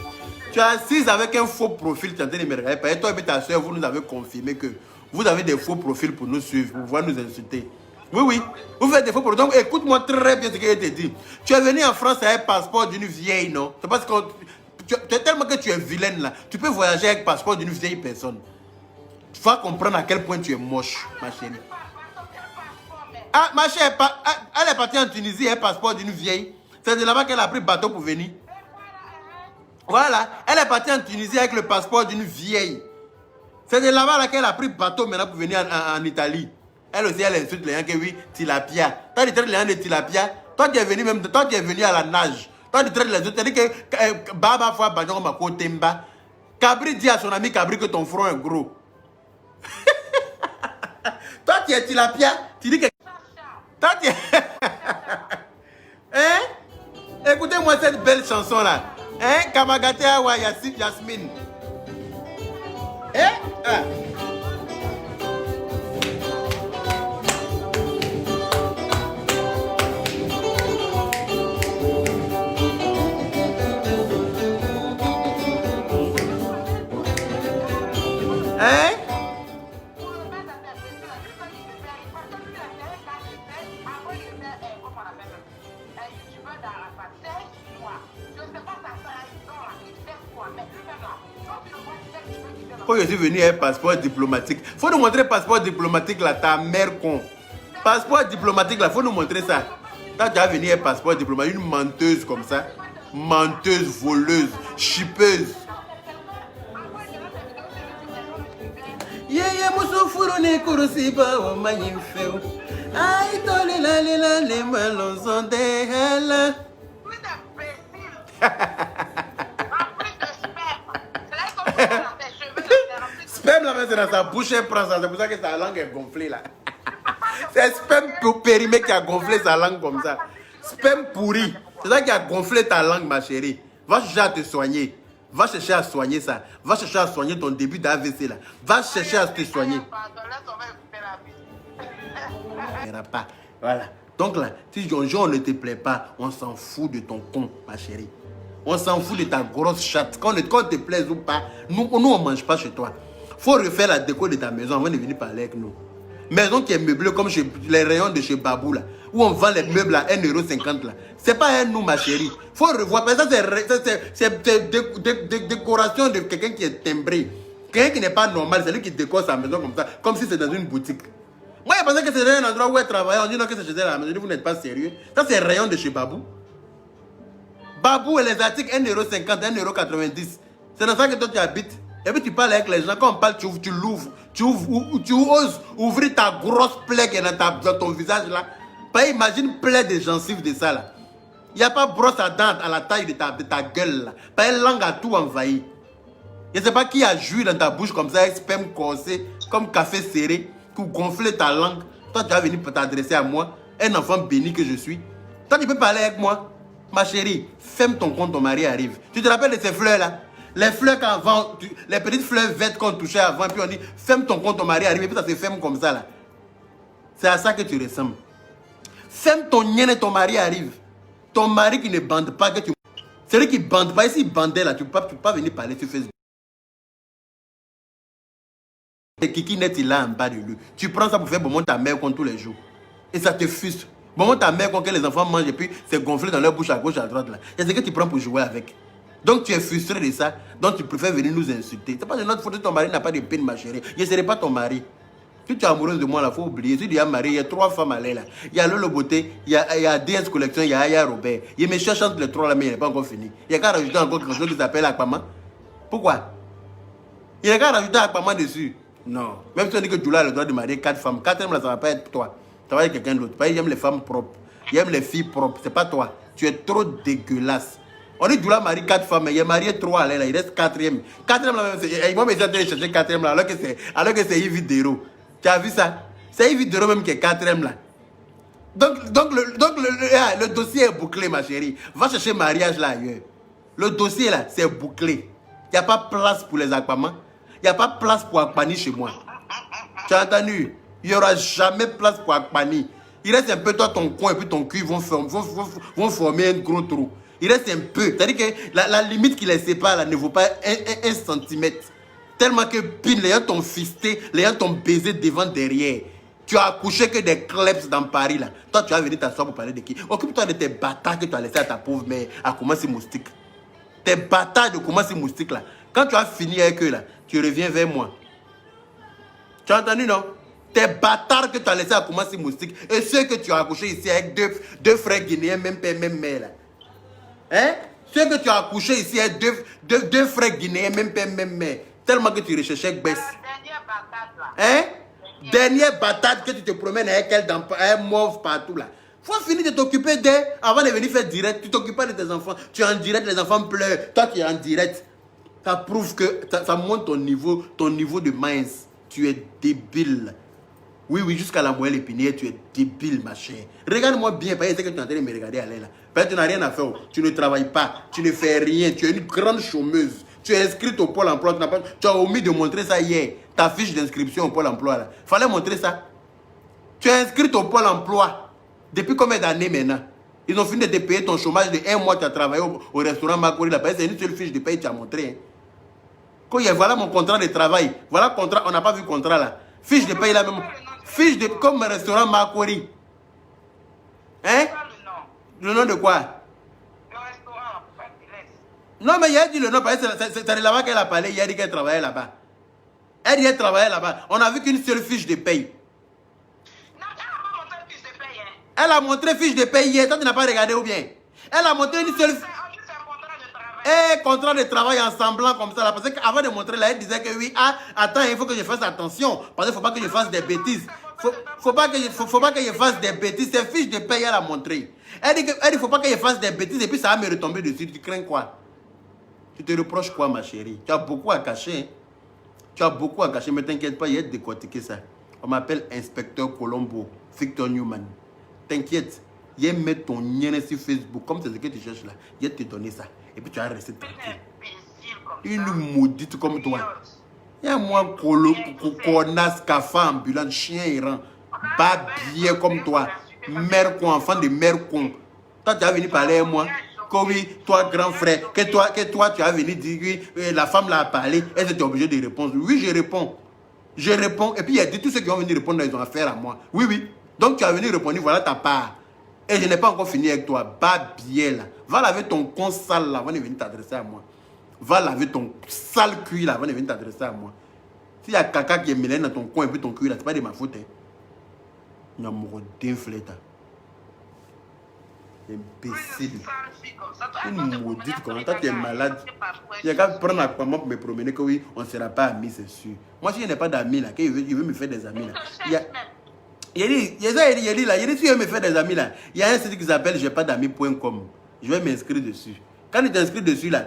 Tu es assise avec un faux profil, tu es en train de me regarder. Parce que toi et ta soeur, vous nous avez confirmé que vous avez des faux profils pour nous suivre, pour pouvoir nous insulter. Oui, vous faites des faux profils. Donc écoute-moi très bien ce que je te dis. Tu es venu en France avec un passeport d'une vieille, non? C'est parce que tellement que tu es vilaine là. Tu peux voyager avec le passeport d'une vieille personne. Tu vas comprendre à quel point tu es moche, ma chérie. Ah, ma chère, elle est partie en Tunisie, un passeport d'une vieille. C'est de là-bas qu'elle a pris le bateau pour venir. Voilà, elle est partie en Tunisie avec le passeport d'une vieille. C'est de là-bas qu'elle a pris le bateau maintenant pour venir en Italie. Elle aussi, elle insulte les gens que oui, tilapia. Toi, tu traites les gens de tilapia. Toi, tu es venu même, toi, tu es venu à la nage. Toi, tu traites les autres. Tu as dit que Baba Foua Bajon Mako Temba. Cabri dit à son ami Cabri que ton front est gros. Toi, tu es tilapia. Tu dis que. Hein? Écoutez-moi cette belle chanson là. Hein? Kamagate Awa Yasmine. Hein? Ah. Quand je suis venu avec un passeport diplomatique, faut nous montrer passeport diplomatique là, ta mère con. Passeport diplomatique là, faut nous montrer ça. Quand tu as venu avec un passeport diplomatique, une menteuse comme ça, menteuse, voleuse, chipeuse. Yaya musofuro ne kurusiba wa manyifeo. Aïe tole la les malons de hella. Sperme là, c'est dans sa bouche, elle prend ça. C'est pour ça que sa langue est gonflée là. C'est sperme périmé qui a gonflé sa langue comme ça. Sperme pourri. C'est ça qui a gonflé ta langue, ma chérie. Va chercher à te soigner. Va chercher à soigner ça. Va chercher à soigner ton début d'AVC là. Va chercher à te soigner. Pas. Voilà. Donc là, si un jour on ne te plaît pas, on s'en fout de ton con, ma chérie. On s'en fout de ta grosse chatte. Quand on te plaise ou pas, nous on ne mange pas chez toi. Faut refaire la déco de ta maison avant de venir parler avec nous. Maison qui est meublée comme chez les rayons de chez Babou là, où on vend les meubles à 1,50 € là. C'est pas un nous, ma chérie. Faut revoir. Mais ça, c'est décoration de quelqu'un qui est timbré. Quelqu'un qui n'est pas normal, c'est lui qui décore sa maison comme ça, comme si c'était dans une boutique. Moi, je pensais que c'était un endroit où elle travaillait. On dit non, que c'est chez elle à la maison. Vous n'êtes pas sérieux. Ça, c'est rayon de chez Babou. Babou et les articles 1,50 €, 1,90 €. C'est dans ça que toi tu habites. Et puis tu parles avec les gens. Quand on parle, tu l'ouvres. Tu oses ouvrir ta grosse plaie qui est dans ton visage là. Pas imagine plaie de gencives de ça là. Il n'y a pas brosse à dents à la taille de ta gueule là. Pas une langue à tout envahi. Je ne sais pas qui a joui dans ta bouche comme ça, avec sperme corsé, comme café serré, pour gonfler ta langue. Toi, tu vas venir t'adresser à moi, un enfant béni que je suis. Toi, tu peux parler avec moi. Ma chérie, ferme ton compte, ton mari arrive. Tu te rappelles de ces fleurs là? Les fleurs qu'avant, les petites fleurs vertes qu'on touchait avant, puis on dit ferme ton compte, ton mari arrive, et puis ça se ferme comme ça là. C'est à ça que tu ressembles. Ferme ton nien et ton mari arrive. Ton mari qui ne bande pas, que tu... Celui qui bande pas, ici il bandait là, tu peux pas venir parler sur Facebook. Et Kiki net il a en bas de lui. Tu prends ça pour faire bon ta mère contre tous les jours. Et ça te frustre. Bon ta mère quand les enfants mangent et puis c'est gonflé dans leur bouche à gauche à droite là. Il y a ce que tu prends pour jouer avec. Donc tu es frustré de ça. Donc tu préfères venir nous insulter. C'est pas de notre faute que ton mari n'a pas de peine, ma chérie. Je ne serai pas ton mari. Si tu es amoureuse de moi, il faut oublier. Si tu es marié, il y a 3 femmes à l'aile là. Il y a Lolo Beauté, il y a DS Collection, il y a Aya Robert. Il me cherche entre les 3 là, mais il n'est pas encore fini. Il y a qu'à rajouter encore quelque chose qui s'appelle Aquaman. Pourquoi? Il y a qu'à rajouter Aquaman dessus. Non. Même si on dit que Djoula a le droit de marier 4 femmes, 4e là, ça ne va pas être toi. Ça va être quelqu'un d'autre. Il aime les femmes propres. Il aime les filles propres. C'est pas toi. Tu es trop dégueulasse. On dit Djoula marie 4 femmes, mais il est marié 3 là, il reste 4e. 4e là, ils vont me dire de chercher 4e là, alors que c'est Yves Dero. Tu as vu ça? C'est Yves Dero même qui est 4e là. Donc le dossier est bouclé, ma chérie. Va chercher mariage là ailleurs. Le dossier là, c'est bouclé. Il n'y a pas place pour les Aquamans. Il n'y a pas place pour Akpani chez moi. Tu as entendu? Il n'y aura jamais place pour Akpani. Il reste un peu, toi, ton coin et puis ton cul vont former un gros trou. Il reste un peu. C'est-à-dire que la limite qui les sépare là, ne vaut pas un centimètre. Tellement que pin, les gens t'ont fisté, les gens t'ont baisé devant, derrière. Tu as accouché que des kleps dans Paris là. Toi, tu vas venir t'asseoir pour parler de qui? Occupe-toi de tes bâtards que tu as laissés à ta pauvre mère à commencer moustique. Tes bâtards de commencer moustique là. Quand tu as fini avec eux là, tu reviens vers moi. Tu as entendu, non? Tes bâtards que tu as laissés à commencer moustique et ceux que tu as accouchés ici avec deux frères guinéens, même père, même mère là. Hein? Ceux que tu as accouchés ici avec deux frères guinéens, même père, même mère. Tellement que tu recherchais Gbès. Hein? Dernière bâtarde que tu te promènes avec elle dans un mauve partout là. Faut finir de t'occuper d'elle avant de venir faire direct. Tu t'occupes pas de tes enfants. Tu es en direct, les enfants pleurent. Toi, tu es en direct. Ça prouve que ça monte ton niveau de mince. Tu es débile. Oui, jusqu'à la moelle épinière, tu es débile, ma chère. Regarde-moi bien, parce que tu es en train de me regarder à l'aile là. Parce que tu n'as rien à faire. Tu ne travailles pas. Tu ne fais rien. Tu es une grande chômeuse. Tu es inscrite au Pôle emploi. Tu as omis de montrer ça hier. Ta fiche d'inscription au Pôle emploi là. Fallait montrer ça. Tu es inscrite au Pôle emploi. Depuis combien d'années maintenant? Ils ont fini de te payer ton chômage de 1 mois. Tu as travaillé au restaurant Makori là. C'est une seule fiche de paye que tu as montré. Hein. Voilà mon contrat de travail. Voilà le contrat. On n'a pas vu le contrat là. Fiche de paye là même. Fiche de comme restaurant Makori. Hein? Le nom de quoi? Le restaurant, Fatilès. Non, mais il a dit le nom parce que c'est là-bas qu'elle a parlé. Il a dit qu'elle travaillait là-bas. Elle y a travaillé là-bas. On a vu qu'une seule fiche de paye. Non, elle n'a pas montré fiche de paye. Hein. Elle a montré fiche de paye hier. Toi, tu n'as pas regardé ou bien? Elle a montré une seule... contrat de travail en semblant comme ça là, parce qu'avant de montrer là, elle disait que oui, ah, attends, il faut que je fasse attention, parce qu'il ne faut pas que je fasse des bêtises. Faut pas que je fasse des bêtises. Ces fiches de paye, elle a montré. Elle dit qu'il ne faut pas que je fasse des bêtises et puis ça va me retomber dessus. Tu crains quoi? Tu te reproches quoi, ma chérie? Tu as beaucoup à cacher. Hein? Tu as beaucoup à cacher, mais t'inquiète pas, il y a décortiqué ça. On m'appelle Inspecteur Colombo, Victor Newman. T'inquiète, il y a mettre ton lien sur Facebook, comme c'est ce que tu cherches là. Il y a te donner ça. Et puis tu vas rester tranquille. Une maudite comme toi. Il y a moi, connasse, cafard, ambulant, chien errant, babier comme toi. Mère con, enfant de mère con. Toi, tu as venu parler à moi. Que oui, toi, grand frère, que toi, tu as venu dire que la femme l'a parlé. Est-ce que tu es obligé de répondre? Oui, je réponds. Je réponds. Et puis, il y a tous ceux qui vont venir répondre, ils ont affaire à moi. Oui, oui. Donc, tu as venu répondre, voilà ta part. Et je n'ai pas encore fini avec toi. Babier là. Va laver ton con sale là avant de venir t'adresser à moi. Va laver ton sale cuir là avant de venir t'adresser à moi. S'il y a caca qui est mélangé dans ton coin et puis ton cuir là, c'est pas de ma faute. Hein. Il y a mon d'inflète. Imbécile. Une maudite comme ça. Toi, tu es malade. Il y a qu'à prendre un moment pour me promener que oui, on ne sera pas amis, c'est sûr. Moi, si je n'ai pas d'amis là, qu'il veut me faire des amis là. Il dit, si tu veux me faire des amis là, il y a un site qui s'appelle j'ai pas d'amis.com. Je vais m'inscrire dessus. Quand tu t'inscris dessus là,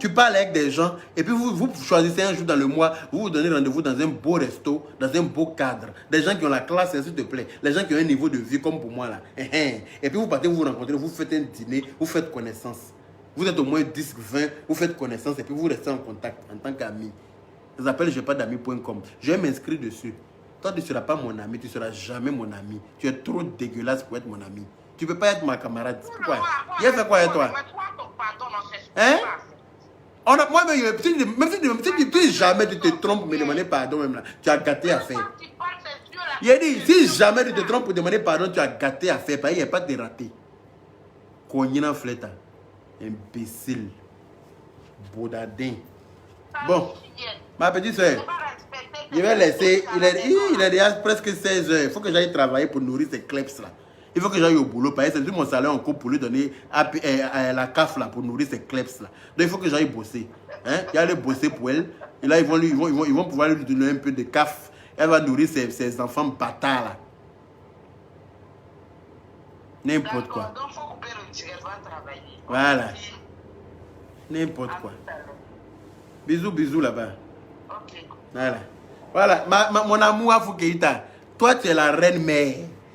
tu parles avec des gens et puis vous choisissez un jour dans le mois, vous vous donnez rendez-vous dans un beau resto, dans un beau cadre. Des gens qui ont la classe, s'il te plaît. Les gens qui ont un niveau de vie comme pour moi là. Et puis vous partez, vous vous rencontrez, vous faites un dîner, vous faites connaissance. Vous êtes au moins 10, 20, vous faites connaissance et puis vous restez en contact en tant qu'ami. Ça s'appelle j'ai pas d'amis.com. Je vais m'inscrire dessus. Toi, tu ne seras pas mon ami, tu ne seras jamais mon ami. Tu es trop dégueulasse pour être mon ami. Tu ne peux pas être ma camarade. Pourquoi? Il a fait quoi avec toi? Hein? Moi, même si jamais tu te trompes pour me demander pardon, même là, tu as gâté à faire. Il a dit, si jamais tu te trompes pour demander pardon, tu as gâté à faire. Il n'y a pas de raté. Cognina fleta. Imbécile. Baudadin. Bon, ma petite soeur. Je vais laisser, il est déjà presque 16 heures. Il faut que j'aille travailler pour nourrir ces kleps là. Il faut que j'aille au boulot. Parce que c'est tout mon salaire en cours pour lui donner la CAF là pour nourrir ces kleps là. Donc il faut que j'aille bosser. Hein? Il va aller bosser pour elle. Et là, ils vont pouvoir lui donner un peu de CAF. Elle va nourrir ses enfants bâtards là. N'importe quoi. Donc, il faut couper le tigre, elle va travailler. Voilà. N'importe quoi. Bisous là-bas. Ok. Voilà, mon amour Afou Keïta, toi tu es la reine mère.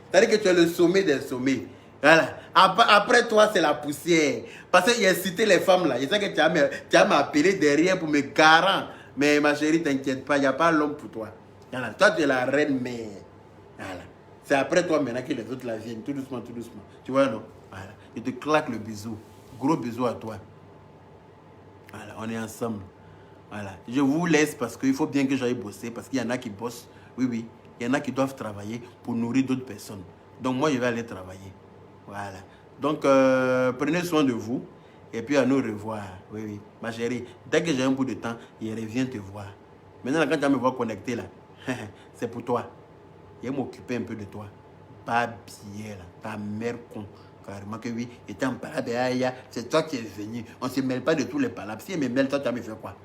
C'est-à-dire que tu es le sommet des sommets. Voilà. Après toi, c'est la poussière. Parce qu'il a cité les femmes là. Je sais que tu as m'appelé derrière pour me garant. Mais ma chérie, t'inquiète pas, il n'y a pas l'homme pour toi. Voilà. Toi, tu es la reine mère. Voilà. C'est après toi maintenant que les autres la viennent. Tout doucement, tout doucement. Tu vois, non? Voilà. Je te claque le bisou. Gros bisou à toi. Voilà, on est ensemble. Voilà. Je vous laisse parce qu'il faut bien que j'aille bosser. Parce qu'il y en a qui bossent. Oui, oui. Il y en a qui doivent travailler pour nourrir d'autres personnes. Donc moi, je vais aller travailler. Voilà. Donc, prenez soin de vous. Et puis, à nous revoir. Oui, oui. Ma chérie, dès que j'ai un bout de temps, je reviens te voir. Maintenant, quand tu vas me voir connecté, là, c'est pour toi. Je vais m'occuper un peu de toi. Pas bien, là. Ta mère con. Carrément que oui. Et en parade, c'est toi qui es venu. On ne se mêle pas de tous les palabres. Si je me mêle, toi, tu vas me faire quoi?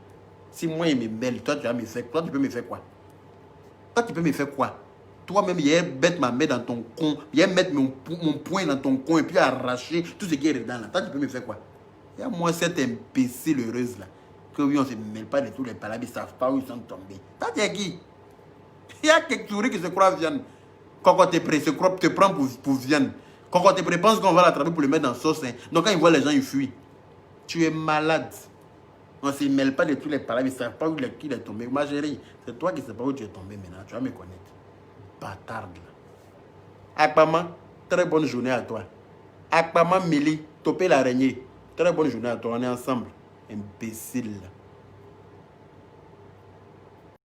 Si moi, je me mêle, toi, tu vas me faire quoi? Toi, tu peux me faire quoi? Toi, tu peux me faire quoi? Toi-même, il y mettre ma main dans ton con, il y mettre mon poing dans ton con et puis arracher tout ce qui est dedans là. Toi, tu peux me faire quoi? Il y a moi cette imbécile heureuse là. Que oui, on ne se mêle pas de tous les palabres, ils ne savent pas où ils sont tombés. Toi, tu es qui? Il y a quelques souris qui se croient viande. Quand on te prend pour viande. Quand on te pense qu'on va l'attraper pour le mettre dans la sauce. Hein. Donc quand ils voient les gens, ils fuient. Tu es malade. On ne se mêle pas de tous les palabres, ils ne savent pas où il est tombé. Ma chérie, c'est toi qui ne sais pas où tu es tombé maintenant. Tu vas me connaître. Bâtarde là. Akpama, très bonne journée à toi. Akpama Mili, topé l'araignée. Très bonne journée à toi. On est ensemble. Imbécile là.